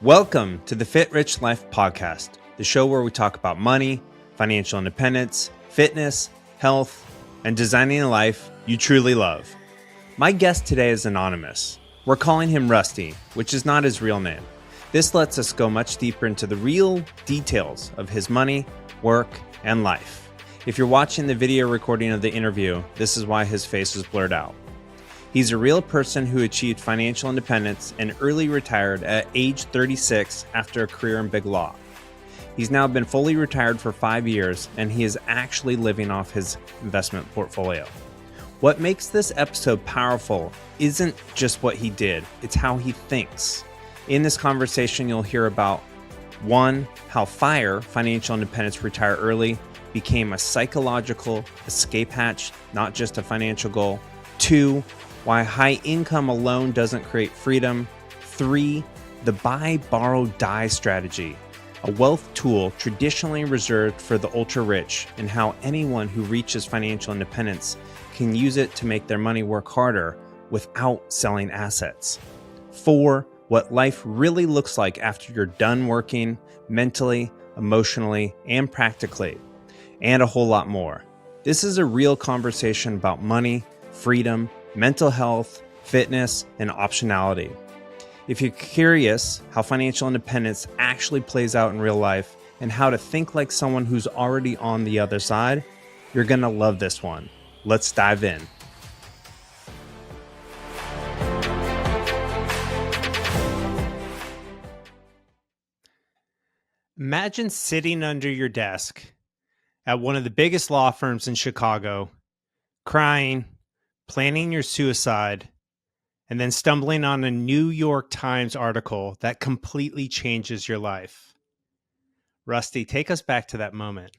Welcome to the Fit Rich Life podcast, the show where we talk about money, financial independence, fitness, health, and designing a life you truly love. My guest today is anonymous. We're calling him Rusty, which is not his real name. This lets us go much deeper into the real details of his money, work, and life. If you're watching the video recording of the interview, this is why his face is blurred out. He's a real person who achieved financial independence and early retired at age 36 after a career in big law. He's now been fully retired for 5 years, and he is actually living off his investment portfolio. What makes this episode powerful isn't just what he did, it's how he thinks. In this conversation, you'll hear about 1, how FIRE, Financial Independence Retire Early, became a psychological escape hatch, not just a financial goal. 2, why high income alone doesn't create freedom. 3, the buy, borrow, die strategy, a wealth tool traditionally reserved for the ultra rich, and how anyone who reaches financial independence can use it to make their money work harder without selling assets. 4, what life really looks like after you're done working mentally, emotionally, and practically, and a whole lot more. This is a real conversation about money, freedom, mental health, fitness, and optionality. If you're curious how financial independence actually plays out in real life and how to think like someone who's already on the other side, you're going to love this one. Let's dive in. Imagine sitting under your desk at one of the biggest law firms in Chicago, crying, planning your suicide, and then stumbling on a New York Times article that completely changes your life. Rusty, take us back to that moment.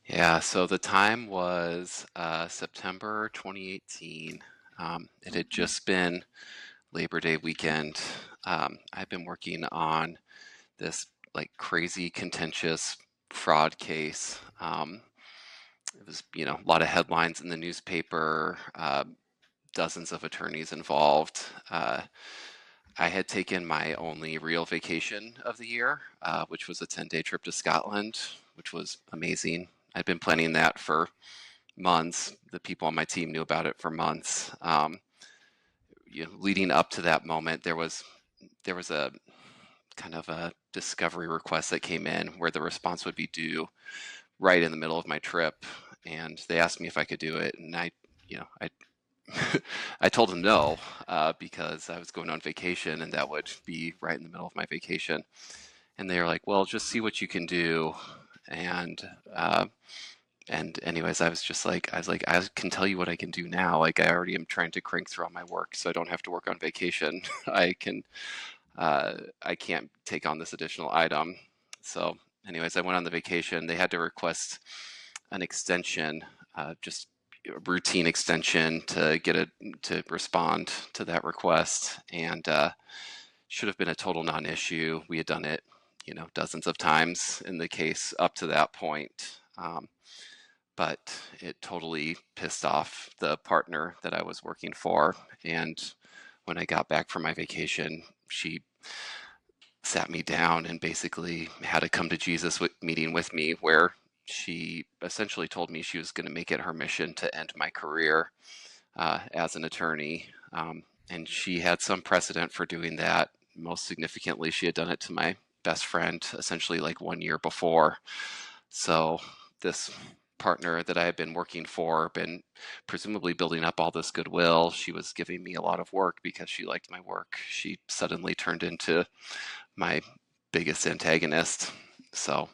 Yeah, so the time was September 2018. It had just been Labor Day weekend. I've been working on this like crazy contentious fraud case. It was, a lot of headlines in the newspaper, dozens of attorneys involved. I had taken my only real vacation of the year, which was a 10-day trip to Scotland, which was amazing. I'd been planning that for months. The people on my team knew about it for months. Leading up to that moment, there was a kind of a discovery request that came in where the response would be due right in the middle of my trip, and they asked me if I could do it, and I I told them no, because I was going on vacation, and that would be right in the middle of my vacation. And they were like, "Well, just see what you can do." And anyways, I was like, I can tell you what I can do now. Like, I already am trying to crank through all my work, so I don't have to work on vacation. I can't take on this additional item. So, anyways, I went on the vacation. They had to request an extension, just a routine extension to get it to respond to that request, and should have been a total non-issue. We had done it, dozens of times in the case up to that point. But it totally pissed off the partner that I was working for. And when I got back from my vacation, she sat me down and basically had a come to Jesus meeting with me, where she essentially told me she was going to make it her mission to end my career as an attorney. And she had some precedent for doing that. Most significantly, she had done it to my best friend essentially like 1 year before. So this partner that I had been working for, been presumably building up all this goodwill. She was giving me a lot of work because she liked my work. She suddenly turned into my biggest antagonist. So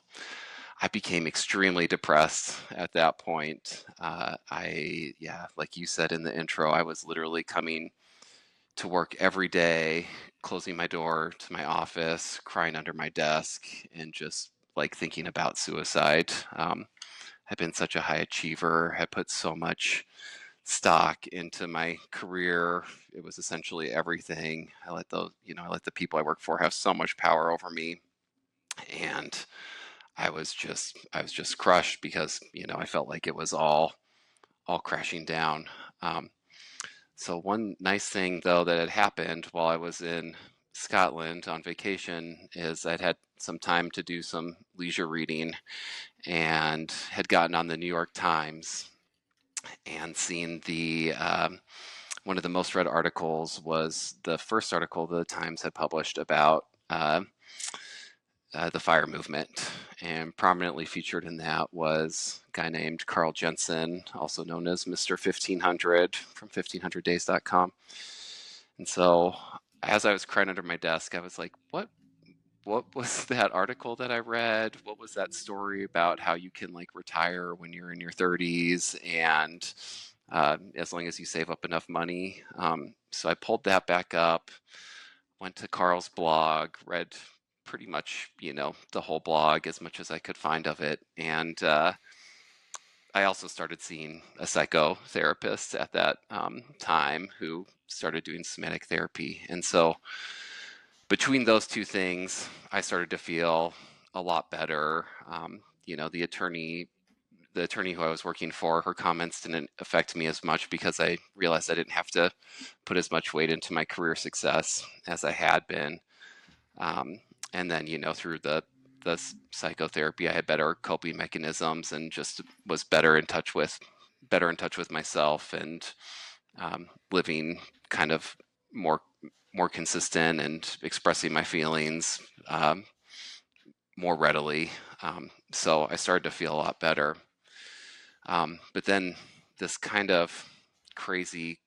I became extremely depressed at that point. Like you said in the intro, I was literally coming to work every day, closing my door to my office, crying under my desk, and just like thinking about suicide. Had been such a high achiever, had put so much stock into my career. It was essentially everything. I let the people I work for have so much power over me, and I was just crushed because I felt like it was all crashing down. So one nice thing though that had happened while I was in Scotland on vacation is I'd had some time to do some leisure reading and had gotten on the New York Times and seen the one of the most read articles was the first article the Times had published about the fire movement. And prominently featured in that was a guy named Carl Jensen, also known as Mr. 1500 from 1500days.com. And so as I was crying under my desk, I was like, what was that article that I read? What was that story about how you can like retire when you're in your 30s and as long as you save up enough money? So I pulled that back up, went to Carl's blog, read pretty much, the whole blog as much as I could find of it. And I also started seeing a psychotherapist at that time who started doing somatic therapy. And so between those two things, I started to feel a lot better. The attorney who I was working for, her comments didn't affect me as much because I realized I didn't have to put as much weight into my career success as I had been. And then, through the psychotherapy, I had better coping mechanisms and just was better in touch with myself and living kind of more consistent and expressing my feelings more readily. So I started to feel a lot better. But then this kind of crazy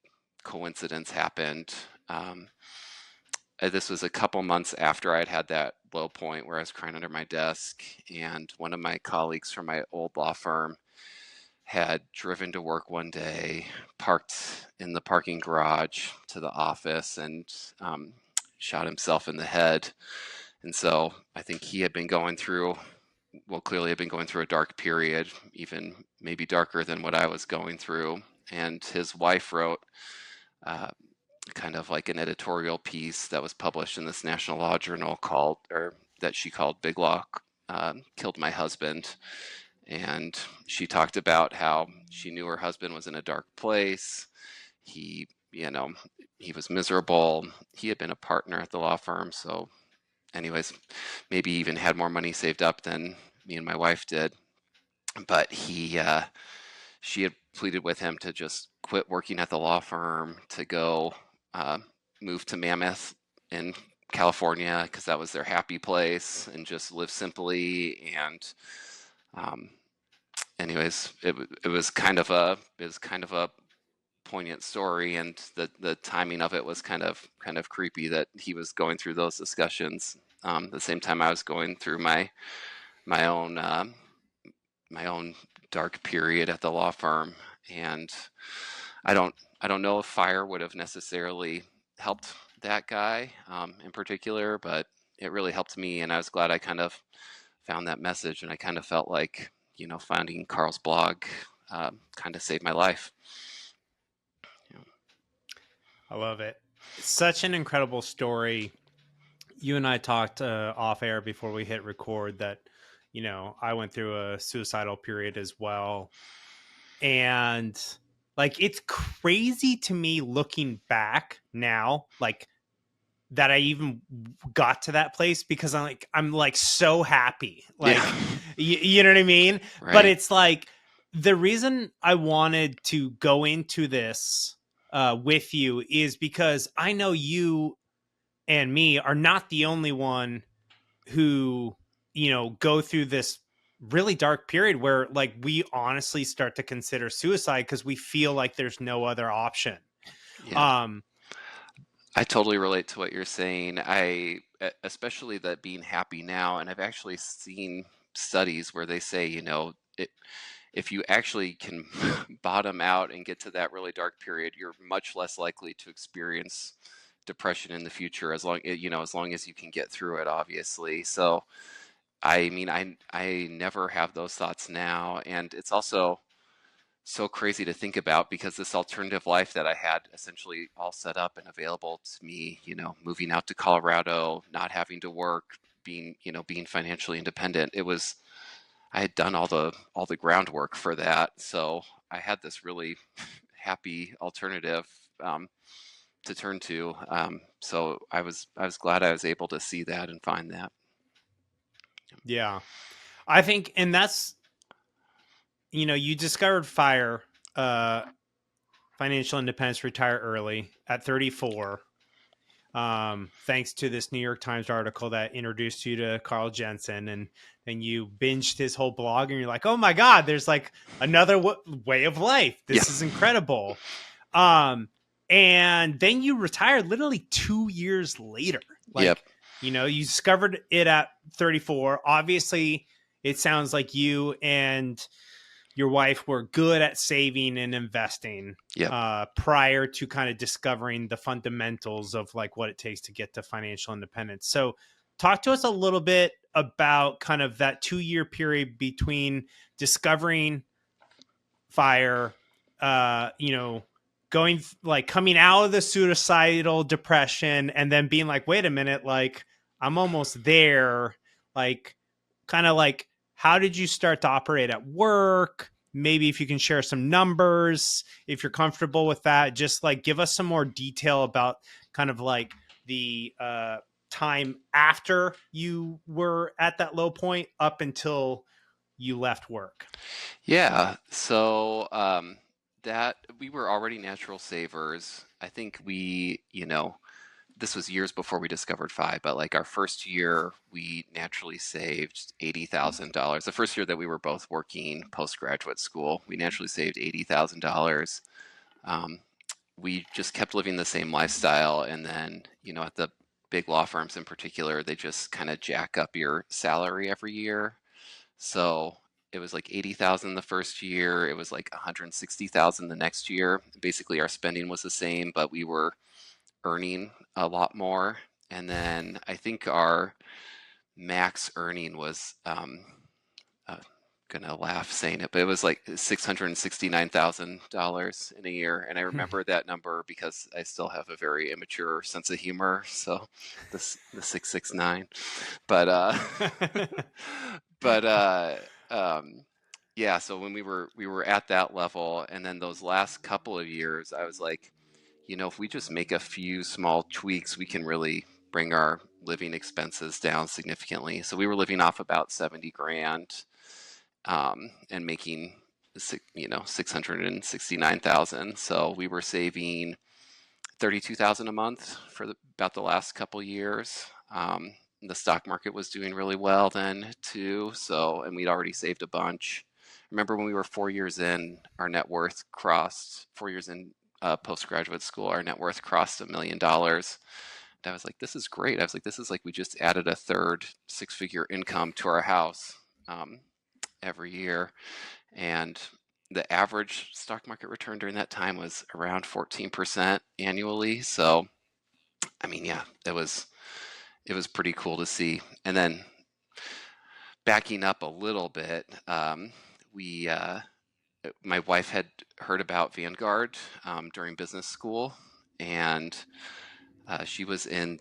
coincidence happened. This was a couple months after I'd had that low point where I was crying under my desk, and one of my colleagues from my old law firm had driven to work one day, parked in the parking garage to the office, and shot himself in the head. And so I think he had been going through, clearly had been going through a dark period, even maybe darker than what I was going through. And his wife wrote kind of like an editorial piece that was published in this National Law Journal that she called Big Law Killed My Husband. And she talked about how she knew her husband was in a dark place. He was miserable. He had been a partner at the law firm. So anyways, maybe even had more money saved up than me and my wife did. But she had pleaded with him to just quit working at the law firm, to go move to Mammoth in California because that was their happy place, and just live simply. And anyways, it was kind of a poignant story, and the timing of it was kind of creepy that he was going through those discussions the same time I was going through my own dark period at the law firm. And I don't know if fire would have necessarily helped that guy in particular, but it really helped me, and I was glad I kind of found that message, and I kind of felt like finding Carl's blog kind of saved my life. I love it. It's such an incredible story. You and I talked off air before we hit record that, I went through a suicidal period as well. And like, it's crazy to me looking back now, like that I even got to that place, because I'm like so happy. Like, Yeah. you know what I mean? Right. But it's like the reason I wanted to go into this with you is because I know you and me are not the only one who, go through this really dark period where like we honestly start to consider suicide because we feel like there's no other option. Yeah. I totally relate to what you're saying. Especially that being happy now, and I've actually seen studies where they say, if you actually can bottom out and get to that really dark period, you're much less likely to experience depression in the future, as long as you can get through it, obviously. So, I mean, I never have those thoughts now, and it's also so crazy to think about because this alternative life that I had essentially all set up and available to me, moving out to Colorado, not having to work, being financially independent. I had done all the groundwork for that. So I had this really happy alternative to turn to. So I was glad I was able to see that and find that. Yeah. I think, and that's, you discovered financial independence, retire early at 34. Thanks to this New York Times article that introduced you to Carl Jensen, and then you binged his whole blog, and you're like, oh my God, there's like another way of life. This is incredible. And then you retired literally 2 years later. Yep. You discovered it at 34. Obviously, it sounds like you and your wife were good at saving and investing prior to kind of discovering the fundamentals of like what it takes to get to financial independence. So talk to us a little bit about kind of that 2-year period between discovering FIRE, going like coming out of the suicidal depression and then being like, wait a minute, like I'm almost there. Like kind of like, how did you start to operate at work? Maybe if you can share some numbers, if you're comfortable with that, just like give us some more detail about kind of like the time after you were at that low point up until you left work. Yeah. So that we were already natural savers. I think this was years before we discovered FI, but like our first year, we naturally saved $80,000. The first year that we were both working postgraduate school, we naturally saved $80,000. We just kept living the same lifestyle. And then, at the big law firms in particular, they just kind of jack up your salary every year. So it was like 80,000 the first year. It was like 160,000 the next year. Basically, our spending was the same, but we were earning a lot more. And then I think our max earning was uh, gonna laugh saying it, but it was like $669,000 in a year. And I remember that number because I still have a very immature sense of humor. So the 669, but but yeah. So when we were at that level, and then those last couple of years, I was like, if we just make a few small tweaks, we can really bring our living expenses down significantly. So we were living off about 70 grand, and making, 669,000. So we were saving 32,000 a month for about the last couple years. The stock market was doing really well then too. So, and we'd already saved a bunch. Remember when we were 4 years in, our net worth crossed 4 years in postgraduate school, our net worth crossed $1 million. And I was like, this is great. I was like, this is like we just added a third 6-figure income to our house every year. And the average stock market return during that time was around 14% annually. So, I mean, yeah, it was pretty cool to see. And then backing up a little bit, my wife had heard about Vanguard during business school, and she was in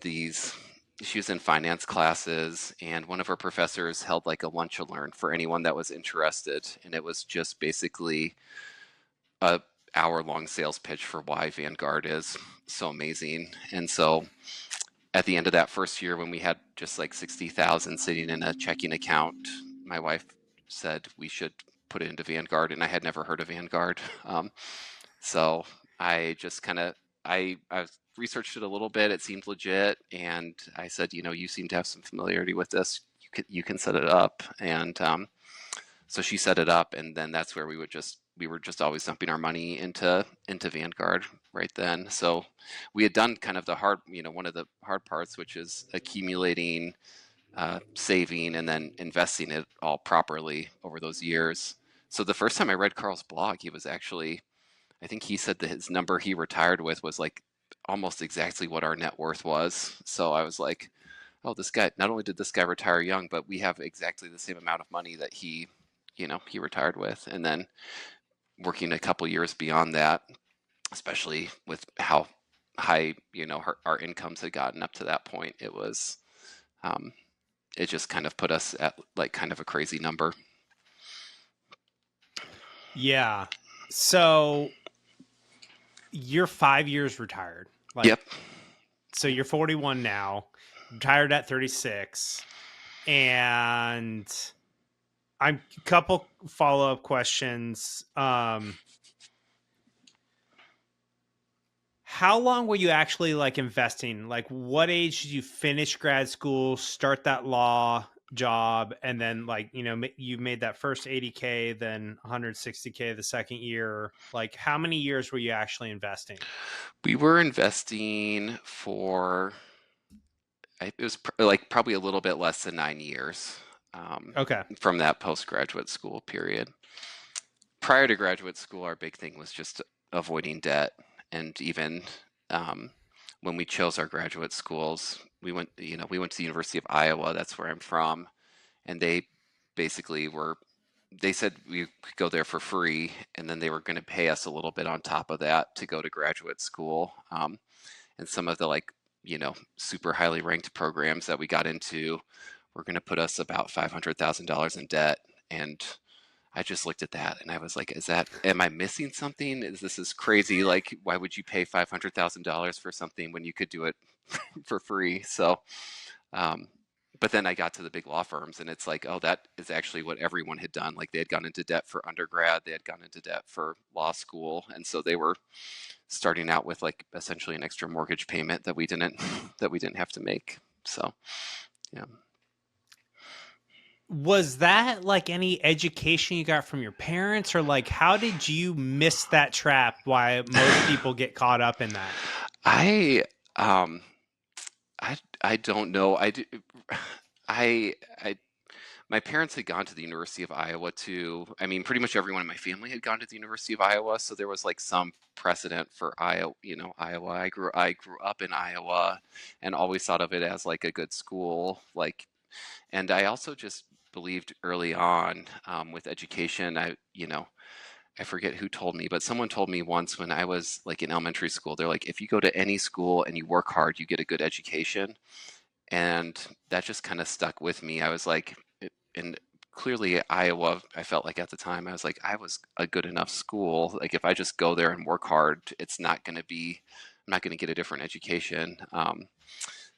finance classes, and one of her professors held like a lunch and learn for anyone that was interested, and it was just basically a hour-long sales pitch for why Vanguard is so amazing. And so at the end of that first year, when we had just like 60,000 sitting in a checking account, my wife said we should put it into Vanguard, and I had never heard of Vanguard. So I just kind of I researched it a little bit. It seemed legit, and I said, you seem to have some familiarity with this. You can set it up, and so she set it up, and then that's where we were just always dumping our money into Vanguard right then. So we had done kind of the hard, one of the hard parts, which is accumulating, saving, and then investing it all properly over those years. So the first time I read Carl's blog, he was actually, I think he said that his number he retired with was like almost exactly what our net worth was. So I was like, oh, this guy, not only did this guy retire young, but we have exactly the same amount of money that he retired with. And then working a couple years beyond that, especially with how high, our incomes had gotten up to that point, it just kind of put us at like kind of a crazy number. Yeah. So you're 5 years retired. Like, Yep. so you're 41 now, retired at 36, and I'm a couple follow-up questions. How long were you actually like investing? Like, what age did you finish grad school, start that law job, and then like, you made that first 80K, then 160K the second year? Like, how many years were you actually investing? We were investing for, it was like probably a little bit less than 9 years Okay. from that postgraduate school period. Prior to graduate school, our big thing was just avoiding debt. And even um, when we chose our graduate schools, we went to the University of Iowa. That's where I'm from, and they basically they said we could go there for free, and then they were going to pay us a little bit on top of that to go to graduate school. And some of the super highly ranked programs that we got into were going to put us about $500,000 in debt. And I just looked at that and I was like, am I missing something? This is crazy. Like, why would you pay $500,000 for something when you could do it for free? So, um, but then I got to the big law firms and it's like, oh, that is actually what everyone had done. Like they had gone into debt for undergrad, they had gone into debt for law school. And so they were starting out with like essentially an extra mortgage payment that we didn't that we didn't have to make. So, yeah. Was that like any education you got from your parents, or like how did you miss that trap? Why most people get caught up in that? I um I don't know. I I my parents had gone to the University of Iowa too. I mean, pretty much everyone in my family had gone to the University of Iowa, so there was like some precedent for Iowa, Iowa. I grew up in Iowa and always thought of it as like a good school, like, and I also just believed early on with education. I forget who told me, but someone told me once when I was like in elementary school, they're like, if you go to any school and you work hard, you get a good education. And that just kind of stuck with me. I was like, and clearly Iowa, I felt like at the time, I was like, I was a good enough school. Like if I just go there and work hard, I'm not going to get a different education.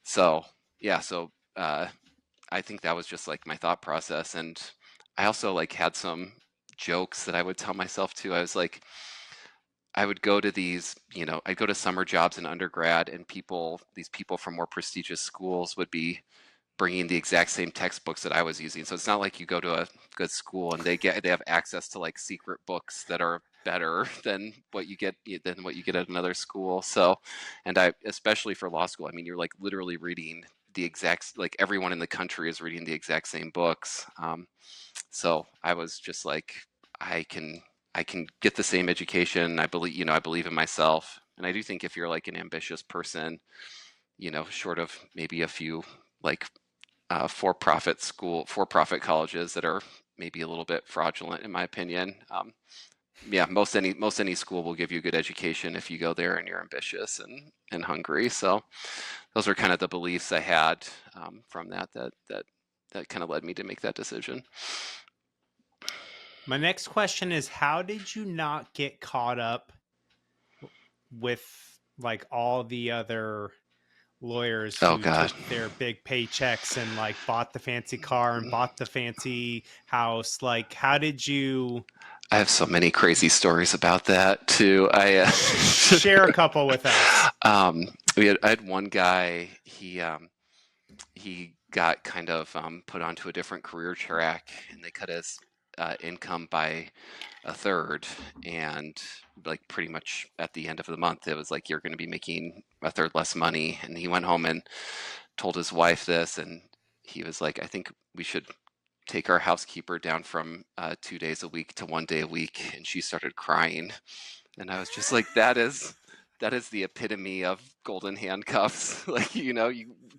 So yeah, so I think that was just like my thought process. And I also like had some jokes that I would tell myself too. I was like, I would go to I'd go to summer jobs in undergrad, and these people from more prestigious schools would be bringing the exact same textbooks that I was using. So it's not like you go to a good school and they have access to like secret books that are better than what you get at another school. So, and I especially for law school, I mean, you're like literally reading the exact like everyone in the country is reading the exact same books. So I was just like, I can I can get the same education. I believe in myself, and I do think if you're like an ambitious person, short of maybe a few like for-profit colleges that are maybe a little bit fraudulent, in my opinion. Yeah, most any school will give you a good education if you go there and you're ambitious and hungry. So those are kind of the beliefs I had from that kind of led me to make that decision. My next question is, how did you not get caught up with like all the other lawyers Oh who God, took their big paychecks and like bought the fancy car and bought the fancy house? Like, how did you I have so many crazy stories about that too. share a couple with us? I had one guy. He got kind of put onto a different career track, and they cut his income by a third. And like pretty much at the end of the month, it was like you're going to be making a third less money. And he went home and told his wife this, and he was like, I think we should take our housekeeper down from 2 days a week to 1 day a week. And she started crying, and I was just like, that is the epitome of golden handcuffs. Like, you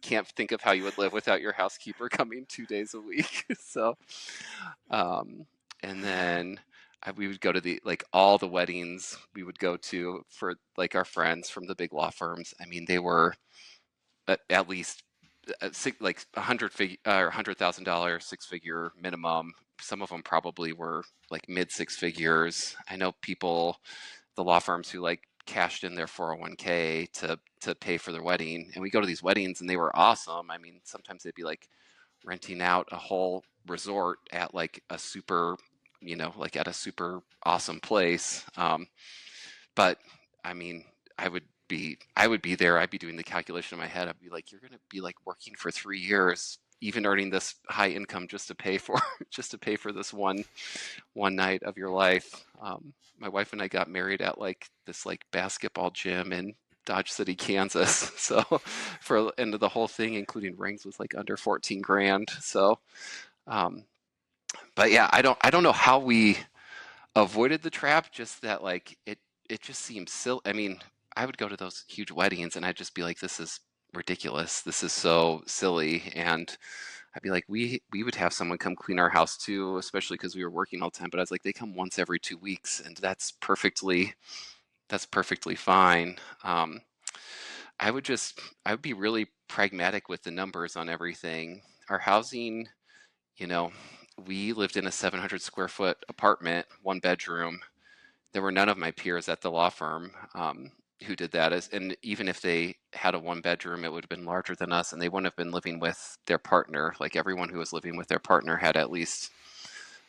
can't think of how you would live without your housekeeper coming 2 days a week. So, um, and then we would go to all the weddings we would go to for like our friends from the big law firms. I mean, they were at least like $100,000, six-figure minimum. Some of them probably were like mid six figures. I know people, the law firms who like cashed in their 401k to pay for their wedding. And we go to these weddings and they were awesome. I mean, sometimes they'd be like renting out a whole resort at like a super, like at a super awesome place. But I mean, I would be there. I'd be doing the calculation in my head. I'd be like, you're going to be like working for 3 years, even earning this high income just to pay for just to pay for this one night of your life. My wife and I got married at like this like basketball gym in Dodge City, Kansas. So and the whole thing, including rings, was like under 14 grand. So, but yeah, I don't know how we avoided the trap. Just that like it just seems silly. I mean, I would go to those huge weddings and I'd just be like, this is ridiculous. This is so silly. And I'd be like, we would have someone come clean our house too, especially because we were working all the time. But I was like, they come once every 2 weeks, and that's perfectly fine. I would be really pragmatic with the numbers on everything. Our housing, you know, we lived in a 700 square foot apartment, 1 bedroom. There were none of my peers at the law firm who did that. And even if they had a 1 bedroom, it would have been larger than us, and they wouldn't have been living with their partner. Like everyone who was living with their partner had at least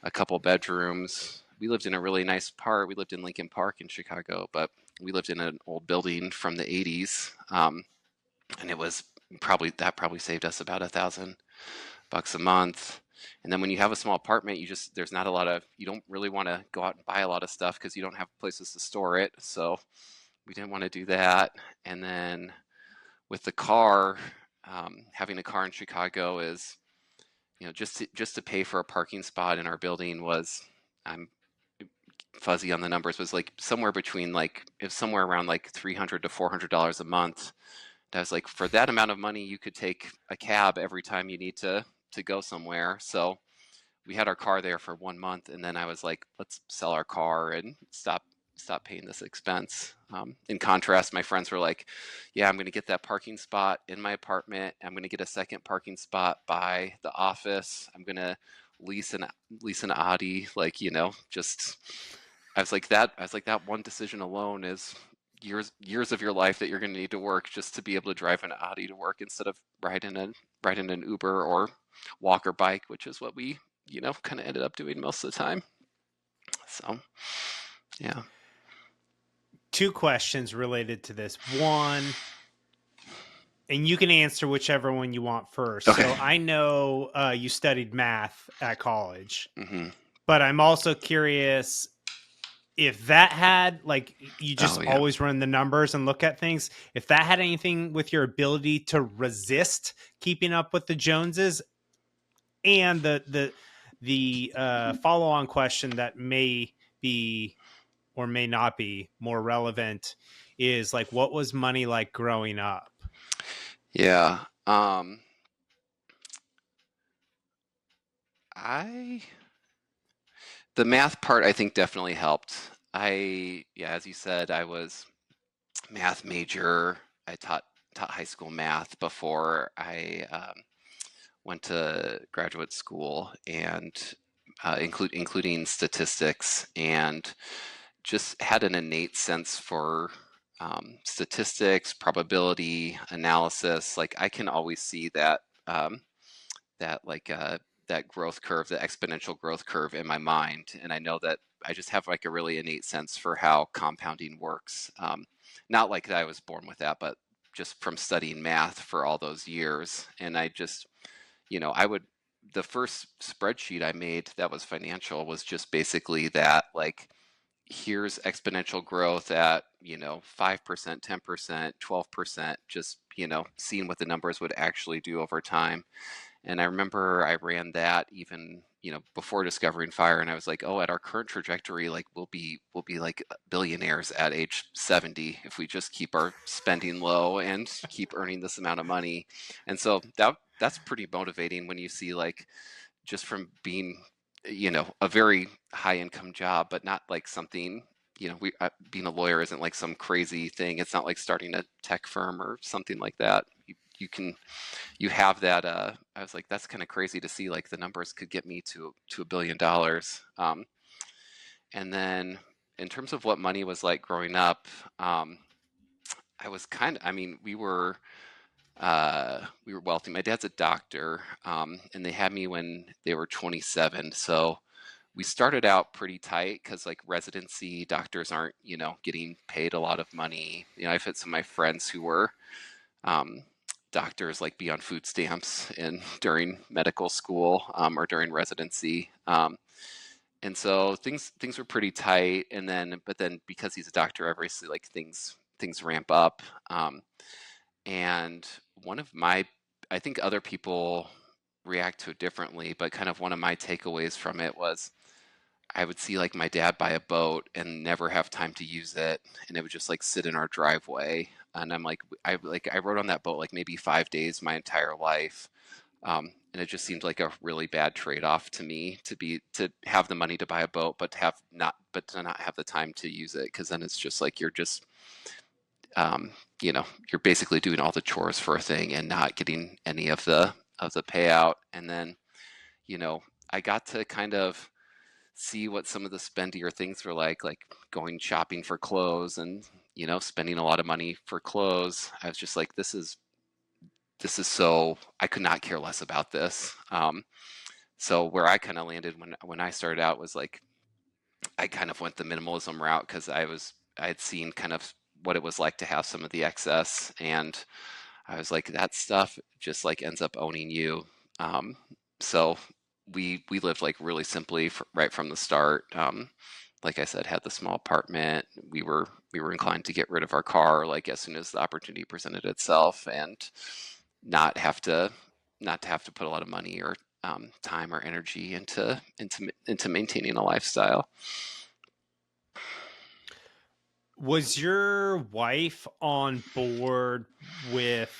a couple bedrooms. We lived in a really nice part. We lived in Lincoln Park in Chicago, but we lived in an old building from the 80s, and it was probably saved us about $1,000 a month. And then when you have a small apartment, there's not a lot of, you don't really want to go out and buy a lot of stuff because you don't have places to store it. So we didn't want to do that. And then with the car, having a car in Chicago is, just to pay for a parking spot in our building was, I'm fuzzy on the numbers, was like somewhere between like, it was somewhere around like $300 to $400 a month. I was like, for that amount of money, you could take a cab every time you need to go somewhere. So we had our car there for 1 month, and then I was like, let's sell our car and stop paying this expense. In contrast, my friends were like, yeah, I'm going to get that parking spot in my apartment. I'm going to get a second parking spot by the office. I'm going to lease an Audi. Like, just I was like that one decision alone is years of your life that you're going to need to work just to be able to drive an Audi to work instead of riding an Uber or walk or bike, which is what we kind of ended up doing most of the time. So, yeah. Two questions related to this. One, and you can answer whichever one you want first. Okay. So I know you studied math at college, Mm-hmm. but I'm also curious if that had, like, you just always run the numbers and look at things, if that had anything with your ability to resist keeping up with the Joneses. And the follow-on question that may be or may not be more relevant is like, what was money like growing up? Yeah. The math part, I think, definitely helped. As you said, I was math major. I taught high school math before I went to graduate school, and including statistics, and just had an innate sense for statistics, probability analysis. Like I can always see that like that growth curve, the exponential growth curve in my mind, and I know that I just have like a really innate sense for how compounding works. Not like that I was born with that, but just from studying math for all those years. And I just, I would, the first spreadsheet I made that was financial was just basically that, like, here's exponential growth at 5%, 10%, 12%, just seeing what the numbers would actually do over time. And I remember I ran that even before discovering fire, and I was like, oh, at our current trajectory, like we'll be like billionaires at age 70 if we just keep our spending low and keep earning this amount of money. And so that's pretty motivating when you see, like, just from being a very high income job, but not like something, being a lawyer isn't like some crazy thing. It's not like starting a tech firm or something like that. You have that. I was like, that's kind of crazy to see, like, the numbers could get me to $1 billion. And then in terms of what money was like growing up, I was I mean, we were wealthy. My dad's a doctor, and they had me when they were 27. So we started out pretty tight because like residency doctors aren't, getting paid a lot of money. I've had some of my friends who were um, doctors like be on food stamps and during medical school or during residency. And so things were pretty tight. And then, but then because he's a doctor, obviously like things ramp up. And one of my, I think other people react to it differently, but kind of one of my takeaways from it was I would see like my dad buy a boat and never have time to use it, and it would just like sit in our driveway. And I'm like I rode on that boat like maybe 5 days my entire life, and it just seemed like a really bad trade-off to me to have the money to buy a boat, but to not have the time to use it, because then it's just like you're just um, you're basically doing all the chores for a thing and not getting any of the payout. And then you know I got to kind of see what some of the spendier things were like going shopping for clothes and spending a lot of money for clothes. I was just like, this is so I could not care less about this. So where I kind of landed when I started out was like I kind of went the minimalism route because I had seen kind of what it was like to have some of the excess, and I was like, that stuff just like ends up owning you. Um, so we lived like really simply right from the start. Like I said, had the small apartment. We were inclined to get rid of our car like as soon as the opportunity presented itself, and not have to not to have to put a lot of money or time or energy into maintaining a lifestyle. Was your wife on board with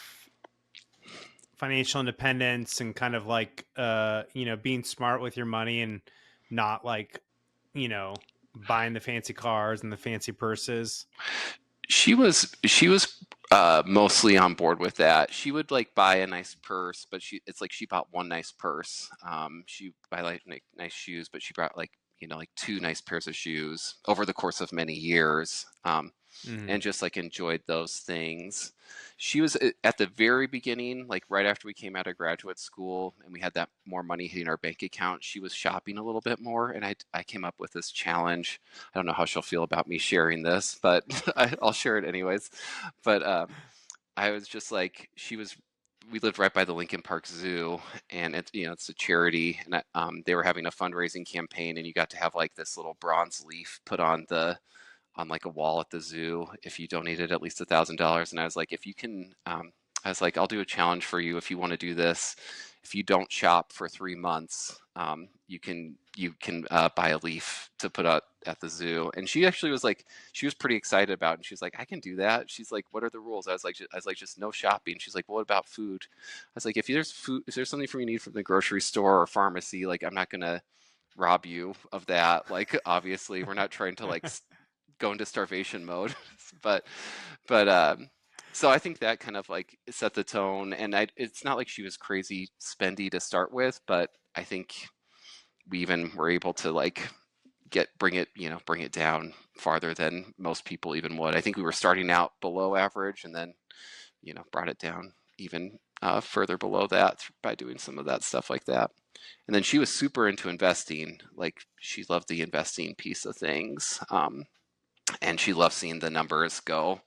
financial independence and kind of like being smart with your money and not like, buying the fancy cars and the fancy purses? She was mostly on board with that. She would like buy a nice purse, but it's like she bought one nice purse. She buy like nice shoes, but she brought like like two nice pairs of shoes over the course of many years. Mm. And just like enjoyed those things. She was at the very beginning, like right after we came out of graduate school and we had that more money hitting our bank account, she was shopping a little bit more. And I came up with this challenge. I don't know how she'll feel about me sharing this, but I'll share it anyways. But I was just like, we lived right by the Lincoln Park Zoo, and it's a charity, and they were having a fundraising campaign, and you got to have like this little bronze leaf put on like a wall at the zoo if you donated at least $1,000. And I was like, if you can, I was like, I'll do a challenge for you if you want to do this. If you don't shop for 3 months, you can buy a leaf to put out at the zoo. And she actually was like, she was pretty excited about it. And she's like, I can do that. She's like, what are the rules? I was like, just no shopping. She's like, well, what about food? I was like, if there's something for you need from the grocery store or pharmacy, like I'm not gonna rob you of that. Like obviously, we're not trying to like go into starvation mode. but but so I think that kind of like set the tone. And it's not like she was crazy spendy to start with, but I think we even were able to like bring it down farther than most people even would. I think we were starting out below average, and then brought it down even further below that by doing some of that stuff like that. And then she was super into investing. Like she loved the investing piece of things. And she loved seeing the numbers go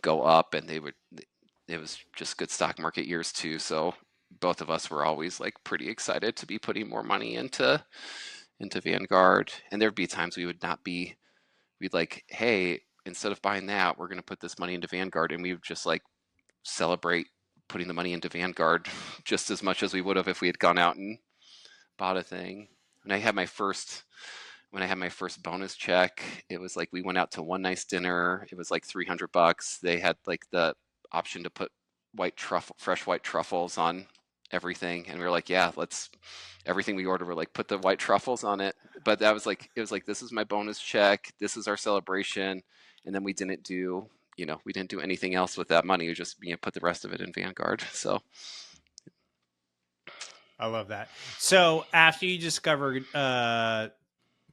go up, and it was just good stock market years too. So both of us were always like pretty excited to be putting more money into Vanguard. And there'd be times we'd like, hey, instead of buying that, we're going to put this money into Vanguard. And we would just like celebrate putting the money into Vanguard just as much as we would have if we had gone out and bought a thing. And when I had my first bonus check, it was like we went out to one nice dinner. It was like $300. They had like the option to put fresh white truffles on everything, and we were like, yeah, let's. Everything we ordered, we're like, put the white truffles on it. But it was like, this is my bonus check. This is our celebration, and then we didn't do anything else with that money. We just put the rest of it in Vanguard. So I love that. So after you discovered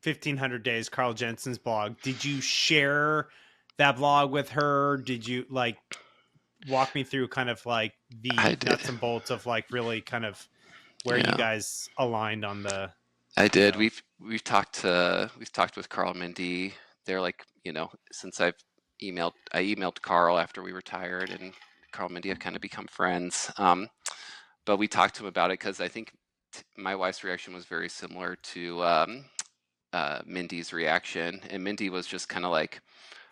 1500 Days, Carl Jensen's blog. Did you share that blog with her? Did you like walk me through kind of like I the did. nuts and bolts of like really kind of where you Yeah, guys aligned on the, I you did. know, We've talked with Carl and Mindy. They're like, since I emailed Carl after we retired, and Carl and Mindy have kind of become friends. But we talked to him about it because I think my wife's reaction was very similar to Mindy's reaction, and Mindy was just kind of like,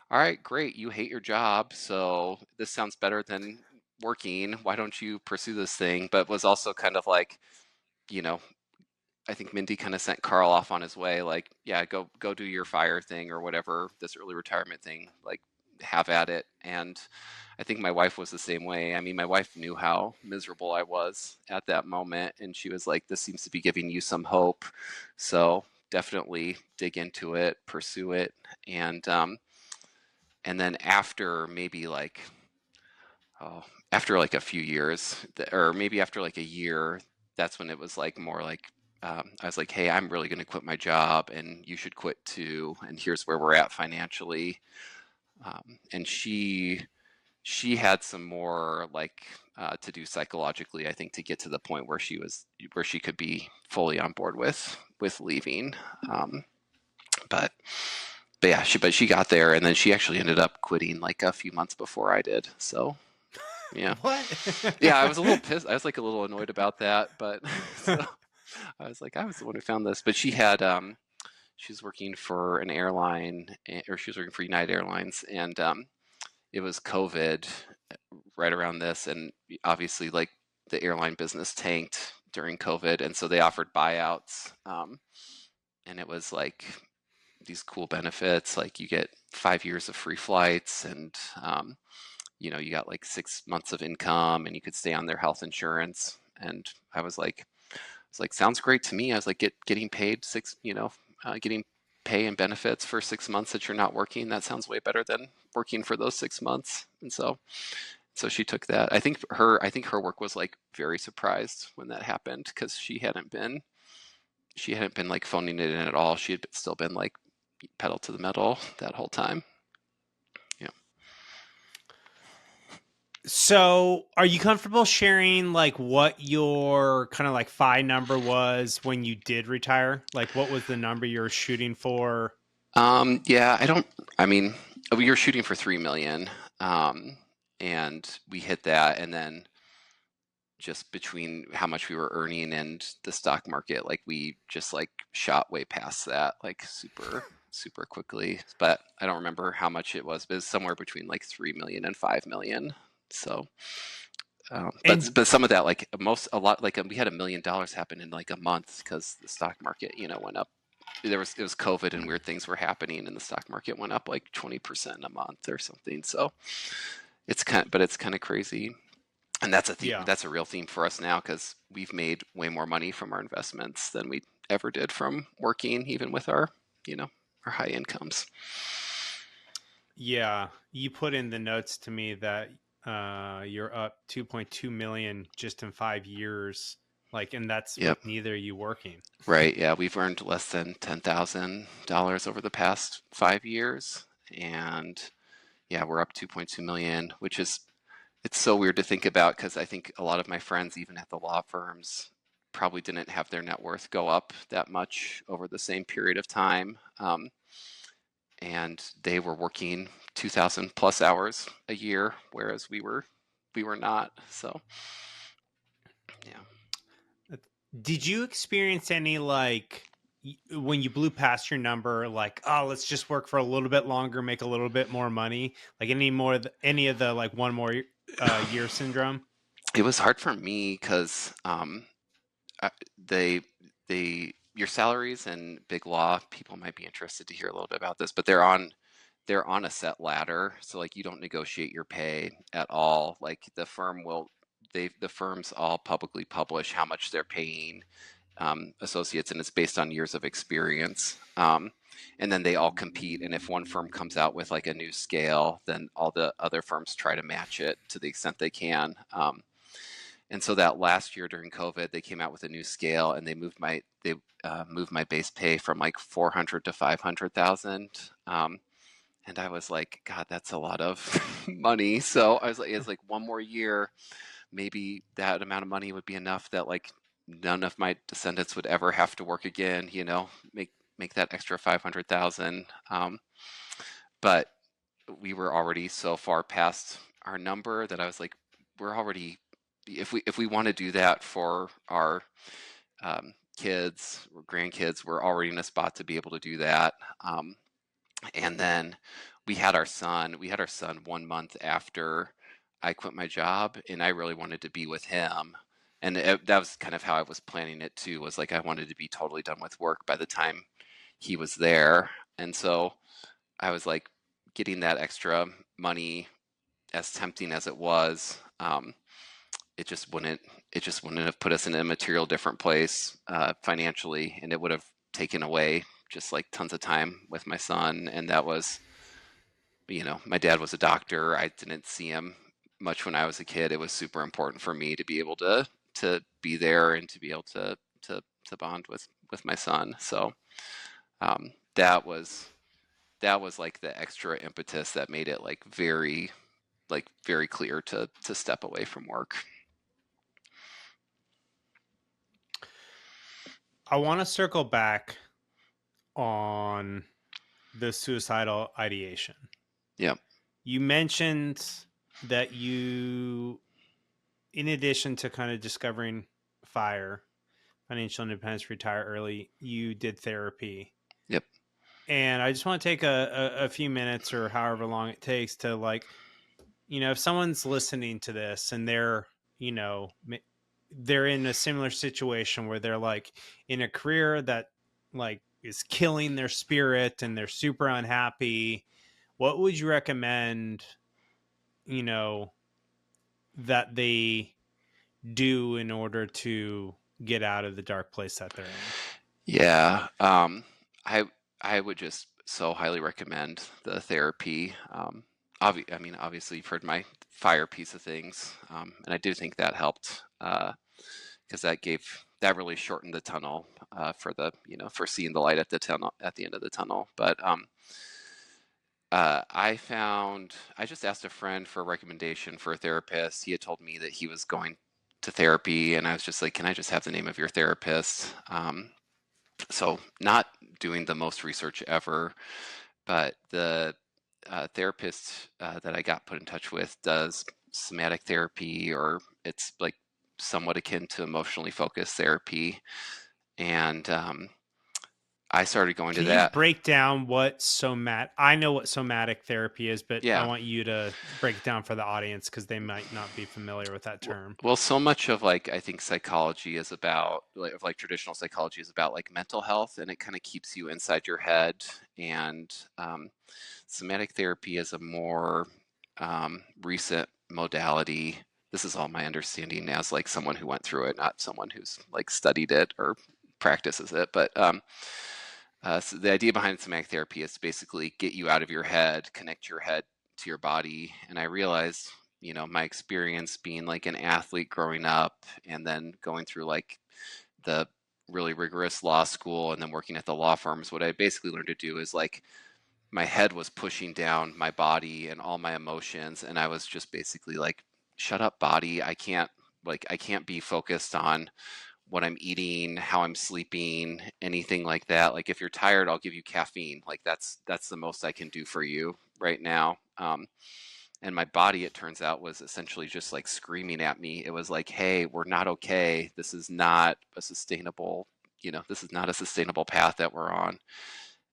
"All right, great, you hate your job, so this sounds better than working. Why don't you pursue this thing?" But was also kind of like, you know, I think Mindy kind of sent Carl off on his way, like, "Yeah, go do your fire thing or whatever, this early retirement thing, like, have at it." And I think my wife was the same way. I mean, my wife knew how miserable I was at that moment, and she was like, "This seems to be giving you some hope, so definitely dig into it, pursue it." And then after maybe like, oh, after like a few years, or maybe after like a year, that's when it was like more like, I was like, "Hey, I'm really going to quit my job, and you should quit too. And here's where we're at financially." And she had some more like to do psychologically, I think, to get to the point where she could be fully on board with leaving. Um, but but she got there, and then she actually ended up quitting like a few months before I did. So yeah, what? yeah, I was a little pissed. I was like a little annoyed about that, but so I was like, I was the one who found this. But she was working for an airline, or she was working for United Airlines, and it was COVID right around this, and obviously like the airline business tanked during COVID, and so they offered buyouts, and it was like these cool benefits, like you get 5 years of free flights, and you got like 6 months of income, and you could stay on their health insurance. And I was like, sounds great to me. I was like, getting paid getting pay and benefits for 6 months that you're not working. That sounds way better than working for those 6 months. And so she took that. I think her work was like very surprised when that happened, because she hadn't been like phoning it in at all. She had still been like pedal to the metal that whole time. Yeah. So, are you comfortable sharing like what your kind of like FI number was when you did retire? Like, what was the number you were shooting for? Yeah, I mean, we were shooting for 3 million, and we hit that, and then just between how much we were earning and the stock market, like we just like shot way past that, like super, super quickly. But I don't remember how much it was, but it's somewhere between like 3 million and 5 million. So, but And but some of that, like a lot, like we had $1 million happen in like a month because the stock market, went up. It was COVID and weird things were happening, and the stock market went up like 20% a month or something. So it's kind of crazy. And that's a theme. yeah. That's a real theme for us now, because we've made way more money from our investments than we ever did from working, even with you know, our high incomes. Yeah, you put in the notes to me that you're up 2.2 million just in 5 years. Like, and that's Yep. with neither of you working. Right. Yeah. We've earned less than $10,000 over the past 5 years, and yeah, we're up 2.2 million, which is it's so weird to think about, because I think a lot of my friends, even at the law firms, probably didn't have their net worth go up that much over the same period of time. And they were working 2,000 plus hours a year, whereas we were not. So yeah. Did you experience any like when you blew past your number, like, oh, let's just work for a little bit longer, make a little bit more money, like any of the like one more year syndrome? It was hard for me because they your salaries in big law, people might be interested to hear a little bit about this, but they're on a set ladder, so like you don't negotiate your pay at all. Like the firms all publicly publish how much they're paying associates, and it's based on years of experience. And then they all compete, and if one firm comes out with like a new scale, then all the other firms try to match it to the extent they can. And so that last year during COVID, they came out with a new scale, and they moved my base pay from like 400 to 500,000. And I was like, God, that's a lot of money. So I was like, it's like one more year, maybe that amount of money would be enough that like none of my descendants would ever have to work again, make that extra 500,000. But we were already so far past our number that I was like, we're already, if we want to do that for our kids or grandkids, we're already in a spot to be able to do that. And then we had our son. We had our son 1 month after I quit my job, and I really wanted to be with him. And that was kind of how I was planning it too. Was like I wanted to be totally done with work by the time he was there, and so I was like getting that extra money, as tempting as it was. It just wouldn't. It just wouldn't have put us in a material different place financially, and it would have taken away just like tons of time with my son. And that was, my dad was a doctor. I didn't see him much when I was a kid. It was super important for me to be able to be there and to be able to bond with my son. So um, that was that was like the extra impetus that made it very clear to step away from work. I want to circle back on the suicidal ideation. Yeah. You mentioned that you, in addition to kind of discovering FIRE, financial independence, retire early, you did therapy. Yep. And I just want to take a few minutes or however long it takes to if someone's listening to this and they're in a similar situation where they're like in a career that like is killing their spirit and they're super unhappy, what would you recommend that they do in order to get out of the dark place that they're in? Yeah. I I would just so highly recommend the therapy. Obviously you've heard my FIRE piece of things, and I do think that helped because that really shortened the tunnel for seeing the light at the end of the tunnel. But I just asked a friend for a recommendation for a therapist. He had told me that he was going to therapy, and I was just like, can I just have the name of your therapist? So not doing the most research ever, but the therapist that I got put in touch with does somatic therapy, or it's like somewhat akin to emotionally focused therapy. And I started going to Can you that. break down what I know what somatic therapy is, but I Yeah. want you to break it down for the audience because they might not be familiar with that term. Well, so much of like I think psychology is about like traditional psychology is about like mental health, and it kind of keeps you inside your head. And somatic therapy is a more recent modality. This is all my understanding as like someone who went through it, not someone who's like studied it or practices it. But so the idea behind somatic therapy is to basically get you out of your head, connect your head to your body. And I realized, my experience being like an athlete growing up and then going through like the really rigorous law school and then working at the law firms, what I basically learned to do is like my head was pushing down my body and all my emotions. And I was just basically like, shut up, body. I can't be focused on what I'm eating, how I'm sleeping, anything like that. Like if you're tired, I'll give you caffeine. Like that's the most I can do for you right now. And my body, it turns out, was essentially just like screaming at me. It was like, hey, we're not okay. This is not a sustainable, this is not a sustainable path that we're on.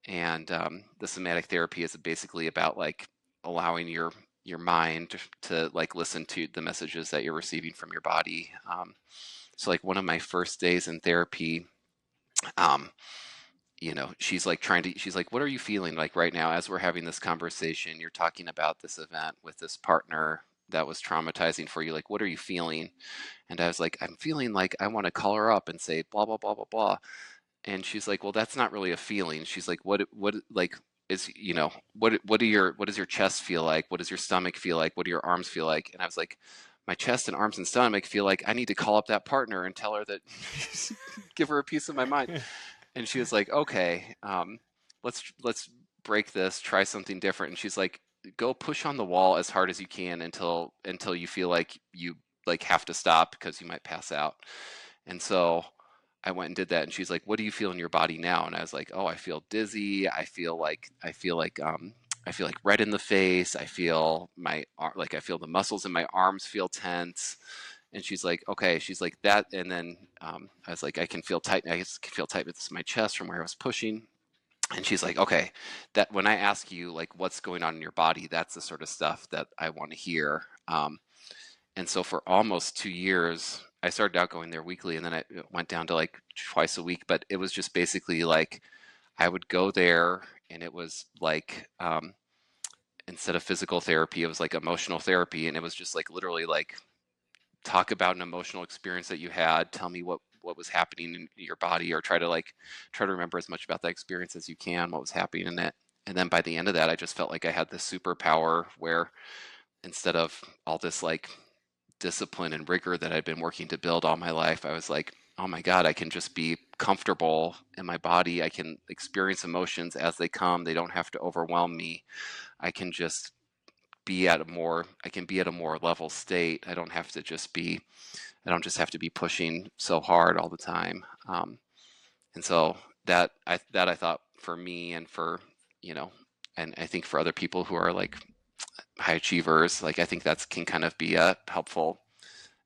And the somatic therapy is basically about like allowing your mind to like listen to the messages that you're receiving from your body. So like one of my first days in therapy, um, she's like she's like, what are you feeling like right now as we're having this conversation? You're talking about this event with this partner that was traumatizing for you. Like, what are you feeling? And I was like, I'm feeling like I want to call her up and say blah, blah, blah, blah, blah. And she's like, well, that's not really a feeling. She's like, what, like, is, what does your chest feel like? What does your stomach feel like? What do your arms feel like? And I was like, my chest and arms and stomach feel like I need to call up that partner and tell her that, give her a piece of my mind. And she was like, okay, let's break this, try something different. And she's like, go push on the wall as hard as you can until you feel like you like have to stop because you might pass out. And so I went and did that, and she's like, what do you feel in your body now? And I was like, oh, I feel dizzy. I feel like red in the face. I feel I feel the muscles in my arms feel tense. And she's like, okay, she's like that. And then I was like, I can feel tightness in my chest from where I was pushing. And she's like, okay, that when I ask you like what's going on in your body, that's the sort of stuff that I want to hear. And so for almost 2 years, I started out going there weekly, and then I went down to like twice a week. But it was just basically like I would go there, and it was like instead of physical therapy, it was like emotional therapy, and it was just like literally like talk about an emotional experience that you had, tell me what was happening in your body, or try to remember as much about that experience as you can, what was happening in it. And then by the end of that, I just felt like I had this superpower where instead of all this like discipline and rigor that I'd been working to build all my life, I was like, oh my God, I can just be comfortable in my body. I can experience emotions as they come. They don't have to overwhelm me. I can just I can be at a more level state. I don't just have to be pushing so hard all the time. And so that I thought for me and for, you know, and I think for other people who are like high achievers, like I think that's can kind of be a helpful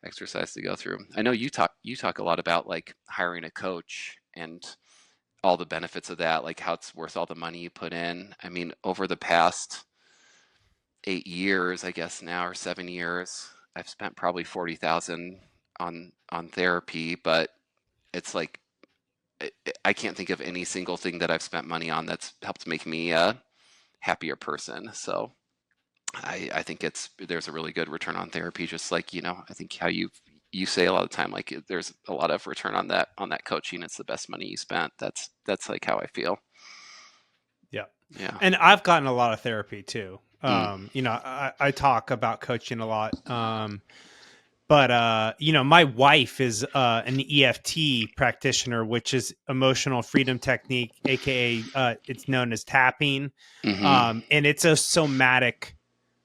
exercise to go through. I know you talk a lot about like hiring a coach and all the benefits of that, like how it's worth all the money you put in. I mean, over the past 8 years, I guess now, or 7 years, I've spent probably 40,000 on therapy, but it's like I can't think of any single thing that I've spent money on that's helped make me a happier person. So I think there's a really good return on therapy. Just like, I think how you say a lot of the time, like there's a lot of return on that coaching. It's the best money you spent. That's like how I feel. Yeah. Yeah. And I've gotten a lot of therapy too. Mm. I talk about coaching a lot. But my wife is an EFT practitioner, which is emotional freedom technique, aka it's known as tapping. Mm-hmm. And it's a somatic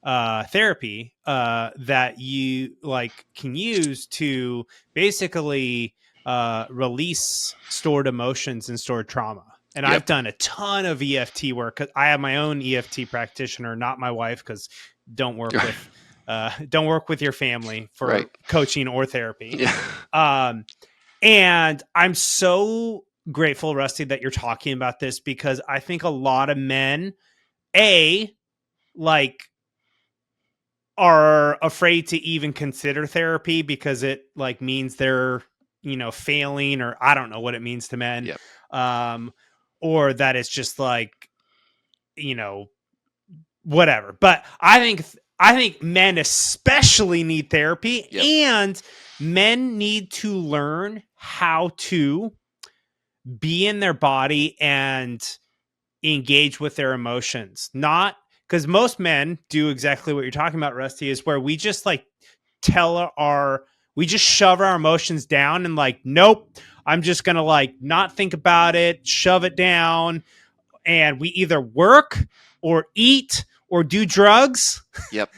therapy that you like can use to basically release stored emotions and stored trauma. And Yep. I've done a ton of EFT work. I have my own EFT practitioner, not my wife, because don't work with your family for Right. coaching or therapy. Yeah. And I'm so grateful, Rusty, that you're talking about this, because I think a lot of men, like, are afraid to even consider therapy because it like means they're, failing, or I don't know what it means to men. Yep. Or that it's just like, whatever. But I think men especially need therapy. Yep. And men need to learn how to be in their body and engage with their emotions. Not because most men do exactly what you're talking about, Rusty, is where we just like we just shove our emotions down and like, nope, I'm just going to like not think about it, shove it down. And we either work or eat or do drugs. Yep.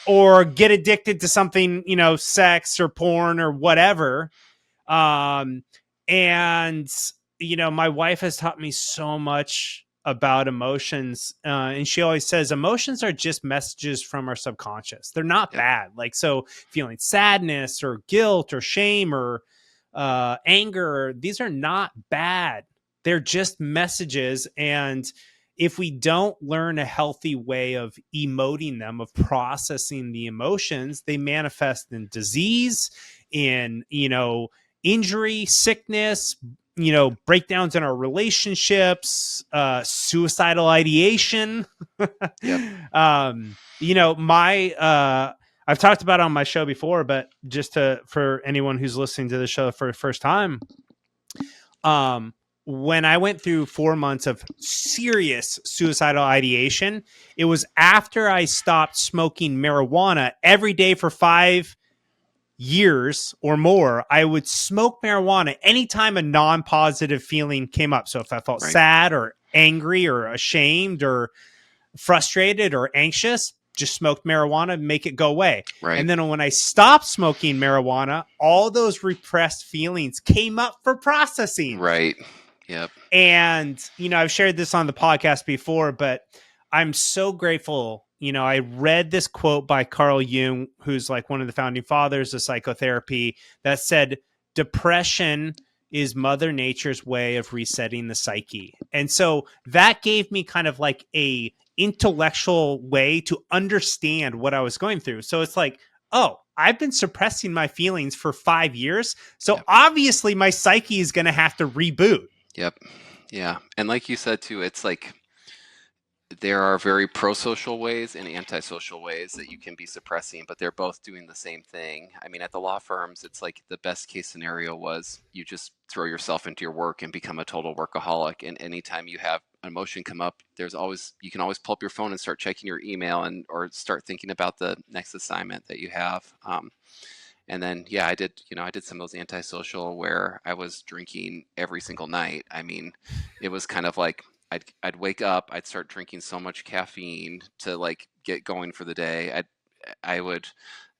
Or get addicted to something, sex or porn or whatever. And my wife has taught me so much about emotions. And she always says emotions are just messages from our subconscious. They're not bad. Like, so feeling sadness or guilt or shame or anger, these are not bad. They're just messages. And if we don't learn a healthy way of emoting them, of processing the emotions, they manifest in disease, in, injury, sickness, breakdowns in our relationships, suicidal ideation. Yep. I've talked about it on my show before, but just for anyone who's listening to the show for the first time, when I went through 4 months of serious suicidal ideation, it was after I stopped smoking marijuana every day for 5 years or more. I would smoke marijuana anytime a non-positive feeling came up. So if I felt Right. sad or angry or ashamed or frustrated or anxious, just smoked marijuana and make it go away. Right. And then when I stopped smoking marijuana, all those repressed feelings came up for processing. Right. Yep. And, I've shared this on the podcast before, but I'm so grateful. I read this quote by Carl Jung, who's like one of the founding fathers of psychotherapy, that said, depression is Mother Nature's way of resetting the psyche. And so that gave me kind of like a intellectual way to understand what I was going through. So it's like, oh, I've been suppressing my feelings for 5 years. So Yep. obviously my psyche is going to have to reboot. Yep. Yeah. And like you said too, it's like there are very pro-social ways and anti-social ways that you can be suppressing, but they're both doing the same thing. I mean, at the law firms, it's like the best case scenario was you just throw yourself into your work and become a total workaholic. And anytime you have emotion come up, you can always pull up your phone and start checking your email or start thinking about the next assignment that you have. And then, yeah, I did some of those antisocial where I was drinking every single night. I mean, it was kind of like I'd wake up, I'd start drinking so much caffeine to like get going for the day. I would,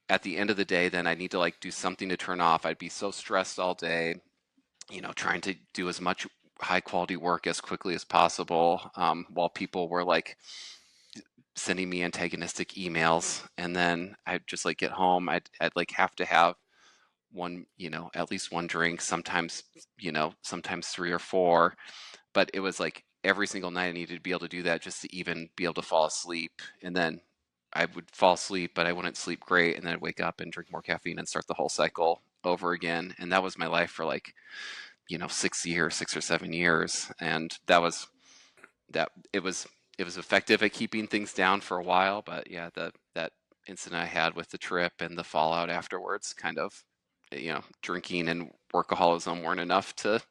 at the end of the day, then I'd need to like do something to turn off. I'd be so stressed all day, trying to do as much high quality work as quickly as possible, while people were like sending me antagonistic emails. And then I'd just like get home, I'd like have to have one, at least one drink, sometimes 3 or 4. But it was like every single night I needed to be able to do that just to even be able to fall asleep. And then I would fall asleep, but I wouldn't sleep great. And then I'd wake up and drink more caffeine and start the whole cycle over again. And that was my life for like, 6 or 7 years. And that was it was effective at keeping things down for a while. But yeah, that incident I had with the trip and the fallout afterwards kind of, drinking and workaholism weren't enough to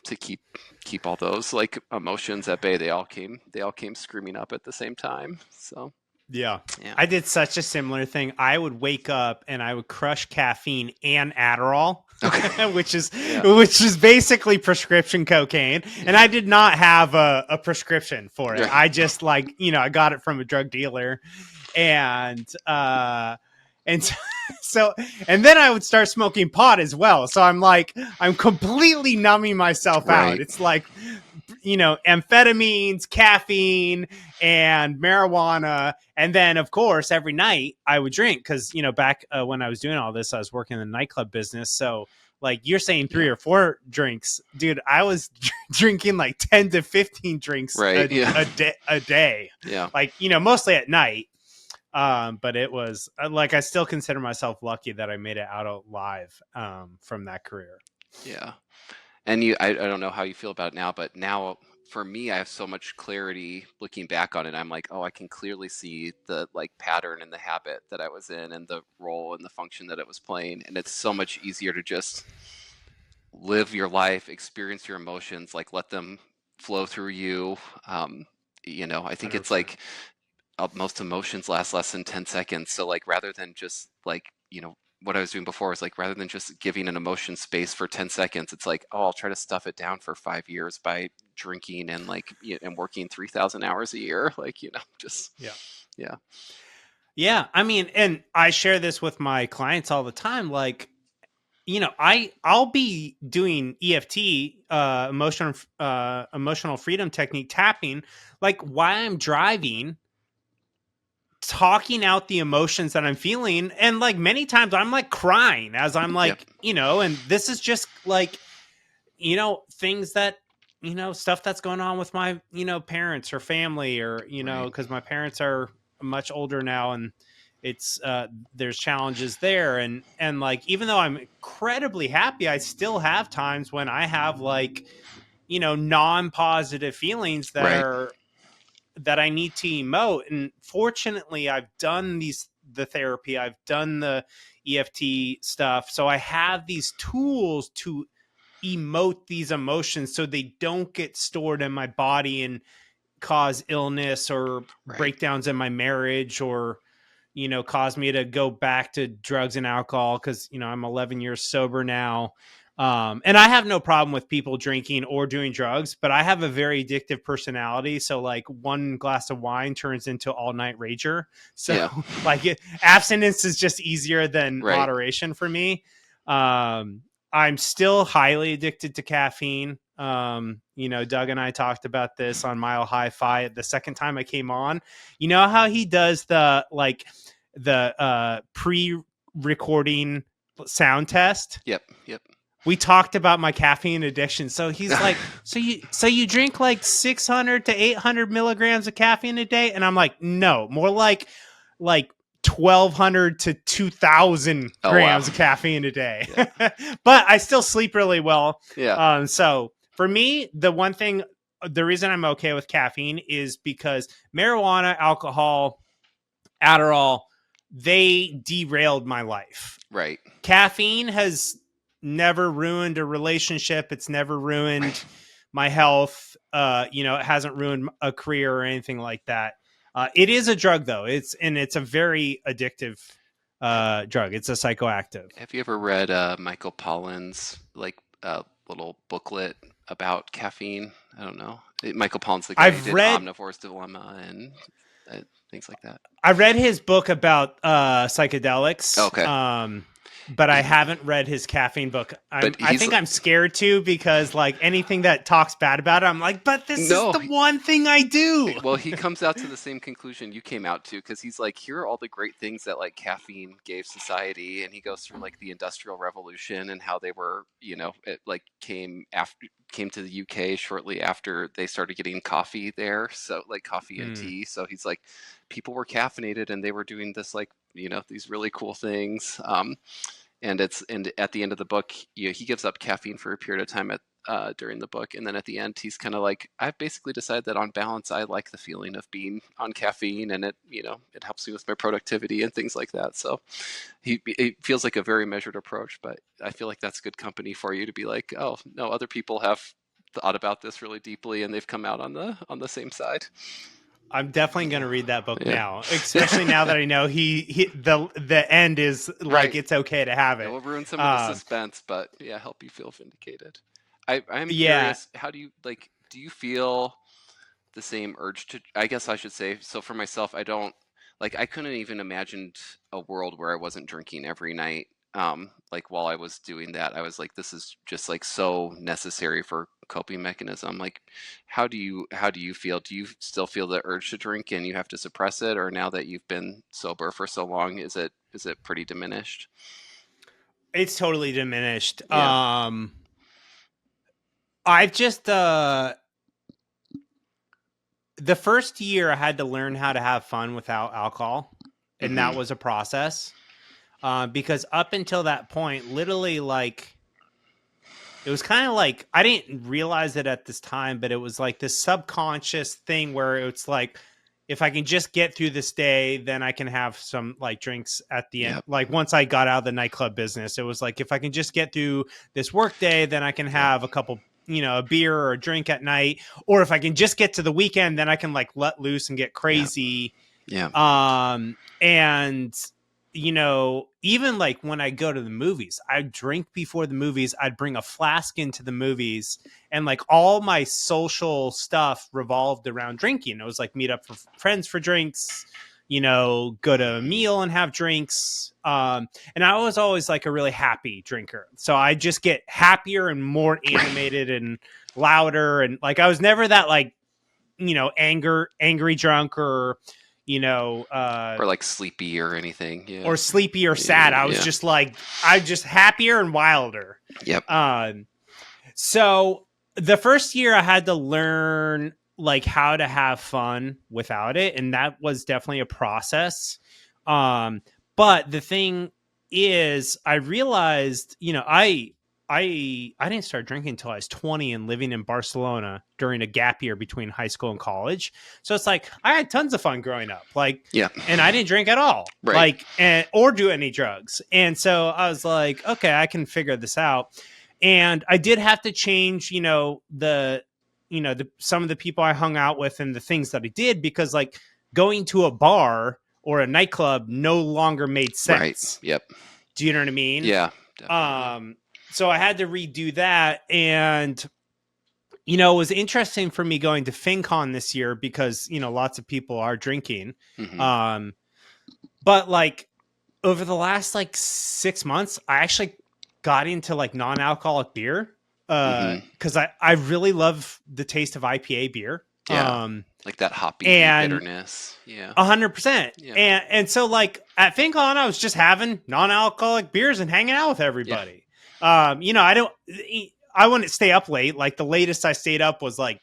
to keep all those like emotions at bay. They all came screaming up at the same time. So yeah. yeah. I did such a similar thing. I would wake up and I would crush caffeine and Adderall, Okay. which is basically prescription cocaine. And I did not have a prescription for it. Right. I just like, I got it from a drug dealer. And so and then I would start smoking pot as well. So I'm completely numbing myself Right. out. It's like, amphetamines, caffeine, and marijuana. And then, of course, every night I would drink because, back when I was doing all this, I was working in the nightclub business. So, like you're saying 3 or 4 drinks, dude, I was drinking like 10 to 15 drinks Right. a day. Yeah. Like, mostly at night. But it was like, I still consider myself lucky that I made it out alive from that career. Yeah. And I don't know how you feel about it now, but now for me, I have so much clarity looking back on it. I'm like, oh, I can clearly see the like pattern and the habit that I was in and the role and the function that it was playing. And it's so much easier to just live your life, experience your emotions, like let them flow through you. I think 100%. it's like most emotions last less than 10 seconds. So like rather than just like, what I was doing before was like, rather than just giving an emotion space for 10 seconds, it's like, oh, I'll try to stuff it down for 5 years by drinking and like, and working 3,000 hours a year. Like, just, yeah. Yeah. I mean, and I share this with my clients all the time. Like, I'll be doing EFT, emotional freedom technique tapping, like while I'm driving, talking out the emotions that I'm feeling. And like many times I'm like crying as I'm like, and this is just like, things that, stuff that's going on with my, parents or family or, because my parents are much older now and it's, there's challenges there. And like, even though I'm incredibly happy, I still have times when I have like, non-positive feelings that I need to emote. And fortunately, I've done the therapy, I've done the EFT stuff. So I have these tools to emote these emotions so they don't get stored in my body and cause illness or Right. breakdowns in my marriage, or cause me to go back to drugs and alcohol, because I'm 11 years sober now. And I have no problem with people drinking or doing drugs, but I have a very addictive personality. So like one glass of wine turns into all night rager. So Yeah. abstinence is just easier than Right. moderation for me. I'm still highly addicted to caffeine. Doug and I talked about this on Mile High Fi the second time I came on. You know how he does the pre-recording sound test? Yep. We talked about my caffeine addiction. So he's like, so you drink like 600 to 800 milligrams of caffeine a day? And I'm like, no, more like 1,200 to 2,000 grams of caffeine a day. Yeah. But I still sleep really well. Yeah. So for me, the reason I'm okay with caffeine is because marijuana, alcohol, Adderall, they derailed my life. Right. Caffeine has never ruined a relationship. It's never ruined my health. It hasn't ruined a career or anything like that. It is a drug though. It's a very addictive drug. It's a psychoactive. Have you ever read Michael Pollan's little booklet about caffeine? I don't know. Michael Pollan's the guy who did Omnivore's Dilemma and things like that. I read his book about psychedelics. Okay. But I haven't read his caffeine book. I think I'm scared to, because like anything that talks bad about it, I'm like, but this is the one thing I do. Well, he comes out to the same conclusion you came out to, because he's like, here are all the great things that like caffeine gave society, and he goes through like the Industrial Revolution and how they were, it like came to the UK shortly after they started getting coffee there, so like coffee and tea. So he's like, people were caffeinated and they were doing this like these really cool things. And at the end of the book, he gives up caffeine for a period of time during the book, and then at the end, he's kind of like, I've basically decided that on balance, I like the feeling of being on caffeine, and it helps me with my productivity and things like that. So it feels like a very measured approach, but I feel like that's good company for you to be like, oh no, other people have thought about this really deeply, and they've come out on the same side. I'm definitely going to read that book now, especially now that I know the end is like, it's okay to have it. It will ruin some of the suspense, but help you feel vindicated. I'm curious, how do you feel the same urge to, I guess I should say, so for myself, I couldn't even imagine a world where I wasn't drinking every night. While I was doing that, I was like, this is just like so necessary for coping mechanism. Like, how do you feel? Do you still feel the urge to drink and you have to suppress it, or now that you've been sober for so long, is it pretty diminished? It's totally diminished. Yeah. I've just the first year I had to learn how to have fun without alcohol, and that was a process. Because up until that point, literally, like, it was kind of like, I didn't realize it at this time, but it was like this subconscious thing where it's like, if I can just get through this day, then I can have some like drinks at the end. Yep. Like once I got out of the nightclub business, it was like, if I can just get through this work day, then I can have a couple, a beer or a drink at night. Or if I can just get to the weekend, then I can like let loose and get crazy. Yeah. And even like when I go to the movies, I'd drink before the movies. I'd bring a flask into the movies, and like all my social stuff revolved around drinking. It was like meet up for friends for drinks, go to a meal and have drinks. And I was always like a really happy drinker. So I just get happier and more animated and louder. And like, I was never that like, angry drunk or, or like sleepy or anything, or sleepy or sad. I was just like, I'm just happier and wilder. Yep. So the first year I had to learn like how to have fun without it, and that was definitely a process. But the thing is, I realized, I didn't start drinking until I was 20 and living in Barcelona during a gap year between high school and college. So it's like, I had tons of fun growing up, and I didn't drink at all, or do any drugs. And so I was like, okay, I can figure this out. And I did have to change, some of the people I hung out with and the things that I did, because like going to a bar or a nightclub no longer made Right. sense. Yep. Do you know what I mean? Yeah, definitely. So I had to redo that. And, it was interesting for me going to FinCon this year because, lots of people are drinking. Mm-hmm. But like over the last like 6 months, I actually got into like non-alcoholic beer Mm-hmm. because I really love the taste of IPA beer. Yeah. Like that hoppy And bitterness. Yeah. 100%. Yeah. And so like at FinCon, I was just having non-alcoholic beers and hanging out with Yeah. everybody. I wouldn't stay up late. Like the latest I stayed up was like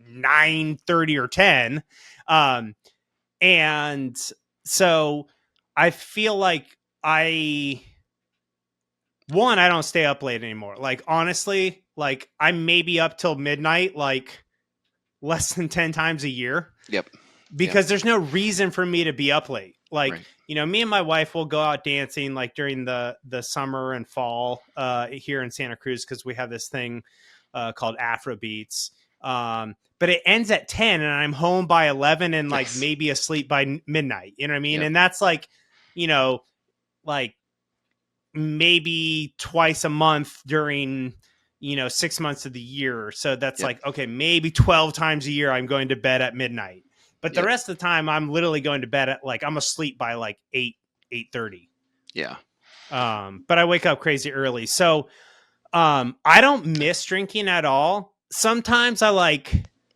9:30 or 10. Um, and so I feel like I don't stay up late anymore. Like honestly, like I may be up till midnight, like less than 10 times a year, Yep. Yep. because there's no reason for me to be up late. Like, Right. me and my wife will go out dancing like during the summer and fall here in Santa Cruz, because we have this thing called Afro Beats. But it ends at 10 and I'm home by 11 and like Nice. maybe asleep by midnight. You know what I mean? Yep. And that's like, like maybe twice a month during 6 months of the year. So that's Yep. like, okay, maybe 12 times a year I'm going to bed at midnight, but the Yep. rest of the time I'm literally going to bed at like, I'm asleep by like 8:30. Yeah. But I wake up crazy early. So I don't miss drinking at all. Sometimes I like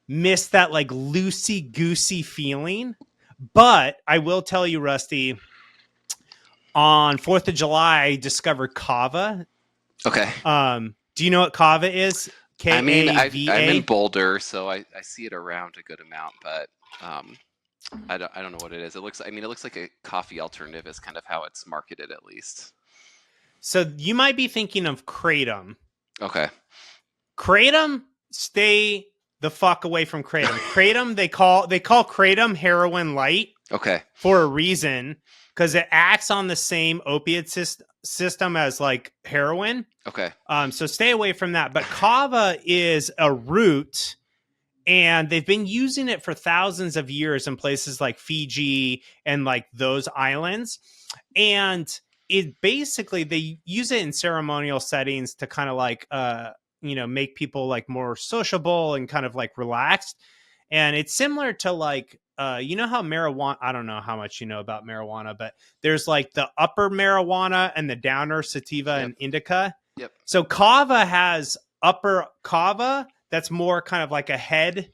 miss that like loosey goosey feeling, but I will tell you, Rusty, on 4th of July, I discovered kava. Okay. Do you know what kava is? I mean, I'm in Kava. Boulder, so I see it around a good amount, but um, I don't know what it is. It looks like a coffee alternative is kind of how it's marketed, at least. So you might be thinking of kratom. Okay. Kratom, stay the fuck away from kratom. Kratom, they call kratom heroin light Okay. for a reason, because it acts on the same opiate system as like heroin. Okay. So stay away from that. But kava is a root, and they've been using it for thousands of years in places like Fiji and like those islands. And it basically, they use it in ceremonial settings to kind of like make people like more sociable and kind of like relaxed. And it's similar to like how marijuana, I don't know how much you know about marijuana, but there's like the upper marijuana and the downer sativa Yep. and indica. Yep. So kava has upper kava that's more kind of like a head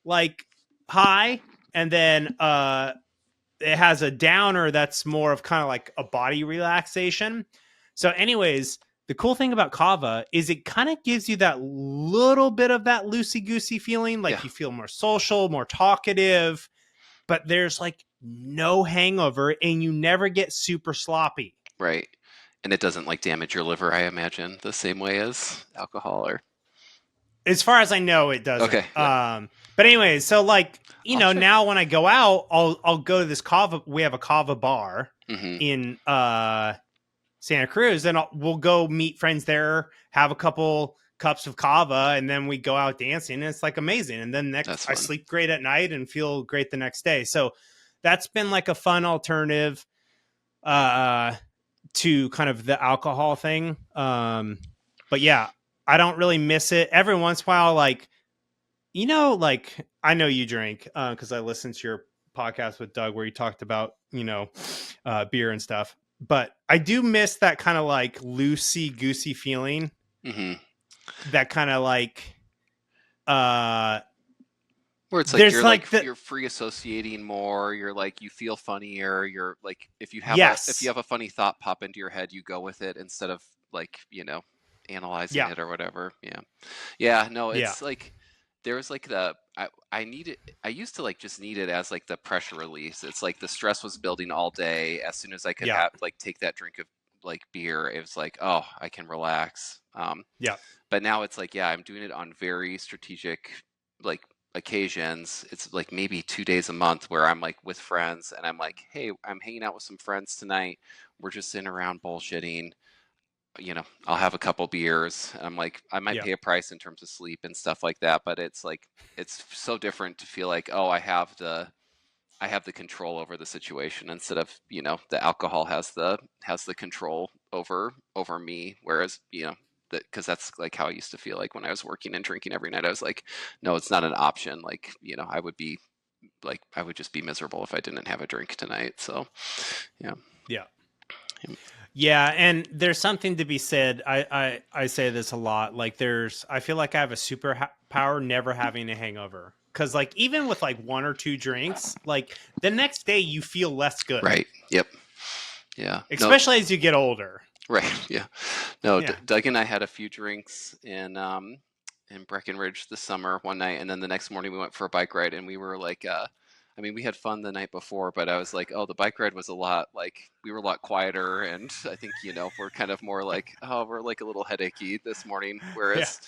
like high, and then it has a downer that's more of kind of like a body relaxation. So anyways, the cool thing about kava is it kind of gives you that little bit of that loosey goosey feeling, like Yeah. you feel more social, more talkative, but there's like no hangover and you never get super sloppy. Right. And it doesn't like damage your liver, I imagine, the same way as alcohol or. As far as I know, it doesn't. Okay. Yeah. But anyways, so like, I'll check. now when I go out, I'll go to this kava. We have a kava bar Mm-hmm. in Santa Cruz, and we'll go meet friends there, have a couple cups of kava, and then we go out dancing, and it's like amazing. And then That's I fun. sleep great at night and feel great the next day. So that's been like a fun alternative to kind of the alcohol thing. But yeah, I don't really miss it. Every once in a while, like, like I know you drink because I listened to your podcast with Doug where you talked about, beer and stuff. But I do miss that kind of like loosey goosey feeling. Mm-hmm. That kind of like, where it's like there's you're like like you're free associating more. You're like you feel funnier. You're like if you have yes, a funny thought pop into your head, you go with it instead of like analyzing yeah, it or whatever. Yeah, yeah. No, yeah, it's like there was like I need it. I used to like just need it as like the pressure release. It's like the stress was building all day. As soon as I could yeah, have like take that drink of like beer, it was like oh I can relax. yeah, But now it's like yeah I'm doing it on very strategic like occasions. It's like maybe 2 days a month where I'm like with friends and I'm like, hey, I'm hanging out with some friends tonight. We're just sitting around bullshitting. I'll have a couple beers. I'm like, I might Yeah. pay a price in terms of sleep and stuff like that, but it's like, it's so different to feel like, oh, I have the control over the situation instead of, the alcohol has the control over me. Whereas, because that's like how I used to feel like when I was working and drinking every night. I was like, no, it's not an option. Like, I would just be miserable if I didn't have a drink tonight. So, yeah. Yeah. Yeah, and there's something to be said. I say this a lot. Like, I feel like I have a superpower never having a hangover. Because, like, even with like one or two drinks, like the next day you feel less good, Right. Yep. Yeah. No. especially as you get older. Right. Yeah. No. Yeah. Doug and I had a few drinks in Breckenridge this summer one night, and then the next morning we went for a bike ride, and we were like, I mean, we had fun the night before, but I was like, oh, the bike ride was we were a lot quieter, and I think we're kind of more like, oh, we're like a little headachy this morning, Yeah. whereas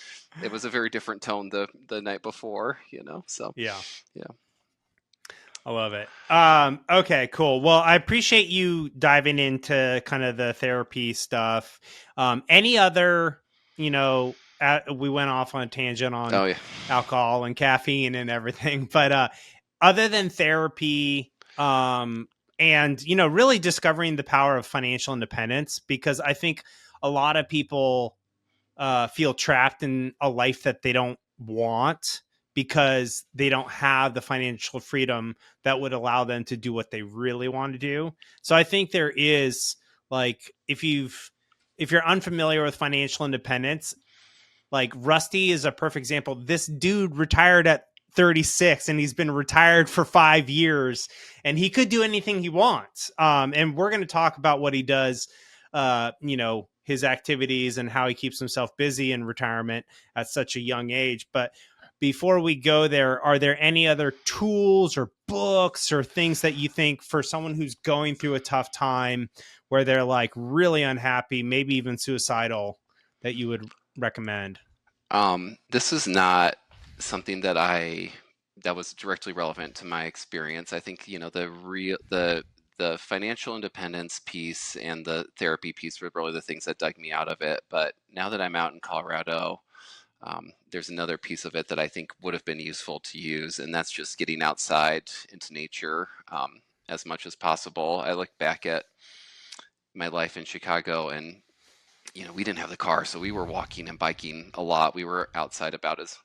it was a very different tone the night before. So Yeah. yeah. I love it. Okay, cool. Well, I appreciate you diving into kind of the therapy stuff. Any other, we went off on a tangent on Oh yeah. alcohol and caffeine and everything, but other than therapy, and really discovering the power of financial independence, because I think a lot of people feel trapped in a life that they don't want because they don't have the financial freedom that would allow them to do what they really want to do. So I think there is, like, if you're unfamiliar with financial independence, like Rusty is a perfect example. This dude retired at 36 and he's been retired for 5 years and he could do anything he wants. And we're going to talk about what he does, his activities and how he keeps himself busy in retirement at such a young age. But before we go there, are there any other tools or books or things that you think for someone who's going through a tough time where they're like really unhappy, maybe even suicidal, that you would recommend? This is not something that was directly relevant to my experience. I think, the financial independence piece and the therapy piece were really the things that dug me out of it. But now that I'm out in Colorado, there's another piece of it that I think would have been useful to use, and that's just getting outside into nature as much as possible. I look back at my life in Chicago, and we didn't have the car, so we were walking and biking a lot. We were outside about as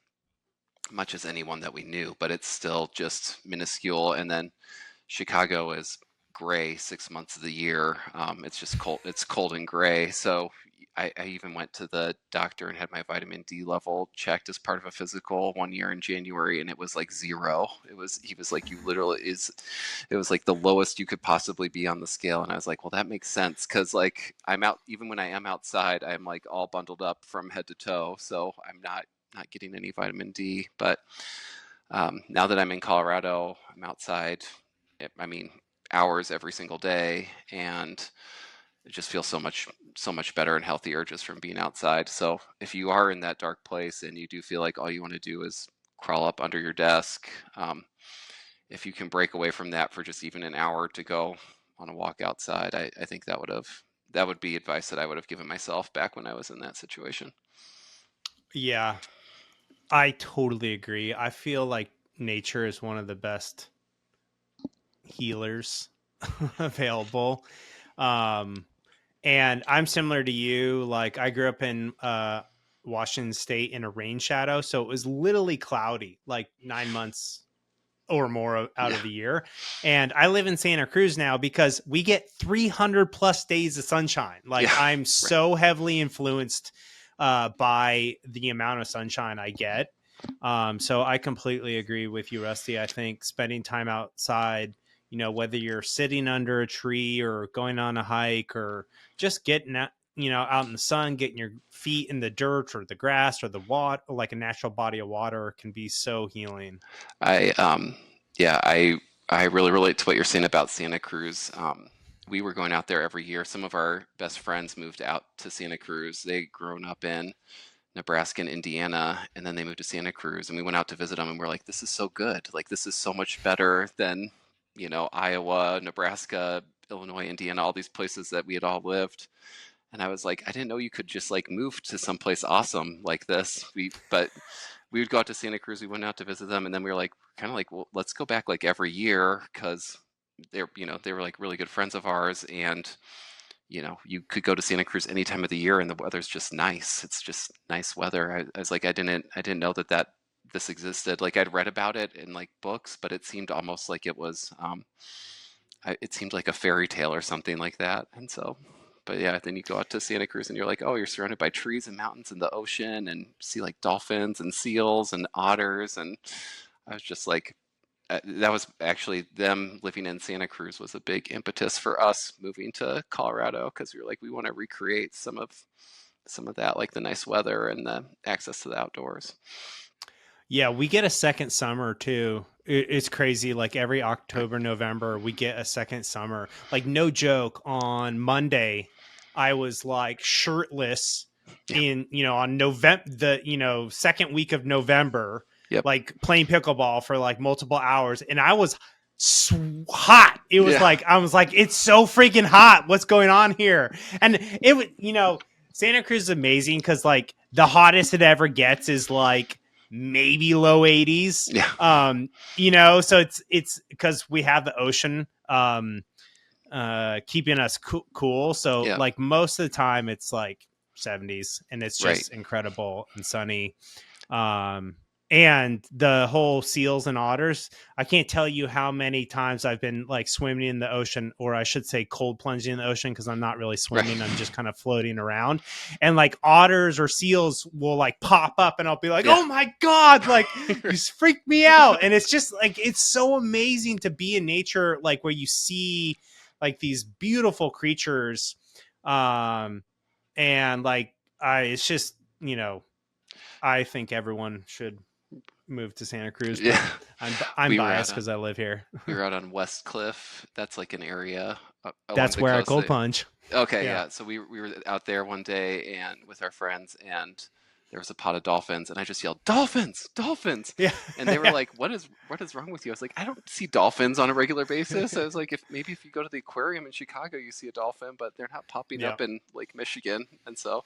much as anyone that we knew, but it's still just minuscule. And then Chicago is gray 6 months of the year. It's just cold. It's cold and gray. So I even went to the doctor and had my vitamin D level checked as part of a physical one year in January, and it was like 0. He was like, it was like the lowest you could possibly be on the scale. And I was like, well, that makes sense. Cause like I'm out, even when I am outside, I'm like all bundled up from head to toe. So I'm not getting any vitamin D. But now that I'm in Colorado, I'm outside, I mean, hours every single day, and it just feels so much better and healthier just from being outside. So if you are in that dark place and you do feel like all you want to do is crawl up under your desk, if you can break away from that for just even an hour to go on a walk outside, I think that would be advice that I would have given myself back when I was in that situation. Yeah, I totally agree. I feel like nature is one of the best healers available. Um, and I'm similar to you. Like, I grew up in Washington State in a rain shadow, so it was literally cloudy, like 9 months or more out Yeah. of the year. And I live in Santa Cruz now because we get 300 plus days of sunshine. Like, Yeah. I'm Right. so heavily influenced by the amount of sunshine I get. So I completely agree with you, Rusty. I think spending time outside, whether you're sitting under a tree or going on a hike or just getting out, out in the sun, getting your feet in the dirt or the grass or the water, like a natural body of water, can be so healing. I yeah, I really relate to what you're saying about Santa Cruz. We were going out there every year. Some of our best friends moved out to Santa Cruz. They'd grown up in Nebraska and Indiana, and then they moved to Santa Cruz, and we went out to visit them, and we're like, this is so good. Like, this is so much better than, Iowa, Nebraska, Illinois, Indiana, all these places that we had all lived. And I was like, I didn't know you could just like move to someplace awesome like this. But we would go out to Santa Cruz. We went out to visit them, and then we were like, kind of like, well, let's go back like every year because they were like really good friends of ours, and you could go to Santa Cruz any time of the year, and the weather's just nice. It's just nice weather. I was like, I didn't know that this existed. Like I'd read about it in like books, but it seemed almost like it was, it seemed like a fairy tale or something like that. And so, but yeah, then you go out to Santa Cruz and you're like, oh, you're surrounded by trees and mountains and the ocean, and see like dolphins and seals and otters. And I was just like, that was actually them living in Santa Cruz was a big impetus for us moving to Colorado, because we were like, we want to recreate some of that, like the nice weather and the access to the outdoors. Yeah, we get a second summer too. It's crazy. Like every October, November, we get a second summer. Like no joke, on Monday, I was like shirtless Yeah. on November, second week of November, Yep. like playing pickleball for like multiple hours. And I was hot. It was Yeah. like, I was like, it's so freaking hot. What's going on here? And it was, Santa Cruz is amazing because like the hottest it ever gets is like maybe low 80s. Yeah. So it's because we have the ocean keeping us cool. So Yeah. like most of the time it's like 70s, and it's Right. just incredible and sunny. And the whole seals and otters, I can't tell you how many times I've been like swimming in the ocean, or I should say cold plunging in the ocean, because I'm not really swimming. Right. I'm just kind of floating around, and like otters or seals will like pop up, and I'll be like, Yeah. oh my God, like you freaked me out. And it's just like, it's so amazing to be in nature, like where you see like these beautiful creatures. And like, it's just, I think everyone should move to Santa Cruz, but Yeah. I'm We were biased out because I live here. we were out on West Cliff. That's like an area along That's the where I coast. cold plunge. Okay, Yeah. yeah. So we were out there one day and with our friends, and there was a pod of dolphins, and I just yelled, "Dolphins! Dolphins!" Yeah. And they were like, "What is wrong with you?" I was like, "I don't see dolphins on a regular basis." I was like, if you go to the aquarium in Chicago, you see a dolphin, but they're not popping Yeah. up in Lake Michigan. And so,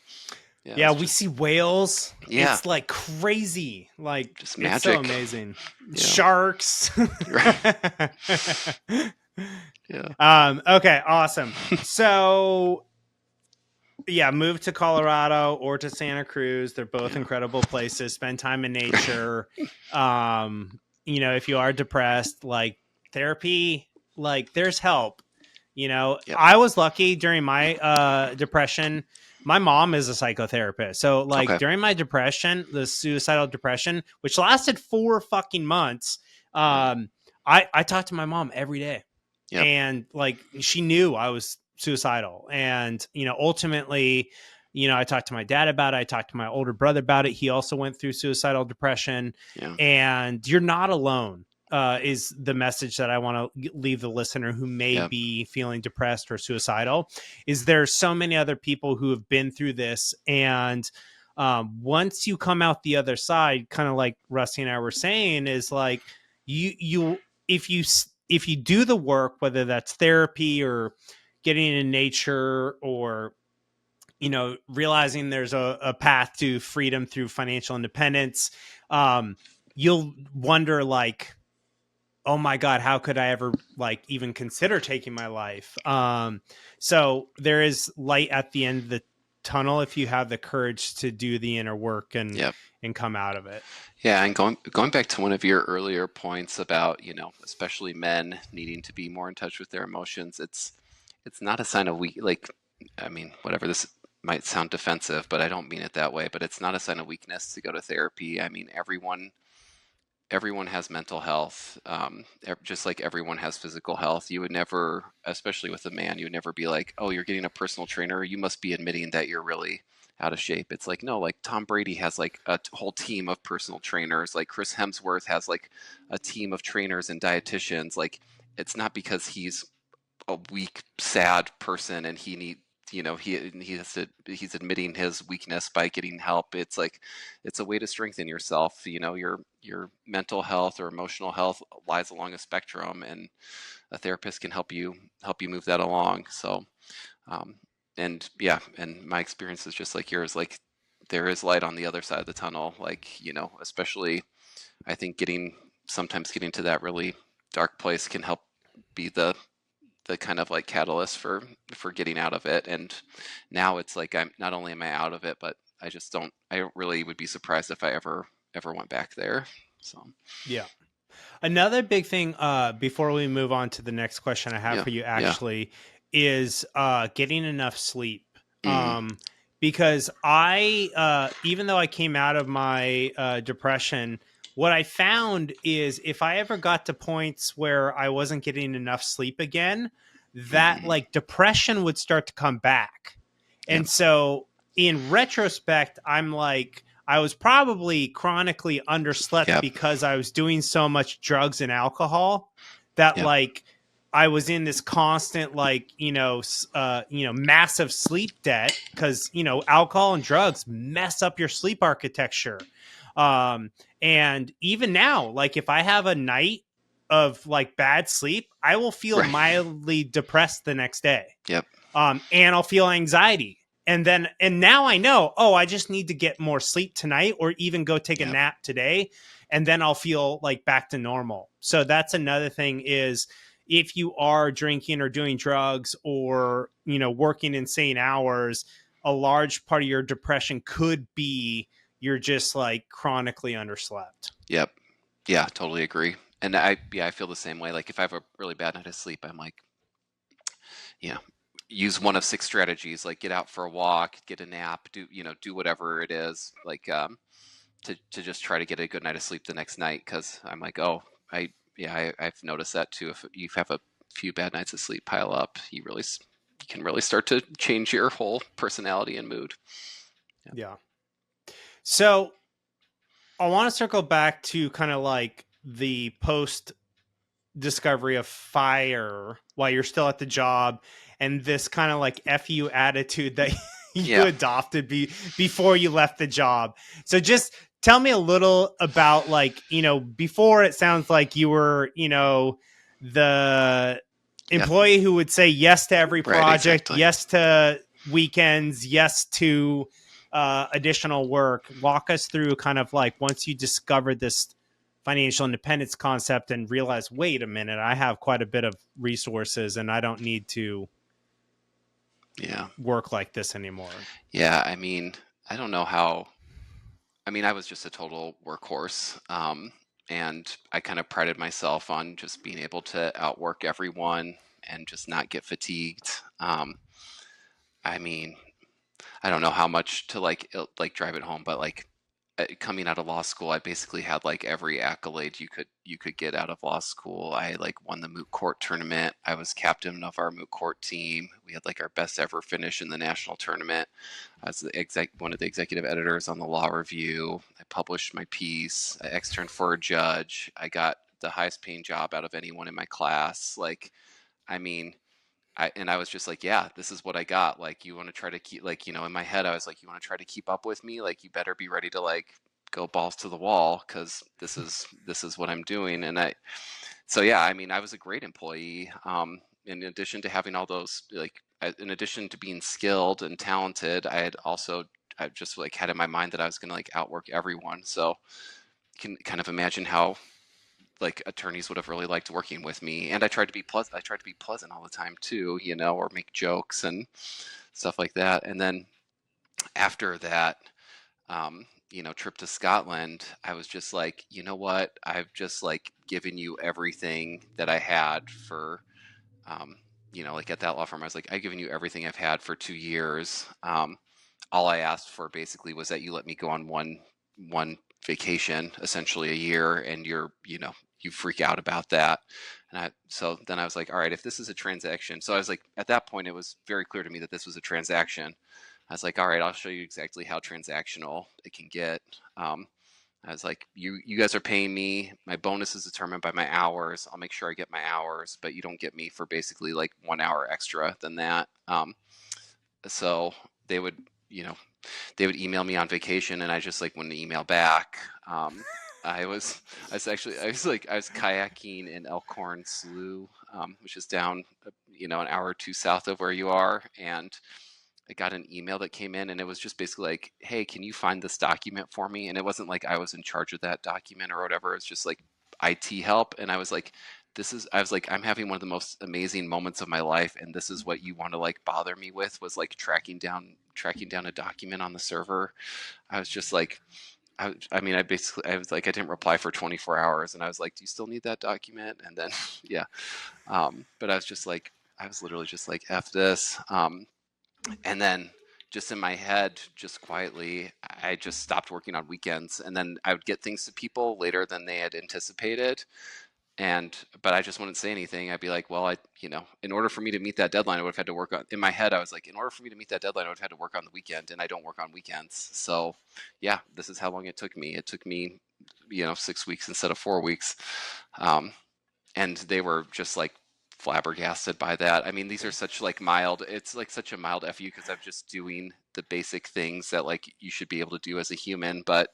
yeah, Yeah, it's we just, see whales. yeah, It's like crazy. Like just it's so magic. amazing. Yeah. Sharks. Right. Yeah. Okay, awesome. So yeah, move to Colorado or to Santa Cruz. They're both Yeah. incredible places. Spend time in nature. If you are depressed, like therapy, like there's help. Yep. I was lucky during my depression. My mom is a psychotherapist. So like Okay. during my depression, the suicidal depression, which lasted 4 fucking months, I talked to my mom every day, Yep. and like she knew I was suicidal. And ultimately, I talked to my dad about it. I talked to my older brother about it. He also went through suicidal depression. Yeah. And you're not alone, is the message that I want to leave the listener who may Yep. be feeling depressed or suicidal. Is there's so many other people who have been through this. And once you come out the other side, kind of like Rusty and I were saying, is like you if you do the work, whether that's therapy or getting in nature, or realizing there's a path to freedom through financial independence, you'll wonder like, oh my God, how could I ever like even consider taking my life? So there is light at the end of the tunnel if you have the courage to do the inner work and Yep. come out of it. Yeah, and going back to one of your earlier points about, especially men needing to be more in touch with their emotions, it's not a sign of weak, like, I mean, whatever, this might sound defensive, but I don't mean it that way, but it's not a sign of weakness to go to therapy. I mean, everyone has mental health, just like everyone has physical health. You would never, especially with a man, you would never be like, oh, you're getting a personal trainer, you must be admitting that you're really out of shape. It's like, no, like Tom Brady has like a whole team of personal trainers. Like Chris Hemsworth has like a team of trainers and dietitians. Like, it's not because he's a weak, sad person and he's admitting his weakness by getting help. It's like, it's a way to strengthen yourself. Your mental health or emotional health lies along a spectrum, and a therapist can help you move that along. So, and yeah, and my experience is just like yours. Like there is light on the other side of the tunnel. Like, especially I think sometimes getting to that really dark place can help be the kind of like catalyst for getting out of it. And now it's like I'm not only am I out of it, but I really would be surprised if I ever went back there. So Yeah. Another big thing, before we move on to the next question I have yeah, for you, yeah. actually, is getting enough sleep. Mm, Because even though I came out of my depression, what I found is if I ever got to points where I wasn't getting enough sleep again, that mm-hmm. like depression would start to come back. Yep. And so in retrospect, I'm like, I was probably chronically underslept Yep. because I was doing so much drugs and alcohol that Yep. like I was in this constant like massive sleep debt because alcohol and drugs mess up your sleep architecture. And even now, like if I have a night of like bad sleep, I will feel Right. mildly depressed the next day. Yep. And I'll feel anxiety. And now I know, oh, I just need to get more sleep tonight or even go take a Yep. nap today. And then I'll feel like back to normal. So that's another thing is if you are drinking or doing drugs or, working insane hours, a large part of your depression could be you're just like chronically underslept. Yep. Yeah, totally agree. And I feel the same way. Like if I have a really bad night of sleep, I'm like, yeah, use one of six strategies, like get out for a walk, get a nap, do whatever it is, like to just try to get a good night of sleep the next night. Because I'm like, oh, I've noticed that too. If you have a few bad nights of sleep pile up, you can really start to change your whole personality and mood. Yeah. Yeah. So I want to circle back to kind of like the post discovery of fire while you're still at the job and this kind of like fu attitude that you Yeah. adopted before you left the job. So just tell me a little about like before it sounds like you were the Yeah. employee who would say yes to every Right. project, Exactly. yes to weekends, yes to additional work. Walk us through kind of like once you discovered this financial independence concept and realize, wait a minute, I have quite a bit of resources and I don't need to Yeah. work like this anymore. Yeah. I mean, I don't know how. I mean, I was just a total workhorse. And I kind of prided myself on just being able to outwork everyone and just not get fatigued. I mean, I don't know how much to like drive it home, but like coming out of law school, I basically had like every accolade you could get out of law school. I like won the moot court tournament. I was captain of our moot court team. We had like our best ever finish in the national tournament. I was one of the executive editors on the Law Review. I published my piece. I externed for a judge. I got the highest paying job out of anyone in my class. Like, I mean, I was just like, yeah, this is what I got. Like, you want to try to keep, like, in my head, I was like, you want to try to keep up with me? Like, you better be ready to like go balls to the wall because this is what I'm doing. So yeah, I mean, I was a great employee. In addition to having all those, like, in addition to being skilled and talented, I just like had in my mind that I was going to like outwork everyone. So you can kind of imagine how like attorneys would have really liked working with me. And I tried to be pleasant. I tried to be pleasant all the time too, or make jokes and stuff like that. And then after that, trip to Scotland, I was just like, you know what? I've just like given you everything that I had for, like at that law firm, I was like, I've given you everything I've had for 2 years. All I asked for basically was that you let me go on one vacation, essentially a year, and you freak out about that. So then I was like, all right, if this is a transaction, so I was like, at that point, it was very clear to me that this was a transaction. I was like, all right, I'll show you exactly how transactional it can get. I was like, you guys are paying me. My bonus is determined by my hours. I'll make sure I get my hours, but you don't get me for basically like 1 hour extra than that. So they would, you know, they would email me on vacation, and I just like wouldn't email back. I was kayaking in Elkhorn Slough, which is down, an hour or two south of where you are, and got an email that came in, and it was just basically like, hey, can you find this document for me? And it wasn't like I was in charge of that document or whatever. It's just like IT help. And I was like, I'm having one of the most amazing moments of my life, and this is what you want to like bother me with, was like tracking down a document on the server. I was just like, I mean, I was like, I didn't reply for 24 hours, and I was like, do you still need that document? And then, yeah. But I was literally just like, F this. And then just in my head, just quietly, I just stopped working on weekends. And then I would get things to people later than they had anticipated. But I just wouldn't say anything. I'd be like, well, in order for me to meet that deadline, I would have had to work on, in my head, I was like, in order for me to meet that deadline, I would have had to work on the weekend, and I don't work on weekends. So yeah, this is how long it took me. It took me, 6 weeks instead of 4 weeks. And they were just like flabbergasted by that. I mean, these are such like it's like such a mild FU, because I'm just doing the basic things that like you should be able to do as a human, but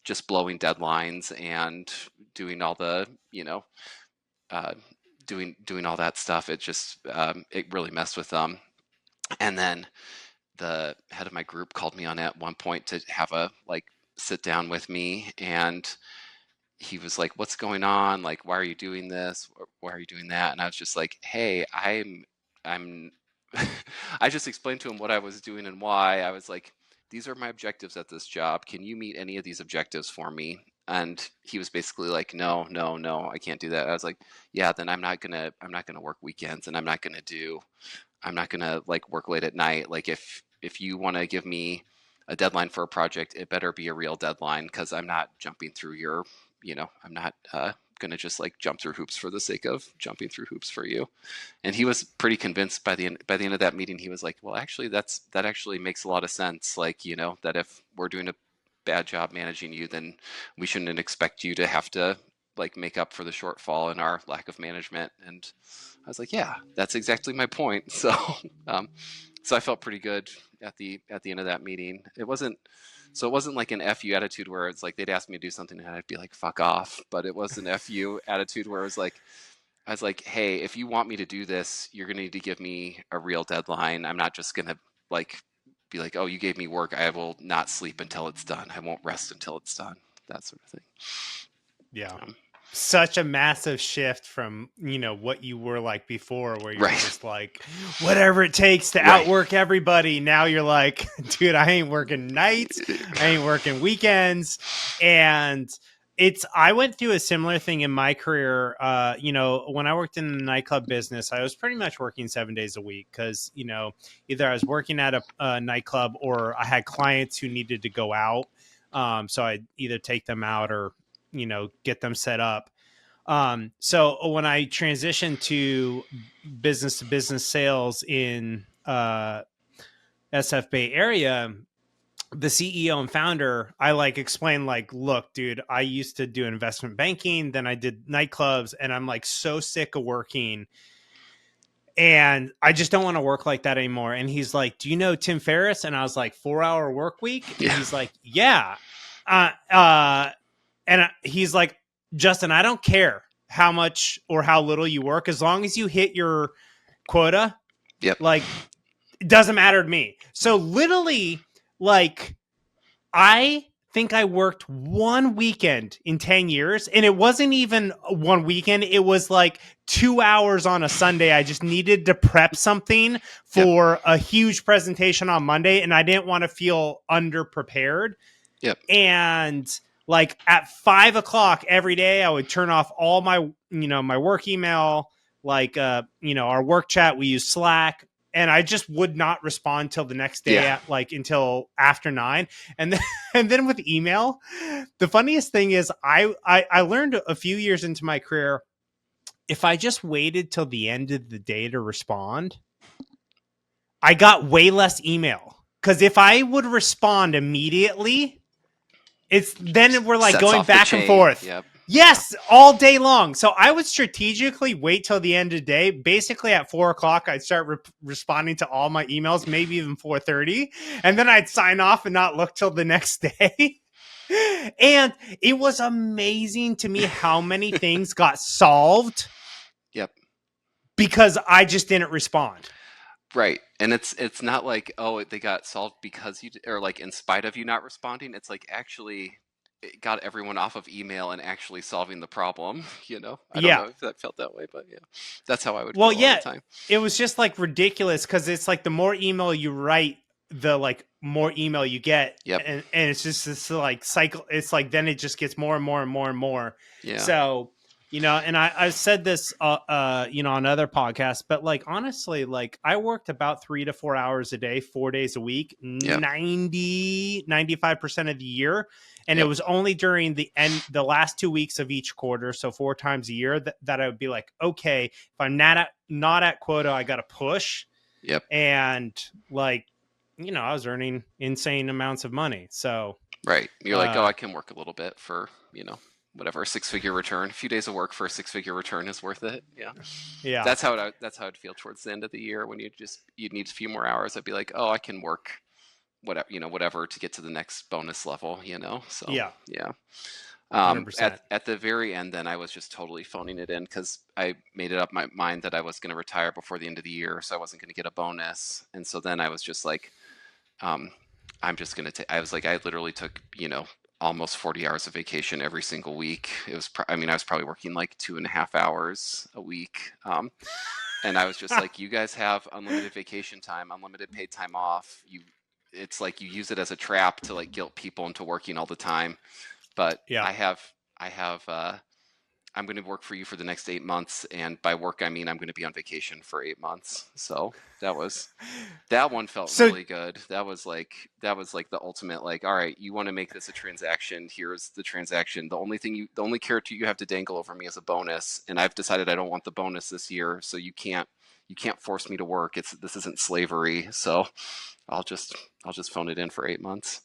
just blowing deadlines and doing all the, uh, doing all that stuff. It just, it really messed with them. And then the head of my group called me on at one point to have a like sit down with me, and he was like, what's going on? Like, why are you doing this? Why are you doing that? And I was just like, hey, I'm, I just explained to him what I was doing and why. I was like, these are my objectives at this job. Can you meet any of these objectives for me? And he was basically like, no, no, no, I can't do that. I was like, yeah, then I'm not gonna work weekends, and I'm not gonna like work late at night. Like if you want to give me a deadline for a project, it better be a real deadline, because I'm not jumping through your, I'm not gonna just like jump through hoops for the sake of jumping through hoops for you. And he was pretty convinced by the end of that meeting. He was like, well, actually, that actually makes a lot of sense. Like, that if we're doing a bad job managing you, then we shouldn't expect you to have to like make up for the shortfall in our lack of management. And I was like, yeah, that's exactly my point. So, so I felt pretty good at the end of that meeting. It wasn't like an FU attitude where it's like they'd ask me to do something and I'd be like, fuck off. But it was an FU attitude where it was like, I was like, hey, if you want me to do this, you're gonna need to give me a real deadline. I'm not just gonna like be like, oh, you gave me work, I will not sleep until it's done. I won't rest until it's done. That sort of thing. Yeah. Such a massive shift from, what you were like before, where you're just like, whatever it takes to outwork everybody. Now you're like, dude, I ain't working nights. I ain't working weekends. And I went through a similar thing in my career. When I worked in the nightclub business, I was pretty much working 7 days a week, because, either I was working at a nightclub, or I had clients who needed to go out. So I'd either take them out or, get them set up. So when I transitioned to business sales in SF Bay Area, the CEO and founder, I like explained like, look, dude, I used to do investment banking, then I did nightclubs, and I'm like so sick of working, and I just don't want to work like that anymore. And he's like, do you know Tim Ferriss? And I was like, 4-hour work week. And he's like, yeah. And he's like, Justin, I don't care how much or how little you work, as long as you hit your quota. Yep. Like, it doesn't matter to me. So literally, like, I think I worked one weekend in 10 years, and it wasn't even one weekend. It was like 2 hours on a Sunday. I just needed to prep something for a huge presentation on Monday, and I didn't want to feel underprepared. Yep. And like at 5 o'clock every day, I would turn off all my, my work email, like, our work chat. We use Slack, and I just would not respond till the next day, until after 9. And then with email, the funniest thing is I learned a few years into my career, if I just waited till the end of the day to respond, I got way less email. Because if I would respond immediately, then we're like going back and forth. Yep. Yes, all day long. So I would strategically wait till the end of the day. Basically at 4 o'clock, I'd start responding to all my emails, maybe even 4:30. And then I'd sign off and not look till the next day. And it was amazing to me how many things got solved. Yep. Because I just didn't respond. Right. And it's not like, oh, they got solved because or like in spite of you not responding. It's like actually it got everyone off of email and actually solving the problem, you know? I don't Yeah. know if that felt that way, but yeah. That's how I would Well, feel all the yeah, time. it was just like ridiculous because it's like the more email you write, the like more email you get, Yep. and it's just this like cycle. It's like then it just gets more and more and more and more. Yeah. So and I said this on other podcasts, but like honestly, like I worked about 3 to 4 hours a day, 4 days a week, Yep. 95% of the year. And Yep. it was only during the last 2 weeks of each quarter, so 4 times a year, that I would be like, okay, if I'm not at quota, I got to push. Yep. And like, I was earning insane amounts of money. So right. You're like, oh, I can work a little bit for, whatever, a 6-figure return. A few days of work for a 6-figure return is worth it. Yeah. Yeah. That's how I'd feel towards the end of the year when you'd need a few more hours. I'd be like, oh, I can work whatever to get to the next bonus level, So Yeah. 100%. At the very end, then I was just totally phoning it in because I made it up my mind that I was going to retire before the end of the year, so I wasn't going to get a bonus. And so then I was just like, I'm just going to take. I was like, I literally took almost 40 hours of vacation every single week. It was, I was probably working like 2.5 hours a week. And I was just like, you guys have unlimited vacation time, unlimited paid time off. It's like you use it as a trap to like guilt people into working all the time. But Yeah. I'm going to work for you for the next 8 months. And by work, I mean, I'm going to be on vacation for 8 months. So that one felt really good. That was like the ultimate, like, all right, you want to make this a transaction. Here's the transaction. The only carrot you have to dangle over me is a bonus. And I've decided I don't want the bonus this year. So you can't force me to work. This isn't slavery. So I'll just phone it in for 8 months.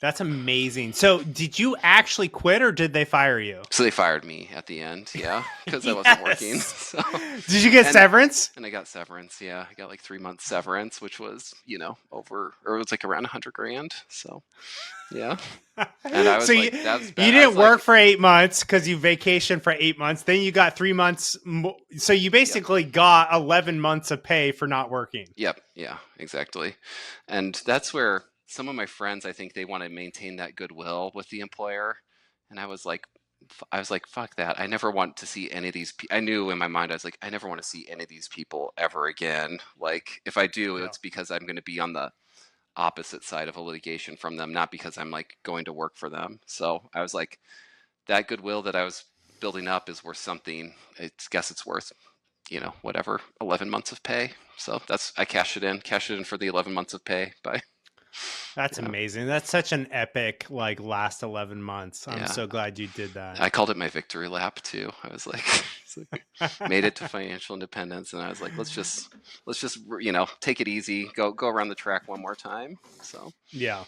That's amazing. So did you actually quit or did they fire you? So they fired me at the end, yeah, because I wasn't working. So. Did you get severance? And I got severance, yeah. I got like 3 months severance, which was, it was like around $100,000. So, yeah. And I was so like, that was bad. You didn't work for 8 months because you vacationed for 8 months. Then you got 3 months. So you basically got 11 months of pay for not working. Yep. Yeah, exactly. And that's where some of my friends, I think they want to maintain that goodwill with the employer. And I was like, fuck that. I never want to see any of these I knew in my mind, I was like, I never want to see any of these people ever again. Like, if I do, it's because I'm going to be on the opposite side of a litigation from them, not because I'm like going to work for them. So I was like, that goodwill that I was building up is worth something. I guess it's worth, whatever, 11 months of pay. So I cashed it in for the 11 months of pay. That's amazing. That's such an epic, like, last 11 months. I'm so glad you did that. I called it my victory lap too. I was like, made it to financial independence. And I was like, let's just, take it easy, go around the track one more time. So, yeah,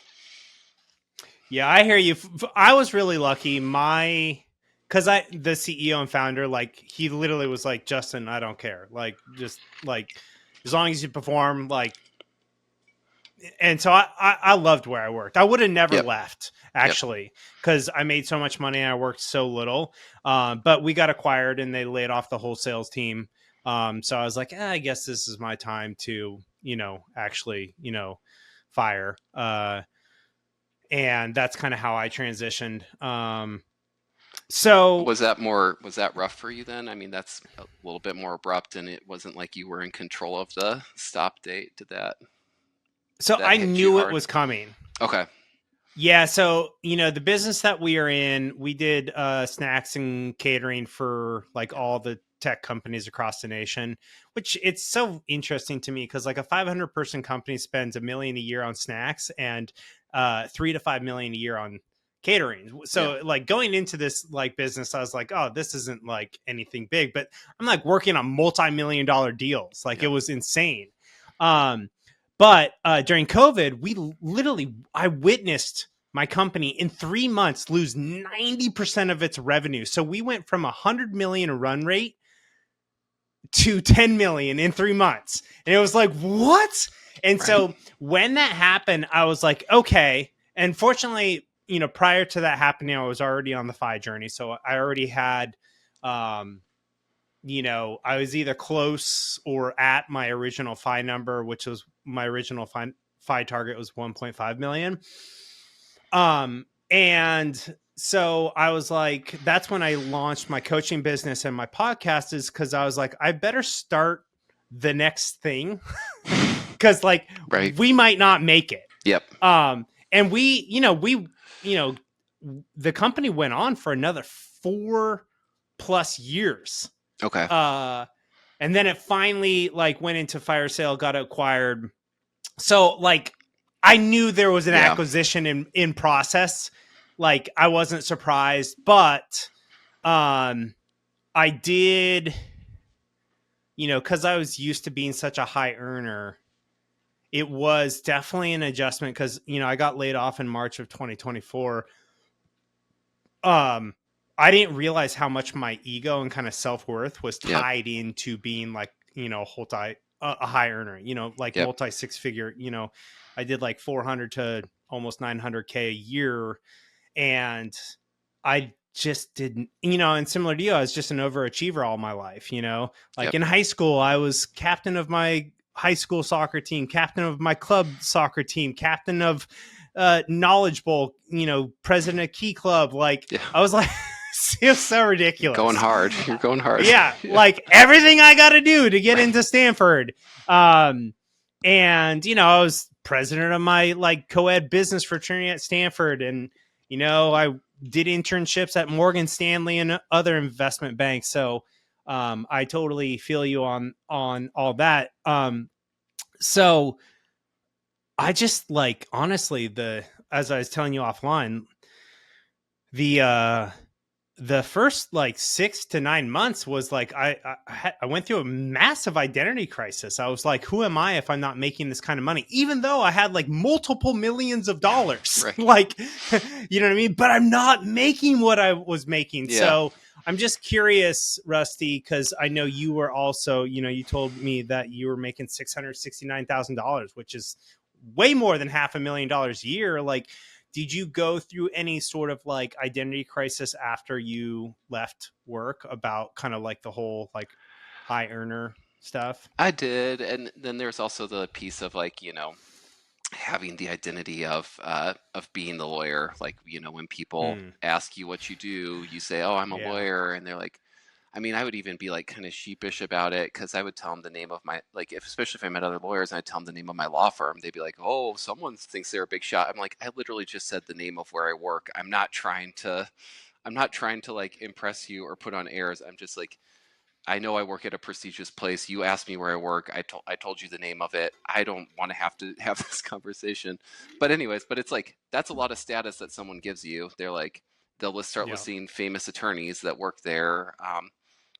I hear you. I was really lucky. Because the CEO and founder, like, he literally was like, Justin, I don't care. Like, just like, as long as you perform, like, and so I loved where I worked. I would have never left, actually, because I made so much money and I worked so little. But we got acquired and they laid off the whole sales team. So I was like, I guess this is my time to, actually, fire. And that's kind of how I transitioned. So was that rough for you then? I mean, that's a little bit more abrupt and it wasn't like you were in control of the stop date. So I knew it was coming. Okay. Yeah. So, the business that we are in, we did snacks and catering for like all the tech companies across the nation, which it's so interesting to me because like a 500 person company spends $1 million a year on snacks and $3 to $5 million a year on catering. So like going into this like business, I was like, oh, this isn't like anything big, but I'm like working on multi-million-dollar deals. Like it was insane. But during COVID, I witnessed my company in 3 months lose 90% of its revenue. So we went from 100 million run rate to 10 million in 3 months. And it was like, what? And so when that happened, I was like, okay. And fortunately, prior to that happening, I was already on the FI journey. So I already had, I was either close or at my original FI number, which was my original FI target was 1.5 million. And so I was like, that's when I launched my coaching business and my podcast, is because I was like, I better start the next thing because we might not make it. Yep. And we the company went on for another 4+ years. Okay. And then it finally went into fire sale, got acquired. So I knew there was an acquisition in process. I wasn't surprised, but I did, because I was used to being such a high earner, it was definitely an adjustment because, I got laid off in March of 2024. I didn't realize how much my ego and kind of self-worth was tied into being a high earner, multi 6-figure, I did 400 to almost 900K a year. And I just didn't, and similar to you, I was just an overachiever all my life, in high school, I was captain of my high school soccer team, captain of my club soccer team, captain of Knowledge Bowl, president of Key Club. I was it was so ridiculous. You're going hard. Yeah. Everything I got to do to get into Stanford. And, I was president of my co-ed business fraternity at Stanford. And, I did internships at Morgan Stanley and other investment banks. So I totally feel you on all that. So I just honestly, as I was telling you offline, the first 6 to 9 months was I went through a massive identity crisis. I was like, who am I if I'm not making this kind of money? Even though I had multiple millions of dollars, right. You know what I mean? But I'm not making what I was making. Yeah. So I'm just curious, Rusty, because I know you were also, you told me that you were making $669,000, which is way more than $500,000 a year. Did you go through any sort of identity crisis after you left work about kind of the whole high earner stuff? I did. And then there's also the piece of having the identity of being the lawyer. When people ask you what you do, you say, oh, I'm a lawyer. And they're like, I would even be kind of sheepish about it because I would tell them the name of my, especially if I met other lawyers and I'd tell them the name of my law firm, they'd be like, oh, someone thinks they're a big shot. I'm like, I literally just said the name of where I work. I'm not trying to impress you or put on airs. I'm just I know I work at a prestigious place. You asked me where I work. I told you the name of it. I don't want to have this conversation. But anyways, but it's that's a lot of status that someone gives you. They're they'll start listing famous attorneys that work there.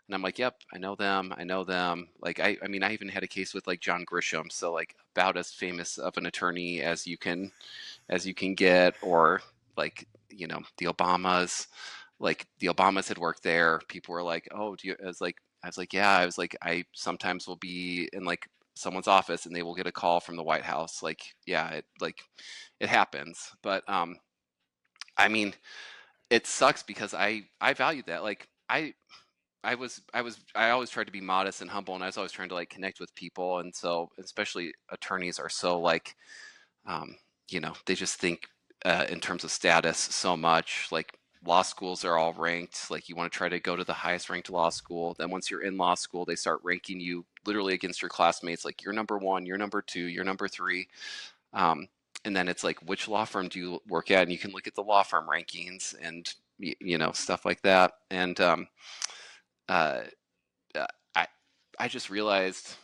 And I'm like, yep, I know them. I I even had a case with John Grisham. So about as famous of an attorney as you can get, or the Obamas, the Obamas had worked there. People were like, oh, do you, I was like, yeah, I sometimes will be in someone's office and they will get a call from the White House. It happens. But, it sucks because I valued that. I always tried to be modest and humble, and I was always trying to connect with people. And so, especially attorneys are so they just think in terms of status so much. Law schools are all ranked. You want to try to go to the highest ranked law school. Then once you're in law school, they start ranking you literally against your classmates. You're number 1, you're number 2, you're number 3. And then it's which law firm do you work at? And you can look at the law firm rankings and stuff like that. And I just realized,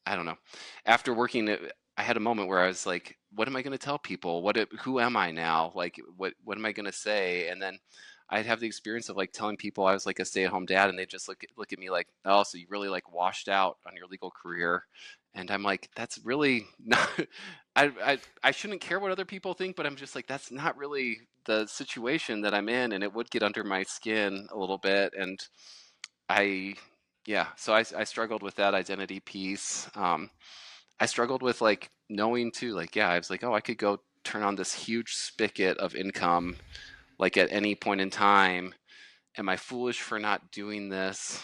I don't know, after working, I had a moment where I was like, what am I going to tell people? Who am I now? What am I going to say? And then I'd have the experience of telling people I was a stay-at-home dad, and they just look at me oh, so you really washed out on your legal career. And I'm like, that's really not, I shouldn't care what other people think, but I'm just that's not really the situation that I'm in. And it would get under my skin a little bit. And so I struggled with that identity piece. I struggled with knowing too, I was oh, I could go turn on this huge spigot of income, at any point in time. Am I foolish for not doing this?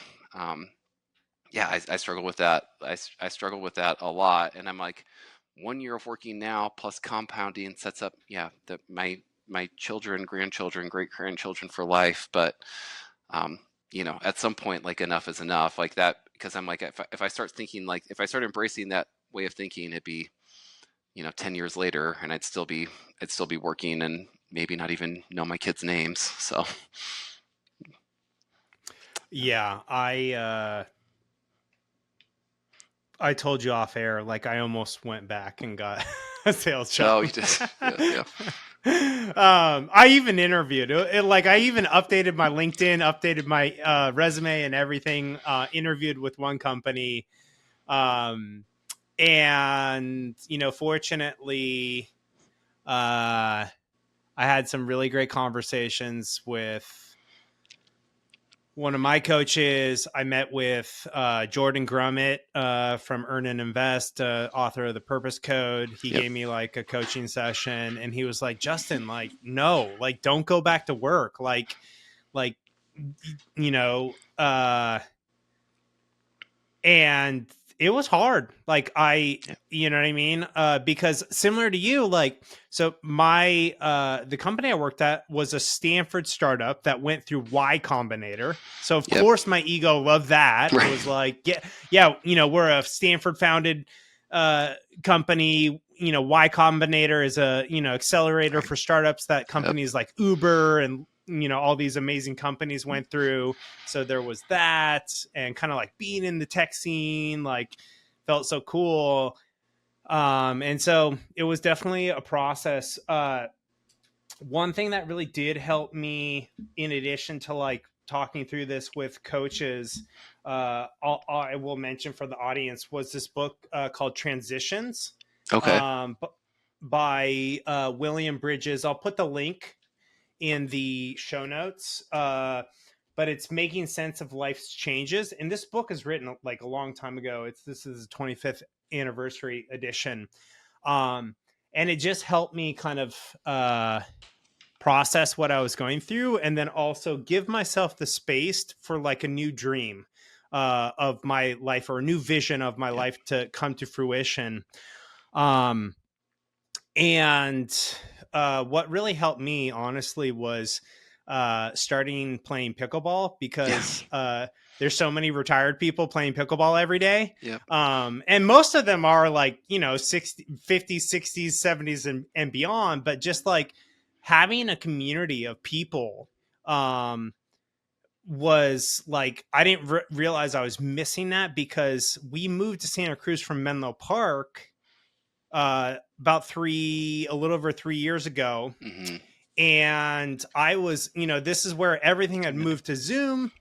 yeah, I struggle with that. I struggle with that a lot. And I'm like, 1 year of working now plus compounding sets up, my children, grandchildren, great grandchildren for life. But, at some point, like, enough is enough, like that, because I'm like, if I start thinking, like, if I start embracing that way of thinking, it'd be, 10 years later, and I'd still be working and maybe not even know my kids' names. So, yeah, I told you off air, like I almost went back and got a sales job. oh, you just, yeah. I even interviewed like I even updated my LinkedIn, updated my resume and everything, interviewed with one company. And fortunately, I had some really great conversations with one of my coaches. I met with Jordan Grummett from Earn and Invest, author of the Purpose Code. He gave me like a coaching session, and he was like, Justin, like, no, like, don't go back to work. Like, and it was hard. Like you know what I mean? Because similar to you, like, so my, the company I worked at was a Stanford startup that went through Y Combinator. So of course my ego loved that. Right. It was like, we're a Stanford founded, company. Y Combinator is a, accelerator for startups that companies like Uber and, all these amazing companies went through. So there was that, and kind of like being in the tech scene, like, felt so cool. And so it was definitely a process. One thing that really did help me, in addition to like talking through this with coaches, I will mention for the audience, was this book called Transitions. Okay. By William Bridges. I'll put the link in the show notes. But it's making sense of life's changes. And this book is written like a long time ago. This is the 25th anniversary edition. And it just helped me kind of process what I was going through, and then also give myself the space for like a new dream of my life, or a new vision of my life to come to fruition. And what really helped me, honestly, was starting playing pickleball, because there's so many retired people playing pickleball every day. And most of them are like, 60, 50s, 60s, 70s and beyond. But just like having a community of people was like, I didn't realize I was missing that, because we moved to Santa Cruz from Menlo Park about a little over 3 years ago. Mm-hmm. And I was, this is where everything had moved to Zoom.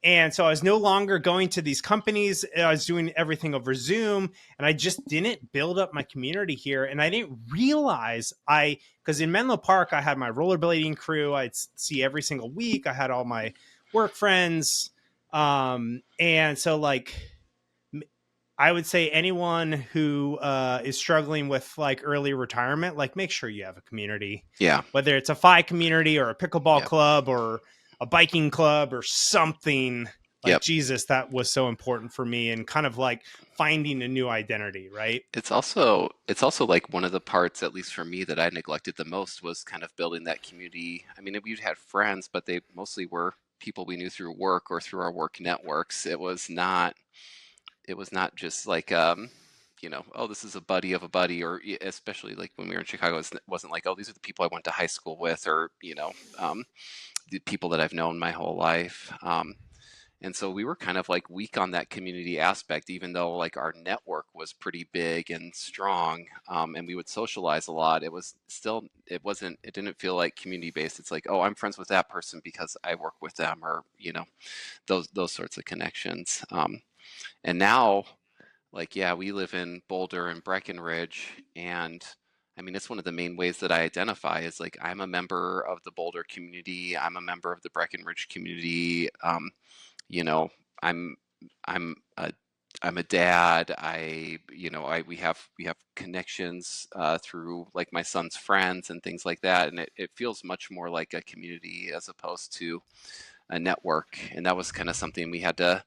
And so I was no longer going to these companies. I was doing everything over Zoom, and I just didn't build up my community here. And I didn't realize because in Menlo Park, I had my rollerblading crew I'd see every single week. I had all my work friends. And so like, I would say anyone who is struggling with like early retirement, like, make sure you have a community. Yeah. Whether it's a FI community or a pickleball club or a biking club or something. Like, Jesus, that was so important for me, and kind of like finding a new identity, right? It's also like one of the parts, at least for me, that I neglected the most, was kind of building that community. I mean, we'd had friends, but they mostly were people we knew through work or through our work networks. It was not just like, oh, this is a buddy of a buddy, or especially like when we were in Chicago, it wasn't like, oh, these are the people I went to high school with, or, the people that I've known my whole life. And so we were kind of like weak on that community aspect, even though like our network was pretty big and strong, and we would socialize a lot. It didn't feel like community based. It's like, oh, I'm friends with that person because I work with them, or, those sorts of connections. And now, like, we live in Boulder and Breckenridge, and I mean, it's one of the main ways that I identify is like, I'm a member of the Boulder community. I'm a member of the Breckenridge community. I'm a dad. We have connections through like my son's friends and things like that. And it feels much more like a community as opposed to a network. And that was kind of something we had to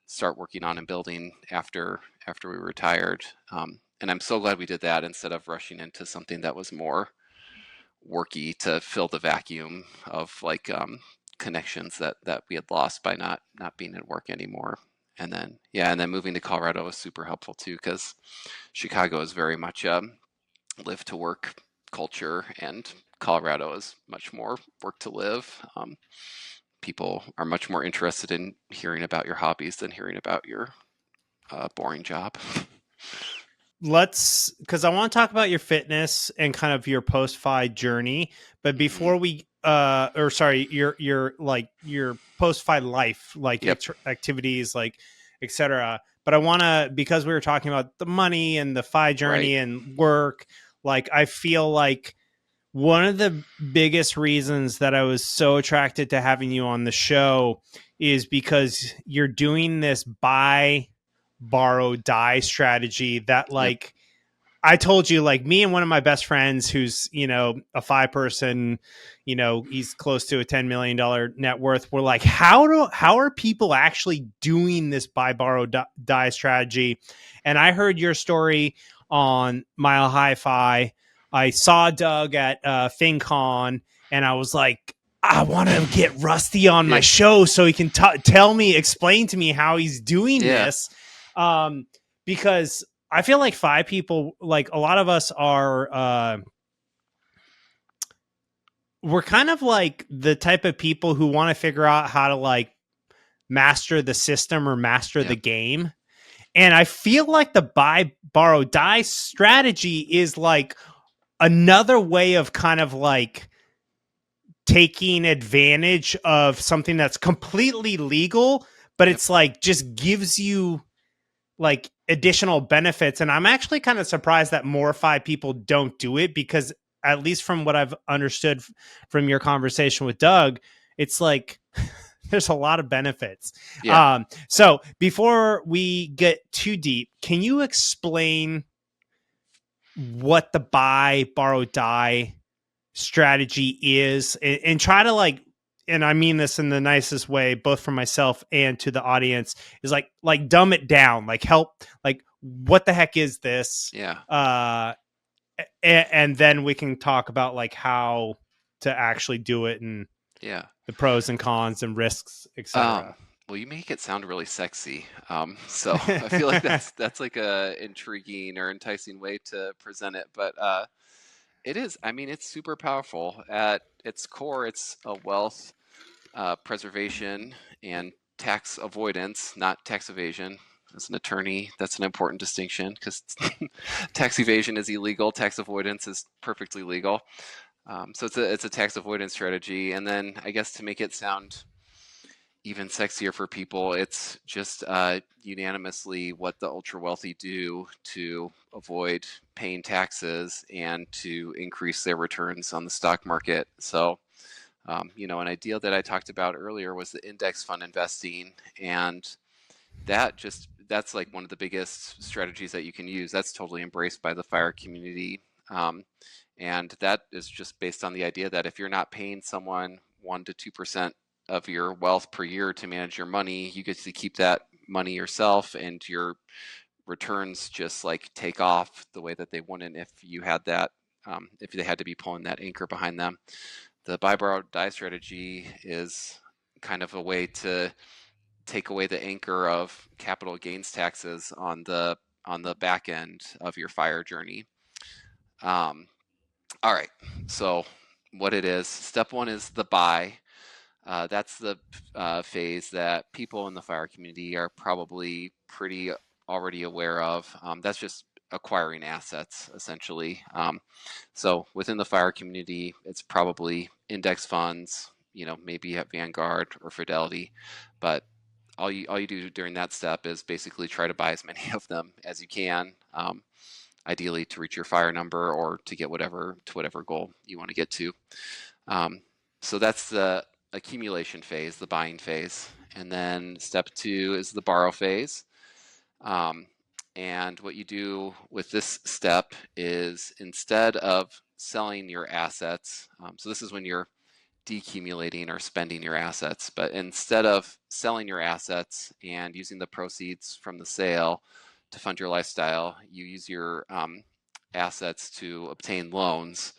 start working on and building after we retired. And I'm so glad we did that instead of rushing into something that was more worky to fill the vacuum of like connections that we had lost by not being at work anymore. And then moving to Colorado was super helpful too, because Chicago is very much live to work culture, and Colorado is much more work to live. People are much more interested in hearing about your hobbies than hearing about your boring job. Because I want to talk about your fitness and kind of your post-fi journey, but before we your post-fi life, like activities, like etc. But I want to, because we were talking about the money and the fi journey and work, like I feel like one of the biggest reasons that I was so attracted to having you on the show is because you're doing this buy, borrow, die strategy that, like, I told you, like, me and one of my best friends who's, a FI person, he's close to a $10 million net worth. We're like, how are people actually doing this buy, borrow, die strategy? And I heard your story on Mile High Fi. I saw Doug at FinCon, and I was like, I want to get Rusty on my show so he can explain to me how he's doing this. Because I feel like FI people, like a lot of us are, we're kind of like the type of people who want to figure out how to like master the system or master the game. And I feel like the buy, borrow, die strategy is like another way of kind of like taking advantage of something that's completely legal, but it's like just gives you like additional benefits. And I'm actually kind of surprised that more FI people don't do it, because at least from what I've understood from your conversation with Doug, it's like there's a lot of benefits. So before we get too deep, can you explain what the buy, borrow, die strategy is, and try to like, and I mean this in the nicest way, both for myself and to the audience, is like dumb it down, like help, like what the heck is this? And then we can talk about like how to actually do it, and the pros and cons and risks, etc. Well, you make it sound really sexy. So I feel like that's like a intriguing or enticing way to present it. But it is. I mean, it's super powerful. At its core, it's a wealth preservation and tax avoidance, not tax evasion. As an attorney, that's an important distinction, because tax evasion is illegal. Tax avoidance is perfectly legal. So it's a tax avoidance strategy. And then I guess to make it sound even sexier for people, it's just unanimously what the ultra wealthy do to avoid paying taxes and to increase their returns on the stock market. So, an idea that I talked about earlier was the index fund investing, and that's like one of the biggest strategies that you can use. That's totally embraced by the FIRE community. And that is just based on the idea that if you're not paying someone 1% to 2% of your wealth per year to manage your money, you get to keep that money yourself, and your returns just like take off the way that they wouldn't if you had that, if they had to be pulling that anchor behind them. The buy, borrow, die strategy is kind of a way to take away the anchor of capital gains taxes on the back end of your FIRE journey. All right, so what it is, step one is the buy. That's the phase that people in the FIRE community are probably pretty already aware of. That's just acquiring assets, essentially. So within the FIRE community, it's probably index funds, maybe at Vanguard or Fidelity, but all you do during that step is basically try to buy as many of them as you can, ideally to reach your FIRE number or to get whatever goal you want to get to. So that's the accumulation phase, the buying phase. And then step two is the borrow phase. And what you do with this step is, instead of selling your assets, so this is when you're decumulating or spending your assets. But instead of selling your assets and using the proceeds from the sale to fund your lifestyle, you use your assets to obtain loans.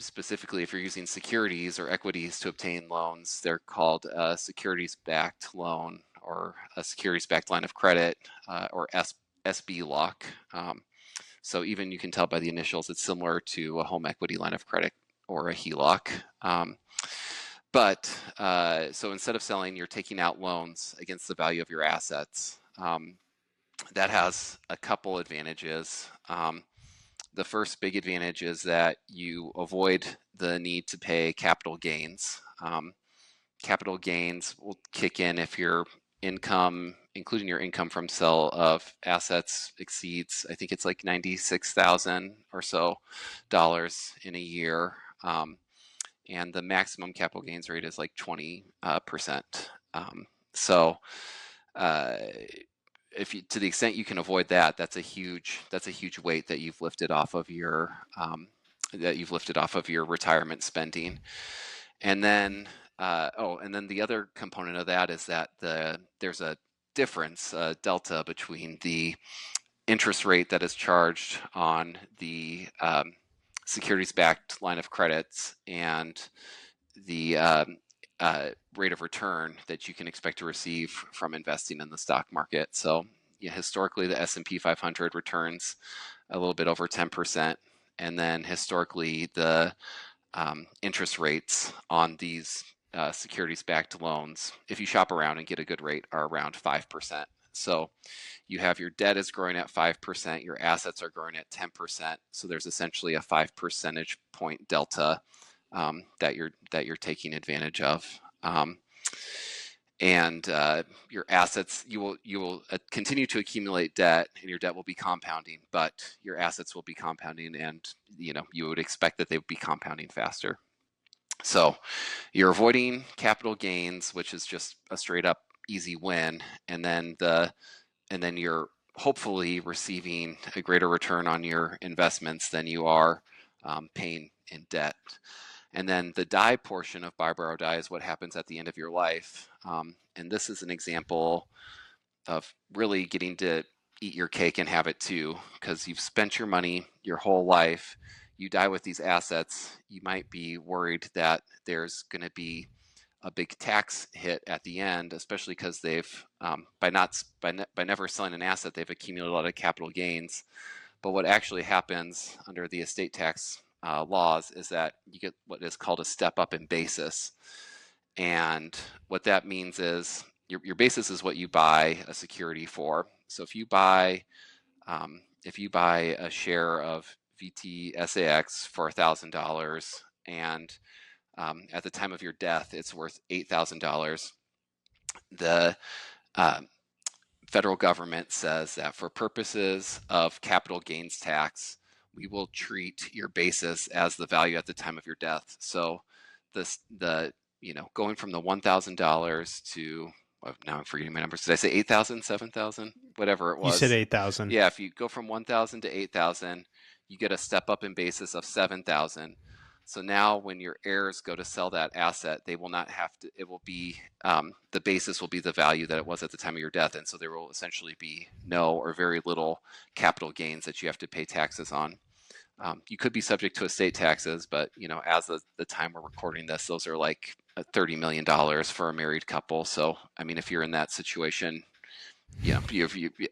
Specifically, if you're using securities or equities to obtain loans, they're called a securities-backed loan or a securities-backed line of credit, or SB lock. So even you can tell by the initials, it's similar to a home equity line of credit or a HELOC. So instead of selling, you're taking out loans against the value of your assets. That has a couple advantages. The first big advantage is that you avoid the need to pay capital gains. Capital gains will kick in if your income, including your income from sale of assets, exceeds, I think it's like $96,000 or so in a year. And the maximum capital gains rate is like 20%. If you, to the extent you can avoid that, that's a huge weight that you've lifted off of your retirement spending. And then the other component of that is that there's a difference, delta between the interest rate that is charged on the securities-backed line of credits and the rate of return that you can expect to receive from investing in the stock market. So historically, the S&P 500 returns a little bit over 10%, and then historically the interest rates on these securities-backed loans, if you shop around and get a good rate, are around 5%. So you have your debt is growing at 5%, your assets are growing at 10%. So there's essentially a 5 percentage point delta that you're taking advantage of. Your assets, you will continue to accumulate debt, and your debt will be compounding, but your assets will be compounding, and you would expect that they would be compounding faster. So you're avoiding capital gains, which is just a straight up easy win, and then you're hopefully receiving a greater return on your investments than you are paying in debt. And then the die portion of buy, borrow, die is what happens at the end of your life. And this is an example of really getting to eat your cake and have it too, because you've spent your money your whole life. You die with these assets. You might be worried that there's going to be a big tax hit at the end, especially because they've by never selling an asset, they've accumulated a lot of capital gains. But what actually happens under the estate tax laws is that you get what is called a step up in basis. And what that means is your basis is what you buy a security for. So if you buy a share of VTSAX for $1,000 and at the time of your death it's worth $8,000, the federal government says that for purposes of capital gains tax, we will treat your basis as the value at the time of your death. So going from the $1,000 to, now I'm forgetting my numbers. Did I say 8,000, 7,000, whatever it was? You said 8,000. Yeah, if you go from 1,000 to 8,000, you get a step up in basis of 7,000. So now when your heirs go to sell that asset, they will not have to, it will be, the basis will be the value that it was at the time of your death. And so there will essentially be no or very little capital gains that you have to pay taxes on. You could be subject to estate taxes, but as of the time we're recording this, those are like $30 million for a married couple. So, I mean, if you're in that situation,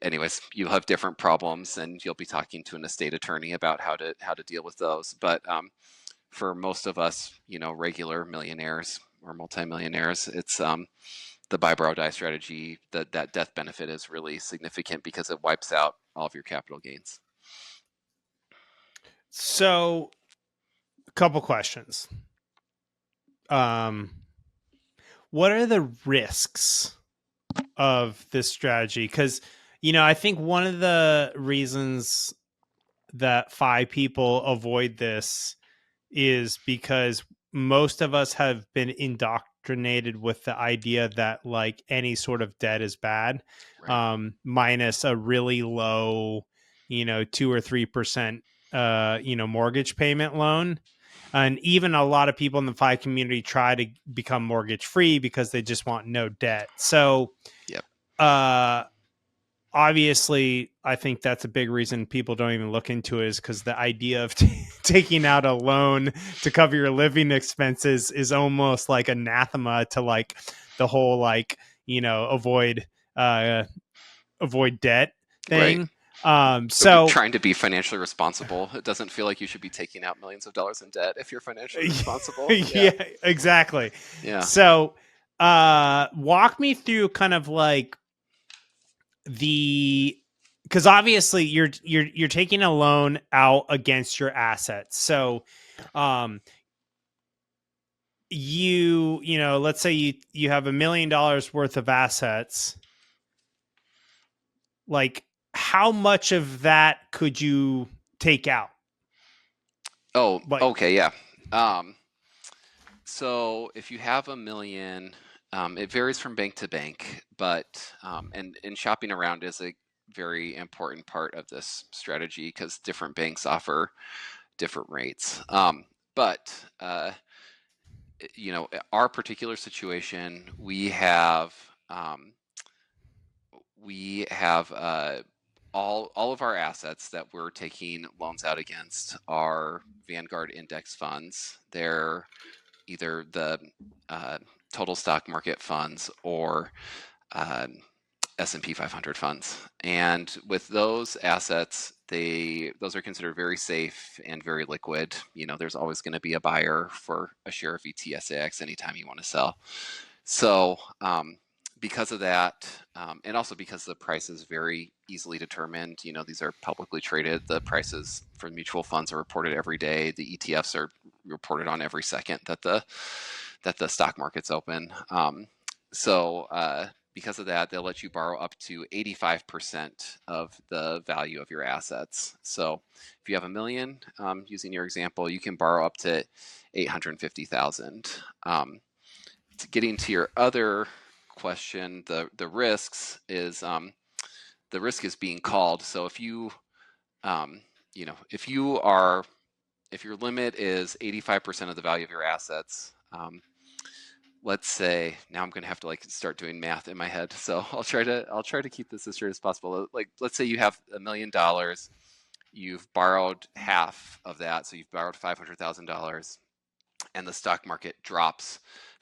anyways, you'll have different problems, and you'll be talking to an estate attorney about how to deal with those. But for most of us, regular millionaires or multimillionaires, it's the buy, borrow, die strategy. That death benefit is really significant because it wipes out all of your capital gains. So, a couple questions. What are the risks of this strategy? Because, I think one of the reasons that FI people avoid this is because most of us have been indoctrinated with the idea that like any sort of debt is bad, right. Minus a really low, 2 or 3%, mortgage payment loan. And even a lot of people in the FI community try to become mortgage free because they just want no debt. So, Yep. Obviously, I think that's a big reason people don't even look into it, is because the idea of taking out a loan to cover your living expenses is almost like anathema to like the whole like, avoid debt thing. Right. So trying to be financially responsible. It doesn't feel like you should be taking out millions of dollars in debt if you're financially responsible. Yeah, exactly. Yeah. So walk me through kind of like because obviously you're taking a loan out against your assets. So let's say you have $1 million worth of assets. Like, how much of that could you take out? Oh, okay, yeah. So if you have $1 million, it varies from bank to bank, but and shopping around is a very important part of this strategy because different banks offer different rates. But our particular situation, we have all of our assets that we're taking loans out against are Vanguard index funds. They're either the total stock market funds or S&P 500 funds. And with those assets, those are considered very safe and very liquid. There's always going to be a buyer for a share of VTSAX anytime you want to sell. So because of that, and also because the price is very easily determined, these are publicly traded. The prices for mutual funds are reported every day. The ETFs are reported on every second that the stock market's open. Because of that, they'll let you borrow up to 85% of the value of your assets. So if you have $1 million, using your example, you can borrow up to 850,000. Getting to your other question, the risks is the risk is being called. So if you if your limit is 85% of the value of your assets, let's say, now I'm going to have to start doing math in my head. So I'll try to keep this as straight as possible. Let's say you have $1 million, you've borrowed half of that. So you've borrowed $500,000 and the stock market drops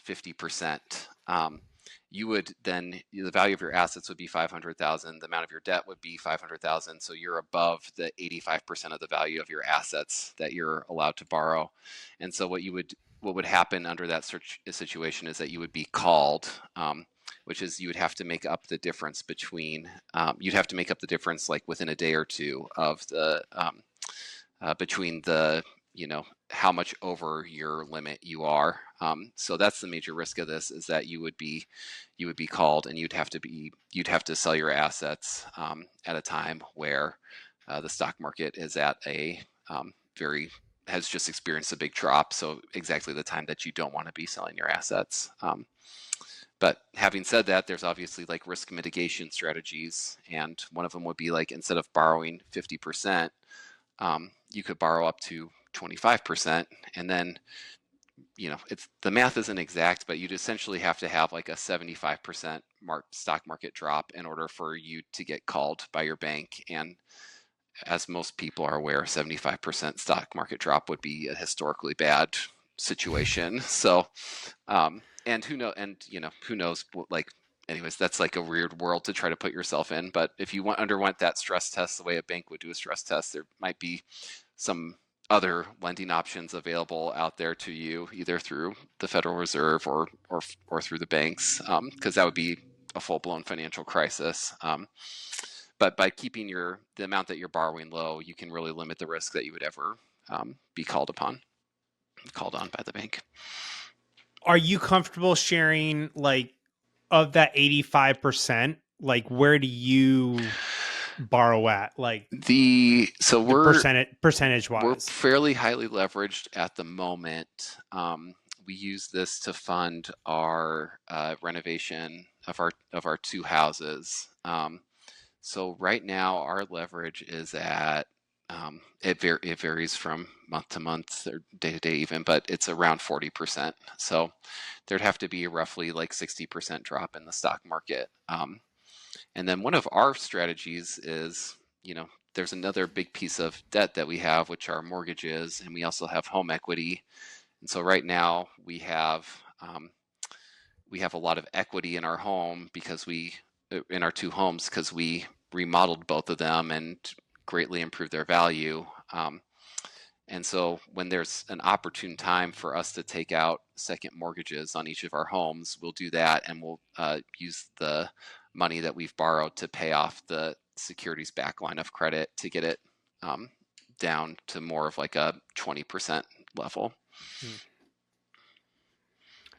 50%. You would then, the value of your assets would be 500,000. The amount of your debt would be 500,000. So you're above the 85% of the value of your assets that you're allowed to borrow. And so what would happen under that situation is that you would be called, which is you would have to make up the difference between, you'd have to make up the difference like within a day or two of the, between the, how much over your limit you are. So that's the major risk of this, is that you would be called and you'd have to sell your assets at a time where the stock market is at a has just experienced a big drop. So exactly the time that you don't want to be selling your assets. But having said that, there's obviously risk mitigation strategies. And one of them would be instead of borrowing 50%, you could borrow up to 25%. And then, the math isn't exact, but you'd essentially have to have a 75% stock market drop in order for you to get called by your bank. And as most people are aware, 75% stock market drop would be a historically bad situation. So, and who knows, anyways, that's a weird world to try to put yourself in. But if you underwent that stress test the way a bank would do a stress test, there might be some other lending options available out there to you, either through the Federal Reserve or through the banks, because that would be a full-blown financial crisis. But by keeping the amount that you're borrowing low, you can really limit the risk that you would ever be called on by the bank. Are you comfortable sharing of that 85%? Where do you borrow at? Percentage wise, we're fairly highly leveraged at the moment. We use this to fund our renovation of our 2 houses. So right now our leverage is at it varies from month to month or day to day even, but it's around 40%. So there'd have to be roughly like 60% drop in the stock market. And then one of our strategies is, there's another big piece of debt that we have, which are mortgages, and we also have home equity. And so right now we have a lot of equity in our home in our two homes, because we remodeled both of them and greatly improved their value. And so when there's an opportune time for us to take out second mortgages on each of our homes, we'll do that, and we'll use the money that we've borrowed to pay off the securities back line of credit to get it down to more of like a 20% level.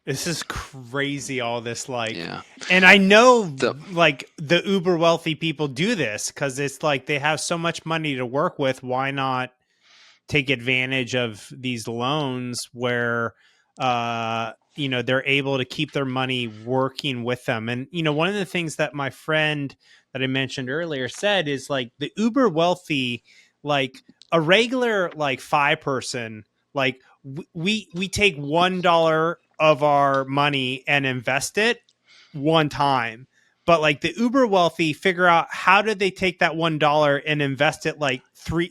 This is crazy, all this, like, Yeah. And I know like the uber wealthy people do this because it's like they have so much money to work with. Why not take advantage of these loans where, they're able to keep their money working with them? And, one of the things that my friend that I mentioned earlier said is like the uber wealthy, like a regular, like five person, like we take $1 of our money and invest it one time. But like the uber wealthy figure out how did they take that $1 and invest it like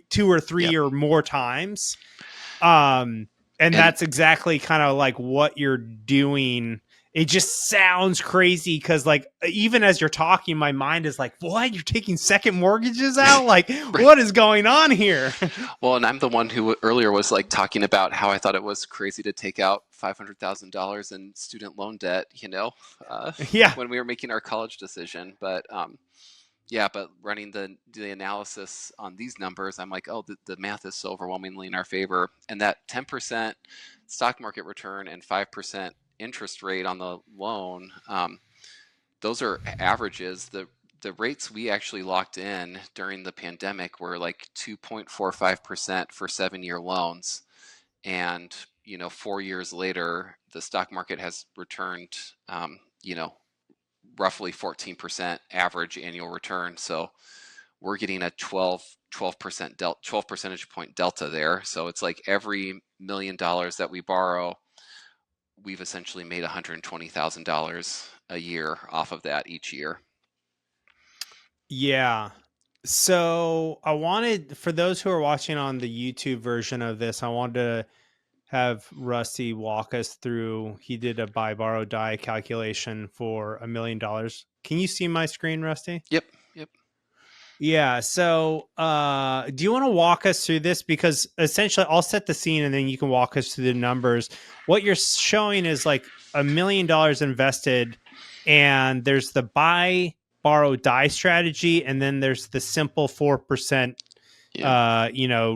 two or three Yep. or more times. And that's exactly kind of like what you're doing. It just sounds crazy because, like, even as you're talking, my mind is like, what? You're taking second mortgages out? Like, what is going on here? Well, and I'm the one who earlier was like talking about how I thought it was crazy to take out $500,000 in student loan debt, Yeah. when we were making our college decision. But yeah, but running the analysis on these numbers, I'm like, oh, the math is so overwhelmingly in our favor. And that 10% stock market return and 5% interest rate on the loan, those are averages. The rates we actually locked in during the pandemic were like 2.45% for 7-year loans. And, 4 years later, the stock market has returned, roughly 14% average annual return. So we're getting a 12 percentage point delta there. So it's like every $1 million that we borrow, we've essentially made $120,000 a year off of that each year. Yeah. So I wanted, for those who are watching on the YouTube version of this, I wanted to have Rusty walk us through. He did a buy, borrow, die calculation for $1 million. Can you see my screen, Rusty? Yep. Yeah. So do you want to walk us through this? Because essentially I'll set the scene and then you can walk us through the numbers. What you're showing is like $1 million invested, and there's the buy, borrow, die strategy, and then there's the simple 4%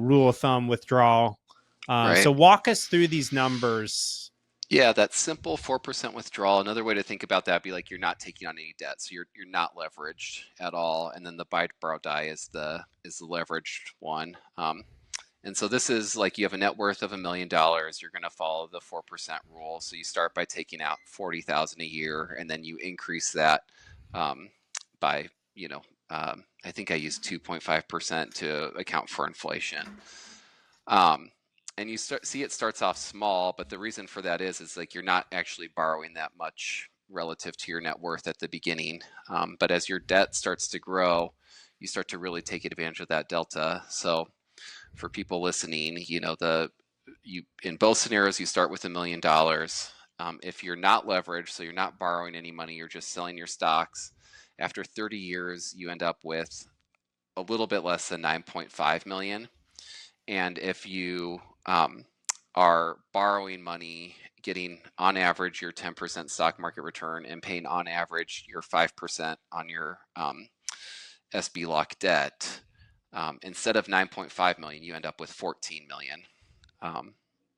rule of thumb withdrawal. Right. So walk us through these numbers. Yeah, that simple 4% withdrawal. Another way to think about that be like you're not taking on any debt, so you're not leveraged at all. And then the buy, borrow, die is the leveraged one. And so this is like you have a net worth of $1 million. You're going to follow the 4% rule. So you start by taking out $40,000 a year, and then you increase that by I think I used 2.5% to account for inflation. And you see it starts off small, but the reason for that is like you're not actually borrowing that much relative to your net worth at the beginning. But as your debt starts to grow, you start to really take advantage of that delta. So for people listening, in both scenarios, you start with $1 million. If you're not leveraged, so you're not borrowing any money, you're just selling your stocks. After 30 years, you end up with a little bit less than 9.5 million. And if you are borrowing money, getting on average your 10% stock market return and paying on average your 5% on your SB lock debt, instead of 9.5 million, you end up with 14 million.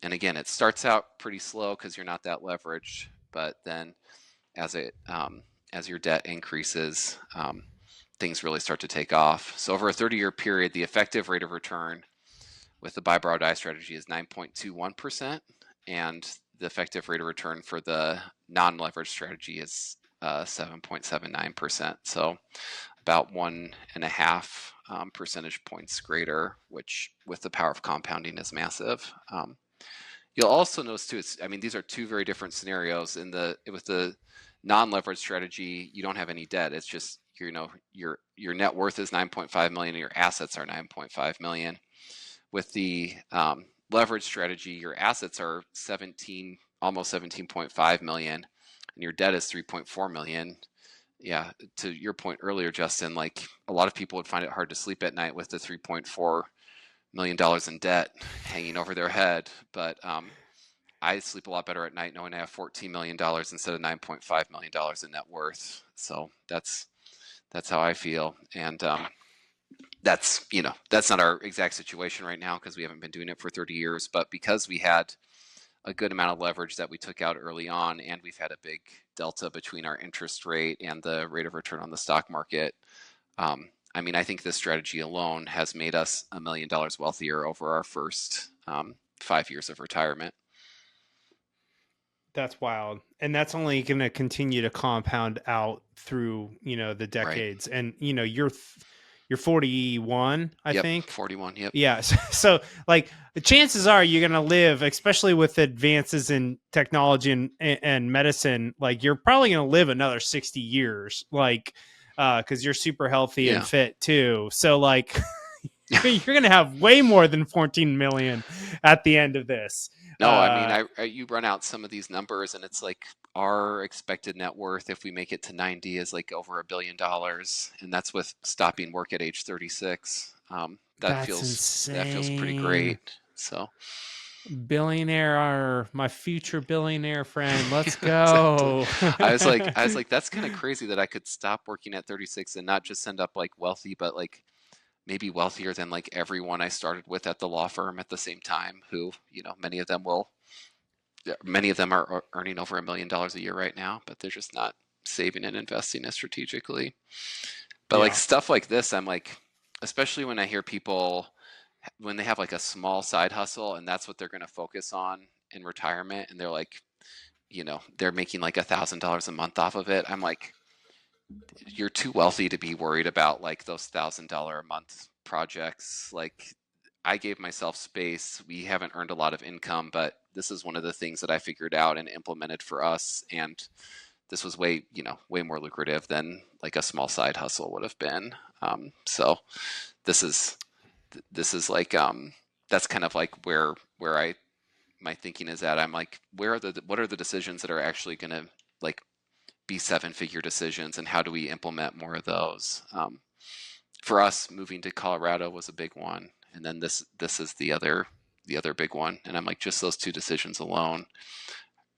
And again, it starts out pretty slow because you're not that leveraged, but then as your debt increases, things really start to take off. So over a 30-year period, the effective rate of return with the buy, borrow, die strategy is 9.21%, and the effective rate of return for the non-leveraged strategy is 7.79%. So about 1.5 percentage points greater, which with the power of compounding is massive. You'll also notice too, these are two very different scenarios. With the non-leveraged strategy, you don't have any debt. It's just, your net worth is 9.5 million and your assets are 9.5 million. With the leverage strategy, your assets are almost 17.5 million and your debt is 3.4 million. Yeah, to your point earlier, Justin, like a lot of people would find it hard to sleep at night with the $3.4 million in debt hanging over their head. But I sleep a lot better at night knowing I have $14 million instead of $9.5 million in net worth. So that's how I feel. And that's not our exact situation right now because we haven't been doing it for 30 years. But because we had a good amount of leverage that we took out early on, and we've had a big delta between our interest rate and the rate of return on the stock market. I think this strategy alone has made us $1 million wealthier over our first 5 years of retirement. That's wild. And that's only going to continue to compound out through, the decades. Right. And, you're 41, I think. 41. Yep. Yeah. So like the chances are you're going to live, especially with advances in technology and medicine, like you're probably going to live another 60 years, like, cause you're super healthy and fit too. So like you're going to have way more than 14 million at the end of this. No, you run out some of these numbers and it's like our expected net worth, if we make it to 90, is like over $1 billion. And that's with stopping work at age 36. That feels pretty great. So billionaire, my future billionaire friend, let's go. I was like, that's kind of crazy that I could stop working at 36 and not just end up like wealthy, but like maybe wealthier than like everyone I started with at the law firm at the same time, who, many of them are earning over $1 million a year right now, but they're just not saving and investing as strategically. But like stuff like this, I'm like, especially when I hear people, when they have like a small side hustle and that's what they're going to focus on in retirement. And they're like, they're making like $1,000 a month off of it. I'm like, you're too wealthy to be worried about like those $1,000 a month projects. Like I gave myself space. We haven't earned a lot of income, but this is one of the things that I figured out and implemented for us. And this was way more lucrative than like a small side hustle would have been. So this is like, that's kind of like where my thinking is at. I'm like, what are the decisions that are actually going to like be 7-figure decisions, and how do we implement more of those? For us, moving to Colorado was a big one, and then this is the other big one. And I'm like, just those two decisions alone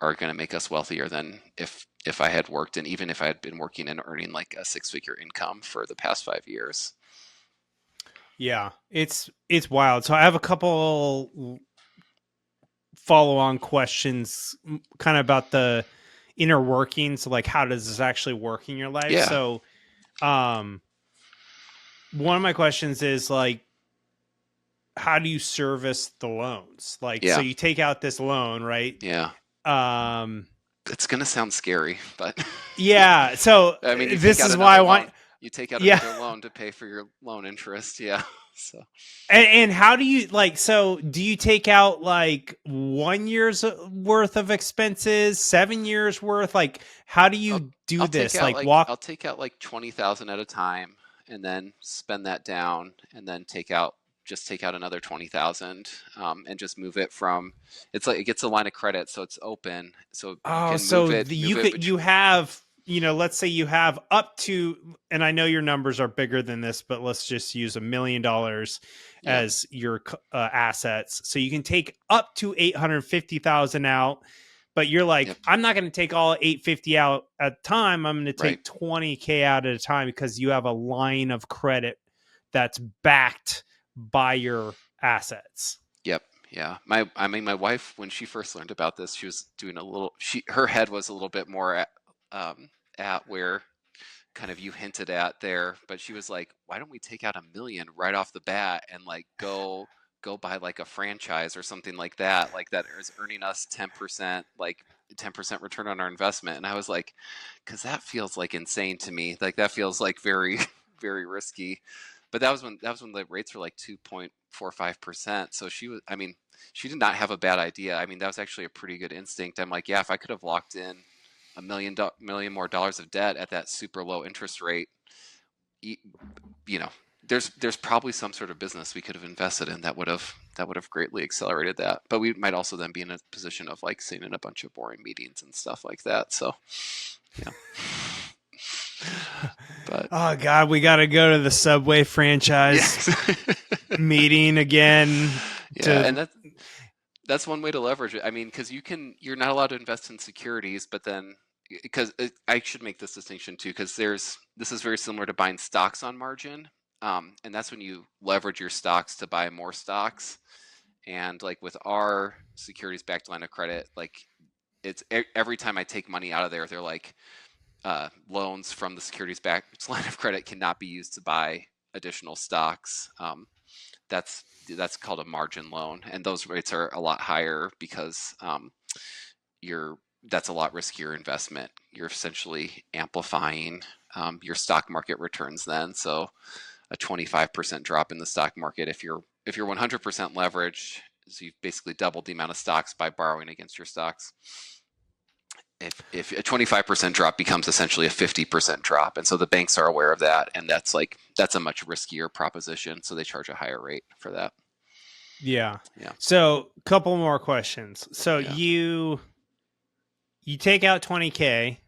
are going to make us wealthier than if I had worked, and even if I had been working and earning like a 6-figure income for the past 5 years. Yeah, it's wild. So I have a couple follow-on questions, kind of about the inner workings, like how does this actually work in your life? Yeah. So one of my questions is like, how do you service the loans? Like, so you take out this loan, right? Yeah. It's gonna sound scary, but yeah. So this is why I want you take out another loan to pay for your loan interest. Yeah. So and how do you so do you take out like 1 year's worth of expenses, 7 years worth? Like, how do you do this? I'll take out like 20,000 at a time and then spend that down, and then take out another 20,000 and just move it from, it's like it gets a line of credit, so it's open. So you have, let's say you have up to, and I know your numbers are bigger than this, but let's just use $1 million as your assets. So you can take up to 850,000 out, but you're like, I'm not going to take all 850 out at a time. I'm going to take 20K out at a time because you have a line of credit that's backed by your assets. Yep. Yeah. My wife, when she first learned about this, she was doing her head was a little bit more at where kind of you hinted at there, but she was like, why don't we take out $1 million right off the bat and like go buy like a franchise or something like that is earning us 10%, like 10% return on our investment. And I was like, cause that feels like insane to me. Like that feels like very, very risky. But that was when the rates were like 2.45%. So she did not have a bad idea. I mean, that was actually a pretty good instinct. I'm like, yeah, if I could have locked in $1 million more of debt at that super low interest rate, you know, there's probably some sort of business we could have invested in that would have greatly accelerated that. But we might also then be in a position of like sitting in a bunch of boring meetings and stuff like that. So, yeah. But oh God, we got to go to the Subway franchise meeting again. Yeah, and that's one way to leverage it. I mean, because you're not allowed to invest in securities, but then I should make this distinction too, because this is very similar to buying stocks on margin, and that's when you leverage your stocks to buy more stocks. And like with our securities-backed line of credit, like it's every time I take money out of there, they're like loans from the securities-backed line of credit cannot be used to buy additional stocks. That's called a margin loan, and those rates are a lot higher because that's a lot riskier investment. You're essentially amplifying your stock market returns then. So a 25% drop in the stock market, if you're 100% leveraged, so you've basically doubled the amount of stocks by borrowing against your stocks. If a 25% drop becomes essentially a 50% drop, and so the banks are aware of that, and that's a much riskier proposition, so they charge a higher rate for that. Yeah. So a couple more questions. So you take out $20K,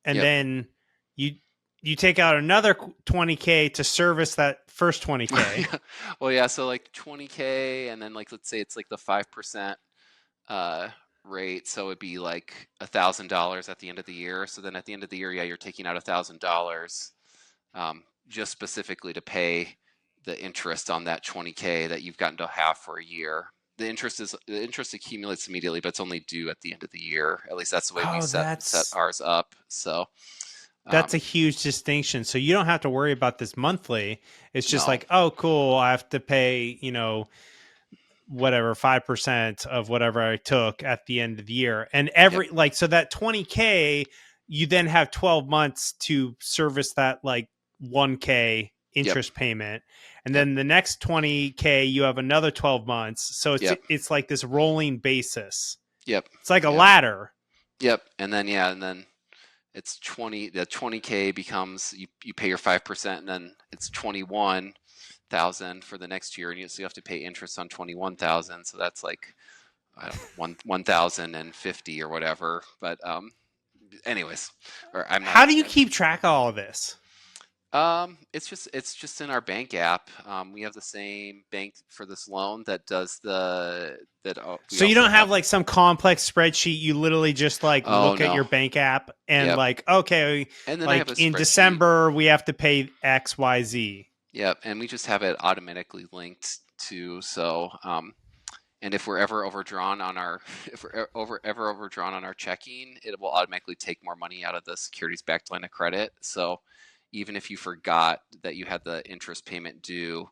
and then you take out another $20K to service that first $20K. Well, yeah. So like $20K, and then like let's say it's like the 5% rate, so it'd be like $1,000 at the end of the year. So then at the end of the year, you're taking out $1,000 just specifically to pay the interest on that $20K that you've gotten to have for a year. The interest accumulates immediately, but it's only due at the end of the year. At least that's the way we set ours up. So that's a huge distinction. So you don't have to worry about this monthly. It's just like, oh, cool, I have to pay, whatever 5% of whatever I took at the end of the year, and so that $20K, you then have 12 months to service that like $1K interest payment, and then the next $20K you have another 12 months. So it's like this rolling basis. It's like a ladder. And then it's 20. The 20K becomes you pay your 5%, and then it's 21,000 for the next year, and so you have to pay interest on 21,000. So that's like 1,050 or whatever. But anyways, how do you keep track of all of this? It's just in our bank app. We have the same bank for this loan that does so you don't have like some complex spreadsheet. You literally just like look at your bank app and like, okay, and then like in December we have to pay X, Y, Z. Yep, and we just have it automatically linked to and if we're ever overdrawn on our checking, it will automatically take more money out of the securities-backed line of credit. So even if you forgot that you had the interest payment due,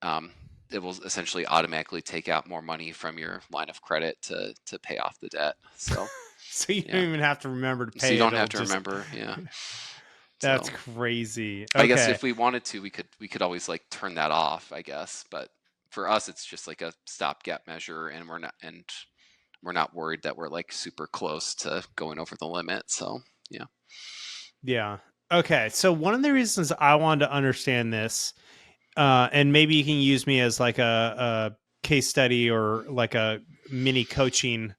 it will essentially automatically take out more money from your line of credit to pay off the debt. So so you don't even have to remember to pay. So you don't have to remember. Yeah. That's crazy. Okay. I guess if we wanted to, we could always like turn that off, I guess. But for us, it's just like a stopgap measure, and we're not worried that we're like super close to going over the limit. So yeah. Yeah. Okay. So one of the reasons I wanted to understand this, and maybe you can use me as like a case study or like a mini coaching,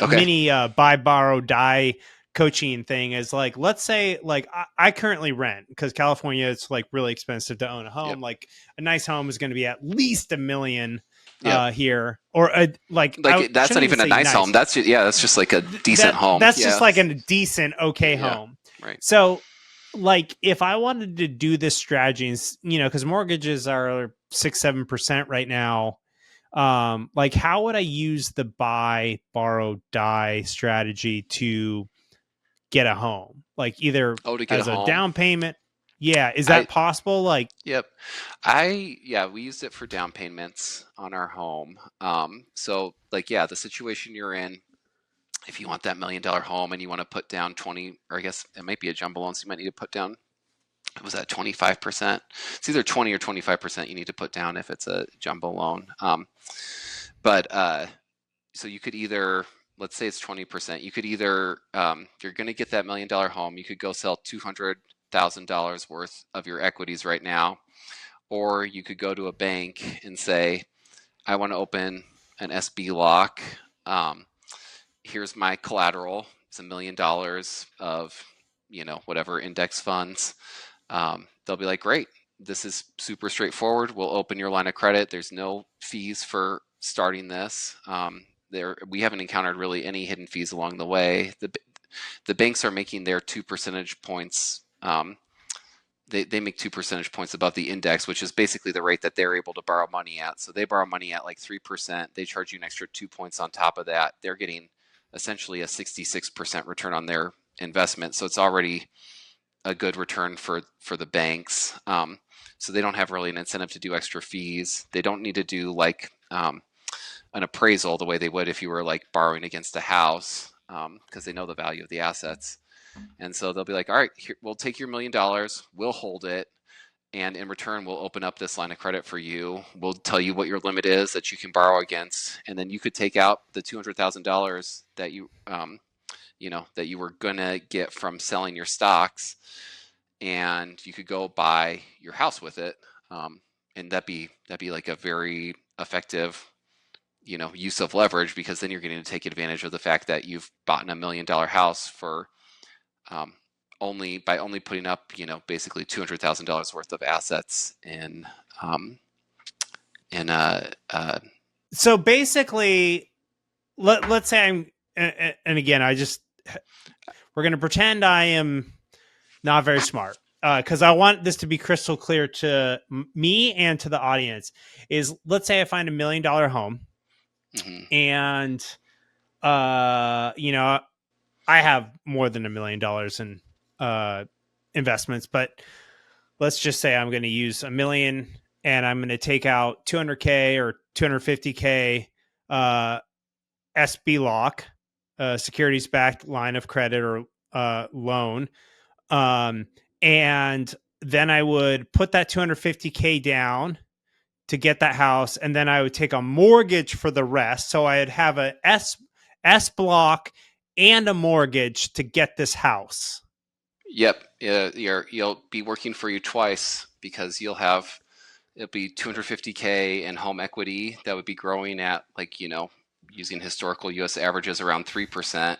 mini buy, borrow, die coaching thing, is like, let's say like I currently rent, because California, it's like really expensive to own a home. Like a nice home is going to be at least $1 million here, or that's not even a nice home. That's just like a decent home. That's just like a decent home. Right. So like if I wanted to do this strategy, because mortgages are 6-7% right now, like how would I use the buy, borrow, die strategy to get a home? Like either as a down payment. Yeah. Is that possible? Like, yep. We used it for down payments on our home. So like, the situation you're in, if you want that $1 million home and you want to put down 20, or I guess it might be a jumbo loan, so you might need to put down was that 25%? It's either 20 or 25% you need to put down if it's a jumbo loan. So you could either, let's say it's 20%. You could either, you're going to get that $1 million home. You could go sell $200,000 worth of your equities right now, or you could go to a bank and say, I want to open an SB lock. Here's my collateral. It's $1 million of, whatever index funds. They'll be like, great, this is super straightforward. We'll open your line of credit. There's no fees for starting this. We haven't encountered really any hidden fees along the way. The banks are making their 2 percentage points. They make 2 percentage points above the index, which is basically the rate that they're able to borrow money at. So they borrow money at like 3%. They charge you an extra 2 points on top of that. They're getting essentially a 66% return on their investment. So it's already a good return for the banks. So they don't have really an incentive to do extra fees. They don't need to do like an appraisal the way they would if you were like borrowing against a house, because they know the value of the assets. And so they'll be like, all right, here, we'll take your $1 million, we'll hold it, and in return, we'll open up this line of credit for you. We'll tell you what your limit is that you can borrow against, and then you could take out the $200,000 that that you were gonna get from selling your stocks, and you could go buy your house with it, and that'd be like a very effective use of leverage, because then you're getting to take advantage of the fact that you've bought $1 million house for only putting up basically $200,000 worth of assets in So basically, let's say I'm, and again, we're going to pretend I am not very smart, because I want this to be crystal clear to me and to the audience. Is, let's say I find $1 million home, mm-hmm. and I have more than $1 million in investments, but let's just say I'm going to use $1 million, and I'm going to take out $200K or $250K SB lock, securities backed line of credit or loan, and then I would put that $250K down to get that house, and then I would take a mortgage for the rest. So I'd have a S block and a mortgage to get this house. Yep. You'll be working for you twice, because it'll be $250K in home equity that would be growing at using historical US averages around 3%.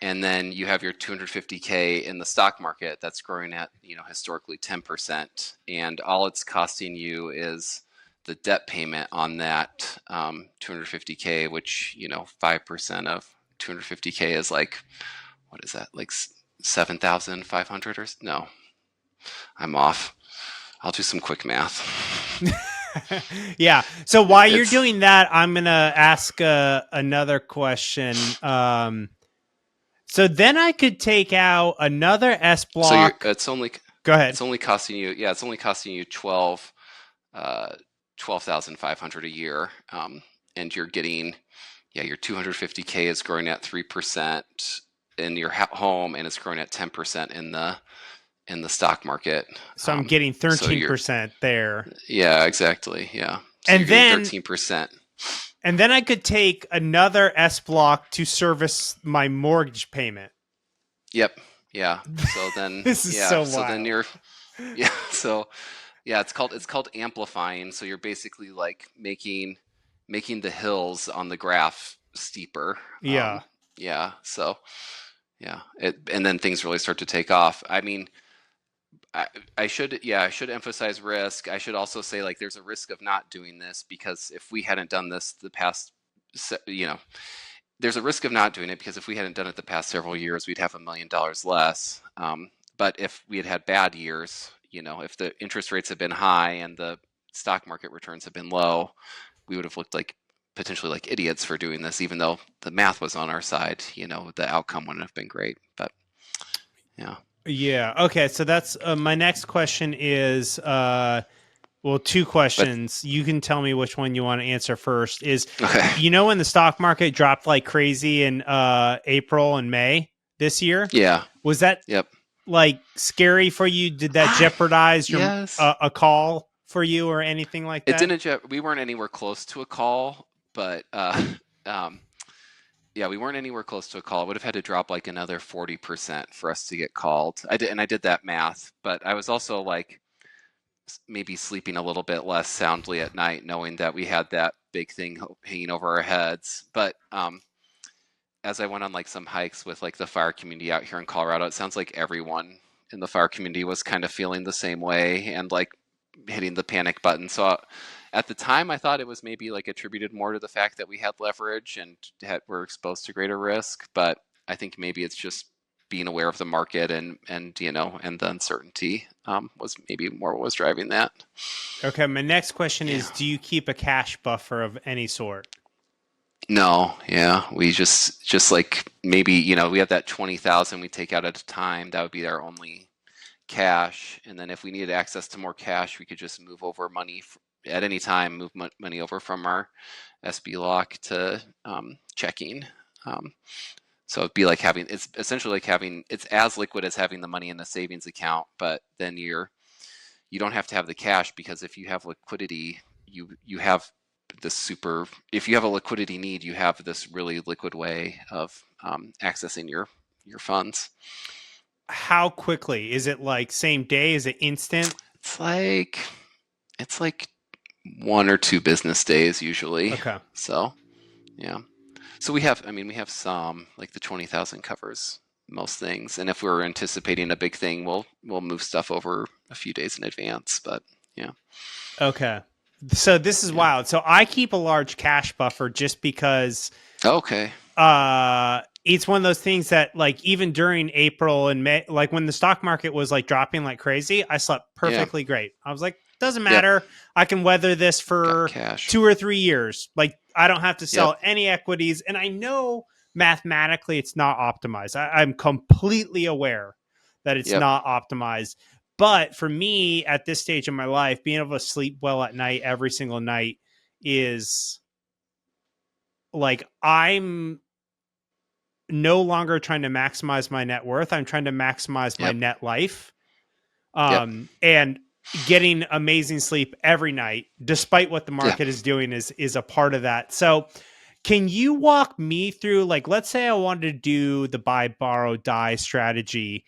And then you have your $250K in the stock market that's growing at historically 10%. And all it's costing you is the debt payment on that $250K, which 5% of $250K is like, what is that, like 7,500 or no? I'm off. I'll do some quick math. Yeah. So while you're doing that, I'm gonna ask another question. So then I could take out another S block. So it's only, go ahead. It's only costing you, it's only costing you 12,500 a year, and you're getting, your $250K is growing at 3% in your home, and it's growing at 10% in the stock market. So I'm getting 13% there. Yeah, exactly. Yeah. So and then 13%. And then I could take another S block to service my mortgage payment. Yep. Yeah. So then this is so wild. So then you're it's called amplifying. So you're basically like making the hills on the graph steeper. Yeah. So and then things really start to take off. I mean, I should emphasize risk. I should also say, like, there's a risk of not doing this, because if we hadn't done this the past, there's a risk of not doing it, because if we hadn't done it the past several years, we'd have $1 million less. But if we had bad years, if the interest rates had been high and the stock market returns had been low, we would have looked like potentially like idiots for doing this, even though the math was on our side. The outcome wouldn't have been great. But yeah. Yeah. Okay. So that's my next question is, two questions. You can tell me which one you want to answer first. Is, when the stock market dropped like crazy in April and May this year? Yeah. Was that? Yep. like scary for you? Did that jeopardize your Yes. a call for you or anything like that? It didn't. We weren't anywhere close to a call, but yeah, we weren't anywhere close to a call. It would have had to drop like another 40% for us to get called. I did that math, but I was also like maybe sleeping a little bit less soundly at night, knowing that we had that big thing hanging over our heads. But as I went on like some hikes with like the fire community out here in Colorado, it sounds like everyone in the fire community was kind of feeling the same way and like hitting the panic button. So at the time, I thought it was maybe like attributed more to the fact that we had leverage and were exposed to greater risk. But I think maybe it's just being aware of the market and the uncertainty was maybe more what was driving that. Okay, my next question is, do you keep a cash buffer of any sort? No, yeah, we just like maybe we have that 20,000 we take out at a time. That would be our only cash, and then if we needed access to more cash, we could just move over money at any time. Move money over from our SB lock to checking. So it'd be like it's essentially like it's as liquid as having the money in a savings account, but then you don't have to have the cash, because if you have liquidity, you have if you have a liquidity need, you have this really liquid way of accessing your funds. How quickly? Is it like same day? Is it instant? It's like 1 or 2 business days usually. Okay. So, yeah. So we have some, like the 20,000 covers most things, and if we're anticipating a big thing, we'll move stuff over a few days in advance. But yeah. Okay. So this is wild. So I keep a large cash buffer just because. Okay. It's one of those things that, like, even during April and May, like when the stock market was like dropping like crazy, I slept perfectly great. I was like, doesn't matter. I can weather this for 2 or 3 years. Like, I don't have to sell any equities. And I know mathematically it's not optimized. I'm completely aware that it's not optimized. But for me at this stage of my life, being able to sleep well at night every single night is like, I'm no longer trying to maximize my net worth. I'm trying to maximize my net life. And getting amazing sleep every night, despite what the market is doing, is a part of that. So can you walk me through, like, let's say I wanted to do the buy, borrow, die strategy,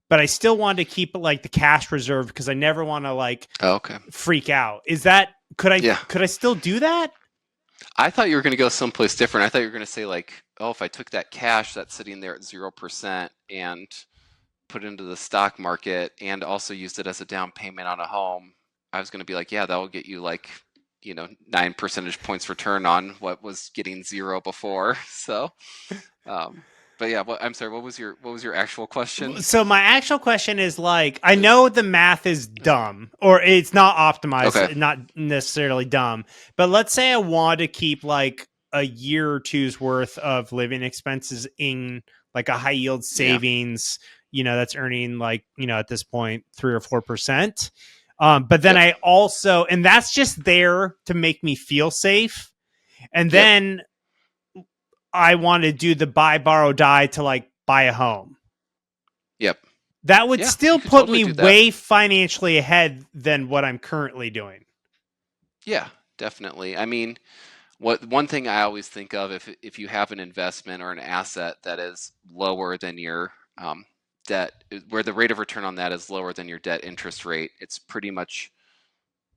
but I still wanted to keep like the cash reserve because I never want to like freak out. Could I still do that? I thought you were going to go someplace different. I thought you were going to say like, oh, if I took that cash that's sitting there at 0% and put it into the stock market and also used it as a down payment on a home, I was going to be like, yeah, that will get you like, 9 percentage points return on what was getting 0 before. So, but yeah, I'm sorry. What was your actual question? So my actual question is, like, I know the math is dumb or it's not optimized, not necessarily dumb, but let's say I want to keep like a year or two's worth of living expenses in like a high yield savings, that's earning like, at this point 3 or 4%. But then I also, and that's just there to make me feel safe. And then I want to do the buy, borrow, die to like buy a home. Yep. That would still put me way financially ahead than what I'm currently doing. Yeah, definitely. I mean, one thing I always think of, if you have an investment or an asset that is lower than your debt, where the rate of return on that is lower than your debt interest rate, it's pretty much,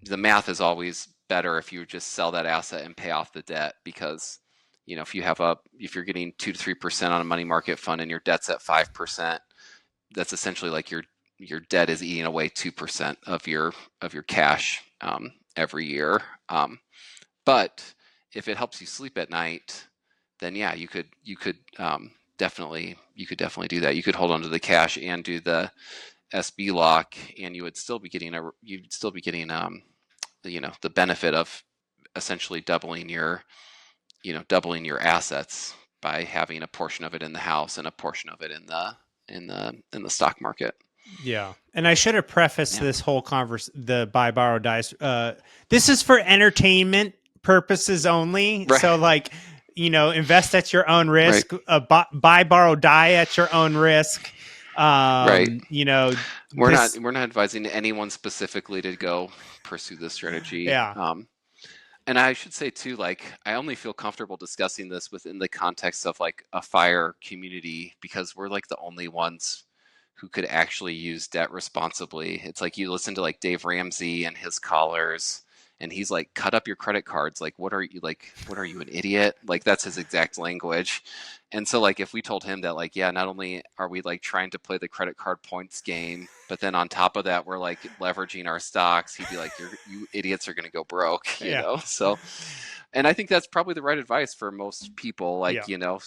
the math is always better if you just sell that asset and pay off the debt, because if you're getting 2 to 3% on a money market fund and your debt's at 5%, that's essentially like your debt is eating away 2% of your cash every year. But if it helps you sleep at night, then yeah, you could definitely do that. You could hold on to the cash and do the SB lock, and you would still be getting the benefit of essentially doubling your assets by having a portion of it in the house and a portion of it in the stock market. Yeah. And I should have prefaced this whole the buy, borrow, die. This is for entertainment purposes only. Right. So like, invest at your own risk, buy, borrow, die at your own risk. Right. You know, We're not advising anyone specifically to go pursue this strategy. Yeah. And I should say too, like, I only feel comfortable discussing this within the context of like a FIRE community, because we're like the only ones who could actually use debt responsibly. It's like you listen to like Dave Ramsey and his callers, and he's like, cut up your credit cards. Like, what are you, an idiot? Like, that's his exact language. And so like, if we told him that, like, yeah, not only are we like trying to play the credit card points game, but then on top of that, we're like leveraging our stocks, he'd be like, you idiots are going to go broke, you know? So, and I think that's probably the right advice for most people. Like, you know,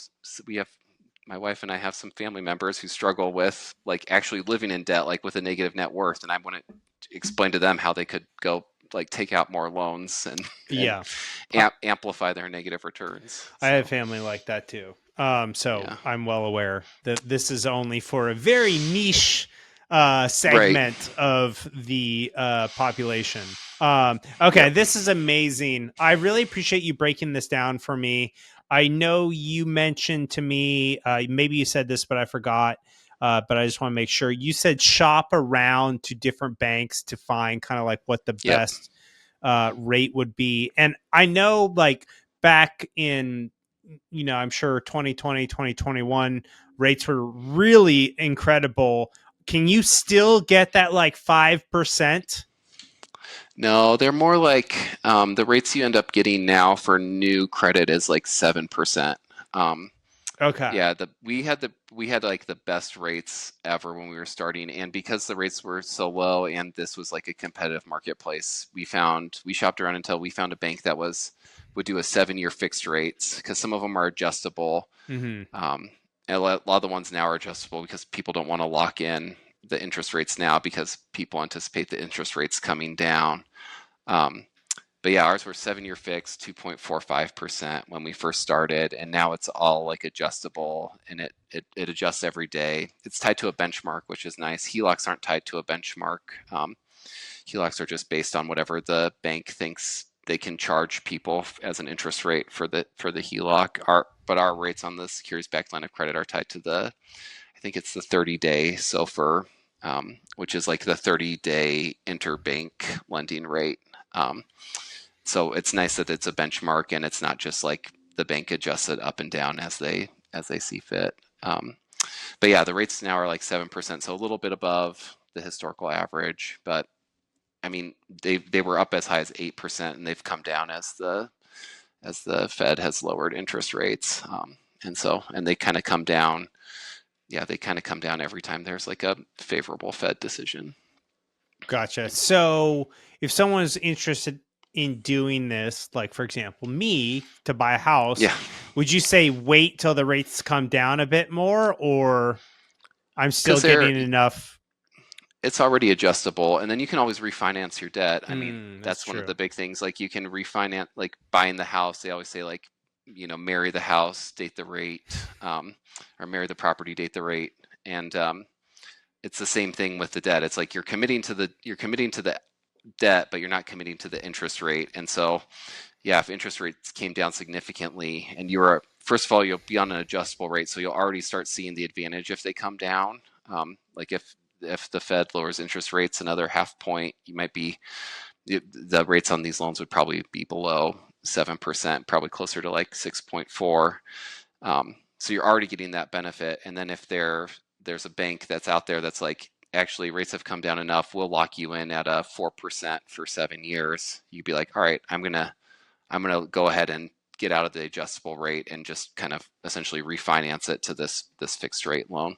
my wife and I have some family members who struggle with like actually living in debt, like with a negative net worth. And I want to explain to them how they could go like take out more loans and amplify their negative returns. So. I have family like that too. I'm well aware that this is only for a very niche segment of the population. This is amazing. I really appreciate you breaking this down for me. I know you mentioned to me, maybe you said this, but I forgot. But I just want to make sure. You said shop around to different banks to find kind of like what the best rate would be. And I know like back in, you know, I'm sure 2020, 2021 rates were really incredible. Can you still get that like 5%? No, they're more like the rates you end up getting now for new credit is like 7%. Okay. Yeah, we had like the best rates ever when we were starting, and because the rates were so low and this was like a competitive marketplace, we shopped around until we found a bank that would do a 7-year fixed rates, because some of them are adjustable. And a lot of the ones now are adjustable because people don't want to lock in the interest rates now because people anticipate the interest rates coming down. But yeah, ours were 7-year fixed, 2.45% when we first started, and now it's all like adjustable, and it adjusts every day. It's tied to a benchmark, which is nice. HELOCs aren't tied to a benchmark. HELOCs are just based on whatever the bank thinks they can charge people as an interest rate for the HELOC. But our rates on the securities-backed line of credit are tied to I think it's the 30-day SOFR, which is like the 30-day interbank lending rate. So it's nice that it's a benchmark and it's not just like the bank adjusts it up and down as they see fit. But yeah, the rates now are like 7%, so a little bit above the historical average. But I mean, they were up as high as 8%, and they've come down as the Fed has lowered interest rates. And they kind of come down. Yeah, they kind of come down every time there's like a favorable Fed decision. Gotcha. So if someone is interested in doing this, like for example, me to buy a house, would you say wait till the rates come down a bit more, or I'm still getting enough? It's already adjustable, and then you can always refinance your debt. I mean, that's one of the big things. Like you can refinance, like buying the house. They always say like, you know, marry the house, date the rate, or marry the property, date the rate. And it's the same thing with the debt. It's like you're committing to the debt, but you're not committing to the interest rate. And so, yeah, if interest rates came down significantly, and first of all, you'll be on an adjustable rate, so you'll already start seeing the advantage if they come down. Like if the Fed lowers interest rates another 0.5 point, the rates on these loans would probably be below 7%, probably closer to like 6.4. So you're already getting that benefit. And then if there's a bank that's out there that's like, actually rates have come down enough, we'll lock you in at a 4% for 7 years. You'd be like, all right, I'm gonna go ahead and get out of the adjustable rate and just kind of essentially refinance it to this fixed rate loan.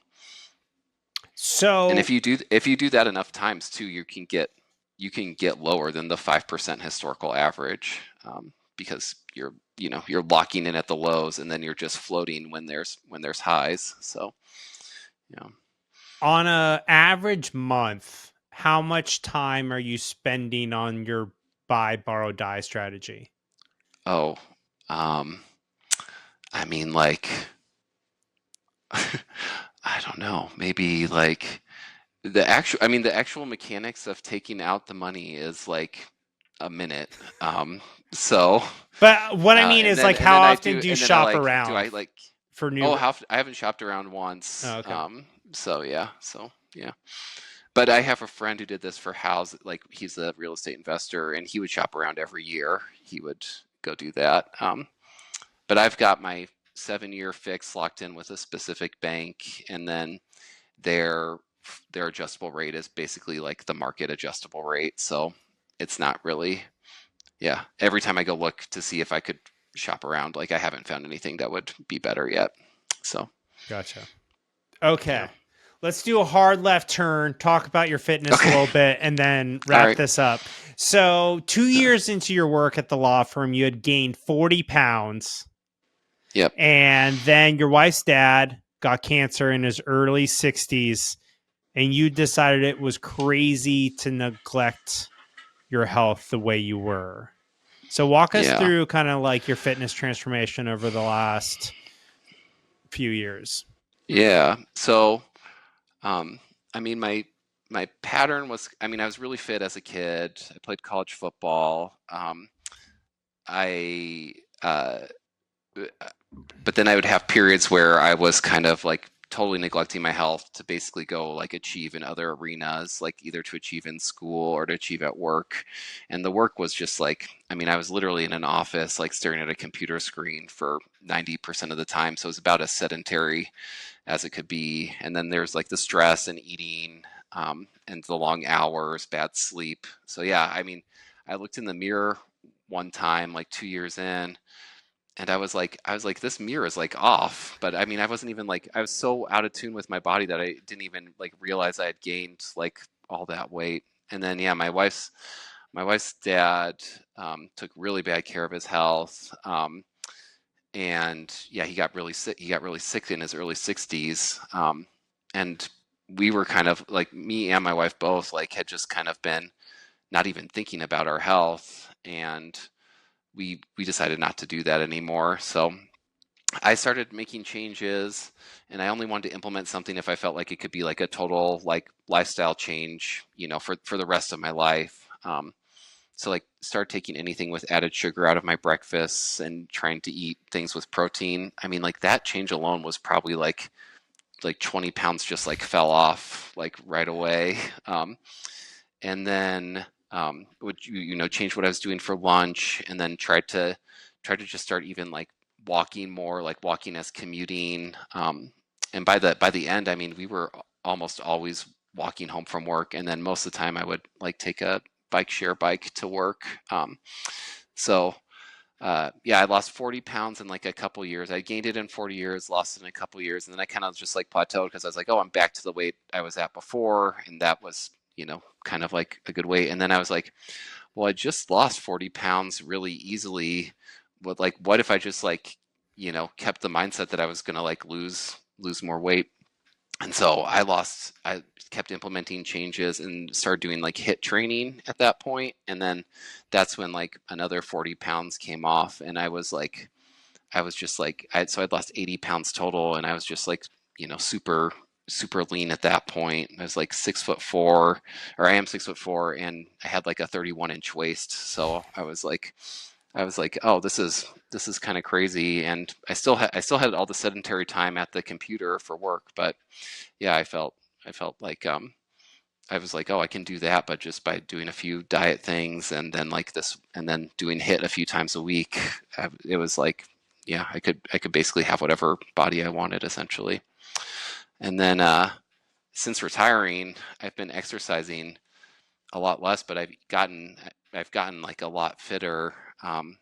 So, and if you do that enough times too, you can get lower than the 5% historical average, because you're locking in at the lows, and then you're just floating when there's highs. So, yeah. On an average month, how much time are you spending on your buy, borrow, die strategy? Oh, I mean, like, I don't know, maybe like the actual mechanics of taking out the money is like a minute. But what I mean is like, how often do you shop around? Do I like for new? I haven't shopped around once. Oh, okay. So yeah. But I have a friend who did this for house. Like he's a real estate investor, and he would shop around every year. He would go do that. But I've got my 7-year fix locked in with a specific bank, and then their adjustable rate is basically like the market adjustable rate. So it's not really, yeah. Every time I go look to see if I could shop around, like I haven't found anything that would be better yet. So gotcha. Okay. yeah. Let's do a hard left turn, talk about your fitness a Okay. little bit, and then All wrap right. this up. So 2 years into your work at the law firm, you had gained 40 pounds. Yep. And then your wife's dad got cancer in his early 60s, and you decided it was crazy to neglect your health the way you were. So walk us Yeah. through kind of like your fitness transformation over the last few years. Yeah. So, I mean, my pattern was, I mean, I was really fit as a kid. I played college football. I, but then I would have periods where I was kind of like totally neglecting my health to basically go like achieve in other arenas, like either to achieve in school or to achieve at work. And the work was just like, I mean, I was literally in an office, like staring at a computer screen for 90% of the time. So it was about as sedentary as it could be. And then there's like the stress and eating, and the long hours, bad sleep. So yeah, I mean, I looked in the mirror one time, like 2 years in, and I was like, this mirror is like off. But I mean, I wasn't even like, I was so out of tune with my body that I didn't even like realize I had gained like all that weight. And then yeah, my wife's dad took really bad care of his health. And yeah, he got really sick. He got really sick in his early 60s. And we were kind of like, me and my wife both like had just kind of been not even thinking about our health, and we decided not to do that anymore. So I started making changes, and I only wanted to implement something if I felt like it could be like a total like lifestyle change, for the rest of my life. So like start taking anything with added sugar out of my breakfasts and trying to eat things with protein. I mean, like that change alone was probably like 20 pounds just like fell off like right away. And then would change what I was doing for lunch, and then try to just start even like walking more, like walking as commuting. And by the end, I mean, we were almost always walking home from work, and then most of the time I would like take a share bike to work. So yeah, I lost 40 pounds in like a couple years. I gained it in 40 years, lost it in a couple years, and then I kind of just like plateaued because I was like, oh, I'm back to the weight I was at before, and that was kind of like a good weight. And then I was like, well, I just lost 40 pounds really easily. But like, what if I just like kept the mindset that I was gonna like lose more weight? And so I kept implementing changes and started doing like HIIT training at that point. And then that's when like another 40 pounds came off. And I was just like, so I'd lost 80 pounds total. And I was just like, super, super lean at that point. I was like 6'4", or I am 6'4", and I had like a 31-inch waist. So I was like, oh, this is kind of crazy. And I still had all the sedentary time at the computer for work, but yeah, I felt like I was like, oh, I can do that, but just by doing a few diet things, and then like this, and then doing HIIT a few times a week, it was like, yeah, I could basically have whatever body I wanted essentially. And then since retiring, I've been exercising a lot less, but I've gotten like a lot fitter. I've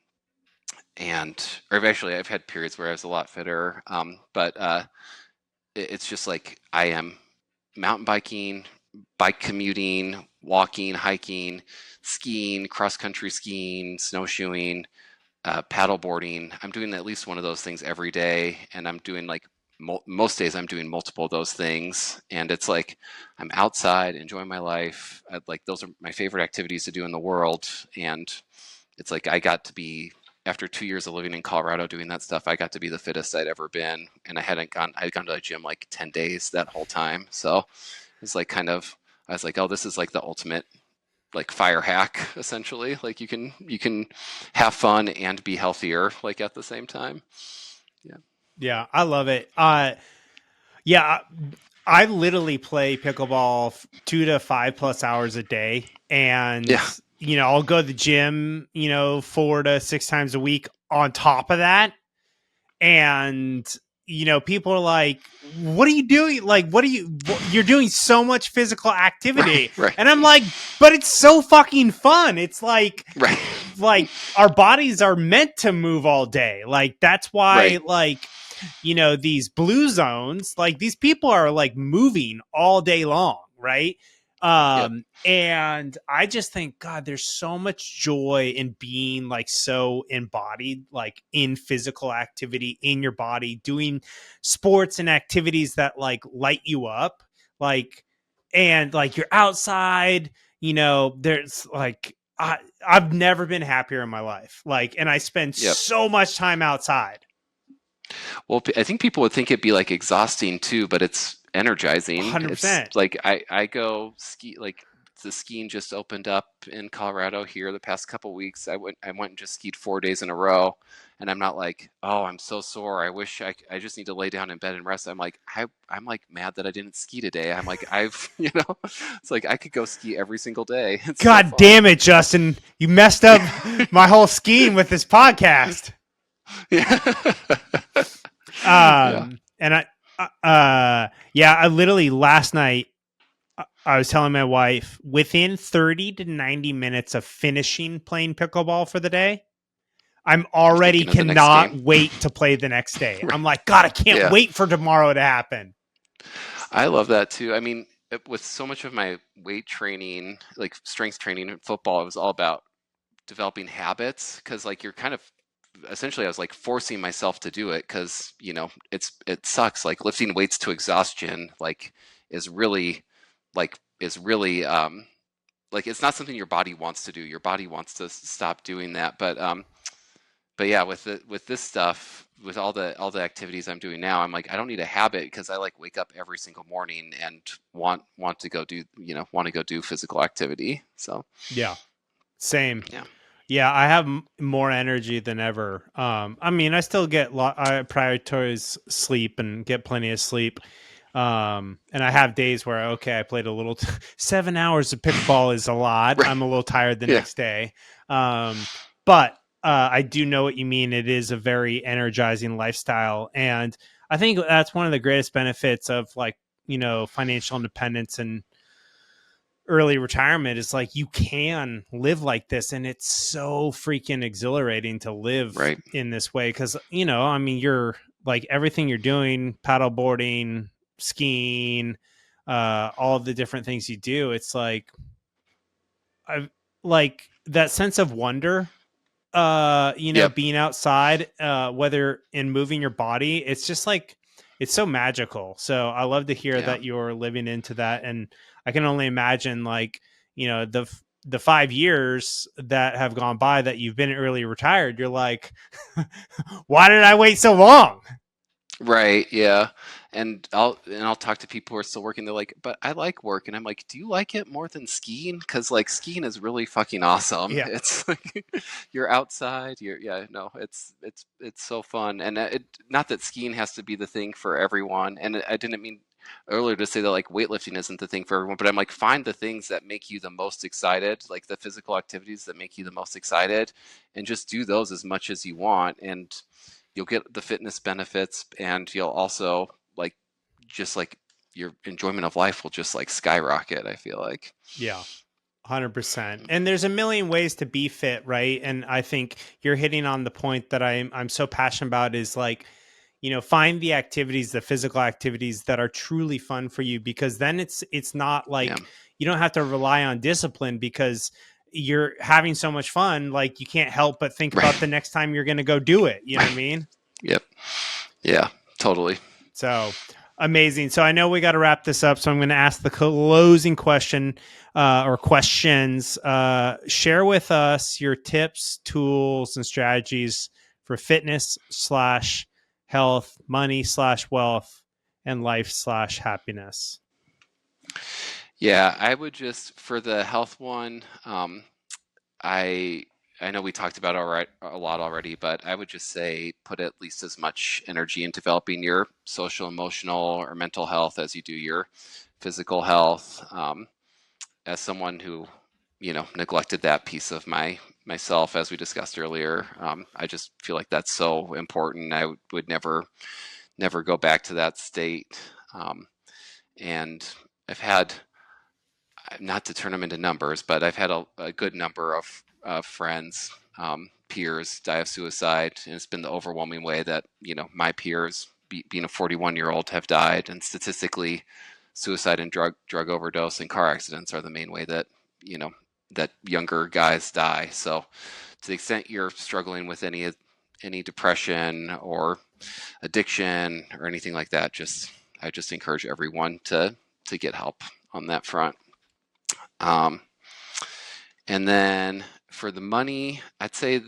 had periods where I was a lot fitter, but it's just like I am mountain biking, bike commuting, walking, hiking, skiing, cross country skiing, snowshoeing, paddle boarding. I'm doing at least one of those things every day, and I'm doing like most days I'm doing multiple of those things, and it's like I'm outside enjoying my life. Like those are my favorite activities to do in the world, and it's like I got to be, after 2 years of living in Colorado doing that stuff, I got to be the fittest I'd ever been. And I'd gone to the gym like 10 days that whole time. So it's like I was like, oh, this is like the ultimate like fire hack essentially. Like you can have fun and be healthier like at the same time. Yeah. Yeah, I love it. Yeah, I literally play pickleball 2 to 5+ hours a day. And, I'll go to the gym, 4 to 6 times a week on top of that. And, people are like, what are you doing? Like, you're doing so much physical activity. Right. And I'm like, but it's so fucking fun. It's like, right. like our bodies are meant to move all day. Like, that's why, like, these blue zones, like these people are like moving all day long. Right. And I just think, God, there's so much joy in being like so embodied, like in physical activity in your body, doing sports and activities that like light you up, like, and like you're outside, there's like, I've never been happier in my life. Like, and I spend so much time outside. Well, I think people would think it'd be like exhausting too, but it's energizing. 100%. It's like I go ski, like the skiing just opened up in Colorado here the past couple weeks. I went and just skied 4 days in a row, and I'm not like, oh, I'm so sore. I wish I just need to lay down in bed and rest. I'm like, I'm like mad that I didn't ski today. I'm like, it's like I could go ski every single day. It's God so damn it, Justin. You messed up my whole skiing with this podcast. Yeah. And I literally last night, I was telling my wife, within 30 to 90 minutes of finishing playing pickleball for the day, I'm already cannot wait to play the next day. Right. I'm like, God, I can't wait for tomorrow to happen. I love that too. I mean, with so much of my weight training, like strength training in football, it was all about developing habits, because like you're kind of essentially I was like forcing myself to do it, because it sucks. Like lifting weights to exhaustion like is really like it's not something your body wants to do. Your body wants to stop doing that. But yeah, with this stuff, with all the activities I'm doing now, I'm like, I don't need a habit, because I like wake up every single morning and want to go do physical activity. So yeah, same. Yeah, I have more energy than ever. I mean, I still I prioritize sleep and get plenty of sleep. And I have days where, okay, I played a little, 7 hours of pickleball is a lot. Right. I'm a little tired the next day. But I do know what you mean. It is a very energizing lifestyle. And I think that's one of the greatest benefits of like, financial independence and early retirement is like you can live like this, and it's so freaking exhilarating to live in this way, because I mean, you're like everything you're doing, paddle boarding, skiing, all of the different things you do, it's like I like that sense of wonder, being outside, whether in moving your body, it's just like it's so magical. So I love to hear that you're living into that. And I can only imagine like, the 5 years that have gone by that you've been early retired, you're like, why did I wait so long? Right. Yeah. And I'll talk to people who are still working. They're like, but I like work. And I'm like, do you like it more than skiing? Because like skiing is really fucking awesome. Yeah. It's like you're outside. It's so fun. And not that skiing has to be the thing for everyone. And I didn't mean earlier to say that like weightlifting isn't the thing for everyone, but I'm like, find the things that make you the most excited, like the physical activities that make you the most excited, and just do those as much as you want. And you'll get the fitness benefits, and you'll also like just like your enjoyment of life will just like skyrocket, I feel like. Yeah. 100%. And there's a million ways to be fit, right? And I think you're hitting on the point that I'm so passionate about is like, find the activities, the physical activities that are truly fun for you, because then it's not like you don't have to rely on discipline, because you're having so much fun, like you can't help but think about the next time you're going to go do it. You know what I mean? Yep. Yeah, totally. So amazing. So I know we got to wrap this up. So I'm going to ask the closing question or questions. Share with us your tips, tools, and strategies for fitness / health, money / wealth, and life / happiness. Yeah, I would just, for the health one, I I know we talked about a lot already, but I would just say put at least as much energy in developing your social, emotional, or mental health as you do your physical health. As someone who, neglected that piece of myself, as we discussed earlier, I just feel like that's so important. I would never go back to that state. And I've had, not to turn them into numbers, but I've had a good number of friends, peers die of suicide, and it's been the overwhelming way that my peers, being a 41-year-old, have died. And statistically, suicide and drug overdose and car accidents are the main way that that younger guys die. So, to the extent you're struggling with any depression or addiction or anything like that, I just encourage everyone to get help on that front. And then for the money, I'd say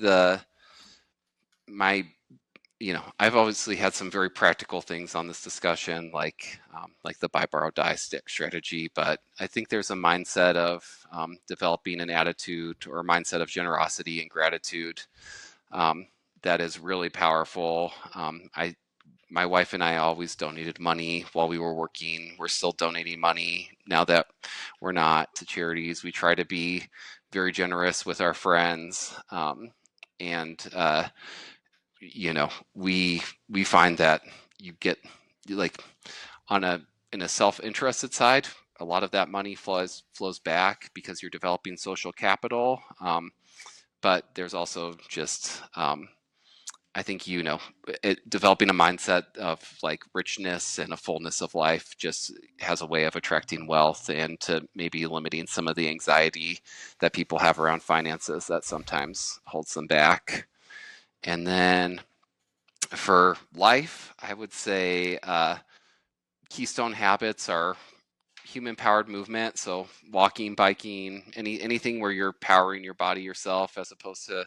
I've obviously had some very practical things on this discussion, like the buy, borrow, die strategy. But I think there's a mindset of developing an attitude or a mindset of generosity and gratitude that is really powerful. My wife and I always donated money while we were working. We're still donating money now that we're not, to charities. We try to be very generous with our friends, and we find that you get, like, in a self-interested side, a lot of that money flows back because you're developing social capital. But there's also just I think developing a mindset of like richness and a fullness of life just has a way of attracting wealth, and to maybe limiting some of the anxiety that people have around finances that sometimes holds them back. And then for life, I would say keystone habits are human-powered movement. So walking, biking, anything where you're powering your body yourself as opposed to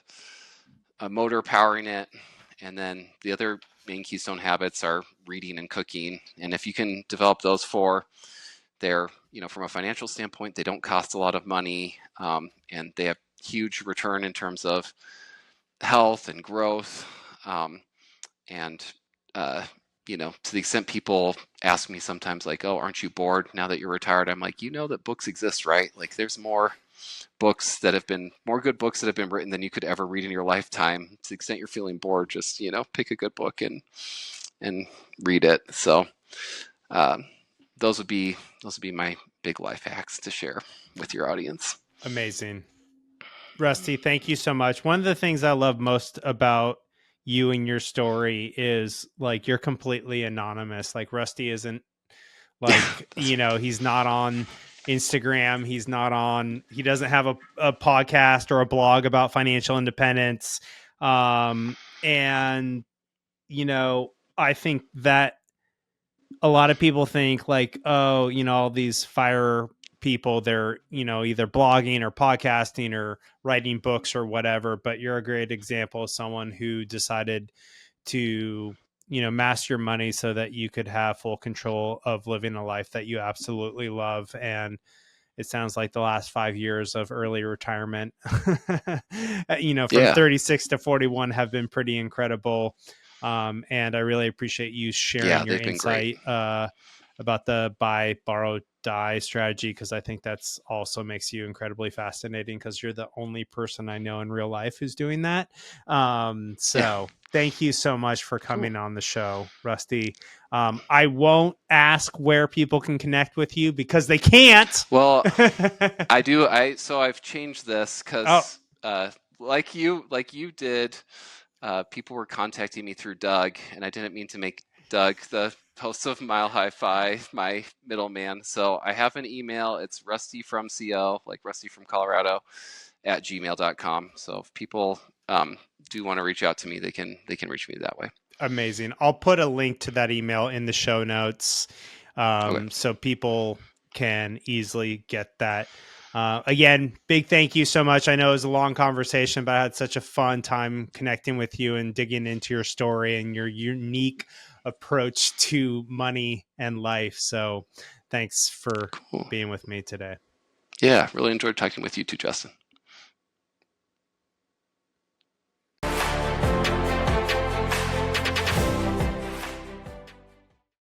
a motor powering it. And then the other main keystone habits are reading and cooking. And if you can develop those four, they're, from a financial standpoint, they don't cost a lot of money, and they have huge return in terms of health and growth. And to the extent people ask me sometimes, like, oh, aren't you bored now that you're retired? I'm like, that books exist, right? Like, there's more good books that have been written than you could ever read in your lifetime. To the extent you're feeling bored, just pick a good book and read it. So those would be my big life hacks to share with your audience. Amazing. Rusty, thank you so much. One of the things I love most about you and your story is, like, you're completely anonymous. Like, Rusty isn't, like, he's not on Instagram. He doesn't have a podcast or a blog about financial independence. And, I think that a lot of people think, like, oh, all these fire people, they're, either blogging or podcasting or writing books or whatever. But you're a great example of someone who decided to, master your money so that you could have full control of living a life that you absolutely love. And it sounds like the last 5 years of early retirement, from 36 to 41 have been pretty incredible. And I really appreciate you sharing your insight about the buy, borrow, die strategy, because I think that's also makes you incredibly fascinating, because you're the only person I know in real life who's doing that. Thank you so much for coming on the show, Rusty. I won't ask where people can connect with you because they can't. Well, I do. So I've changed this because, like you did, people were contacting me through Doug, and I didn't mean to make Doug the host of Mile High Five, my middleman. So I have an email. It's rustyfromco, like Rusty from Colorado, @gmail.com. So if people do want to reach out to me, they can reach me that way. Amazing. I'll put a link to that email in the show notes, so people can easily get that. Again, big thank you so much. I know it was a long conversation, but I had such a fun time connecting with you and digging into your story and your unique approach to money and life. So thanks for being with me today. Yeah, really enjoyed talking with you too, Justin.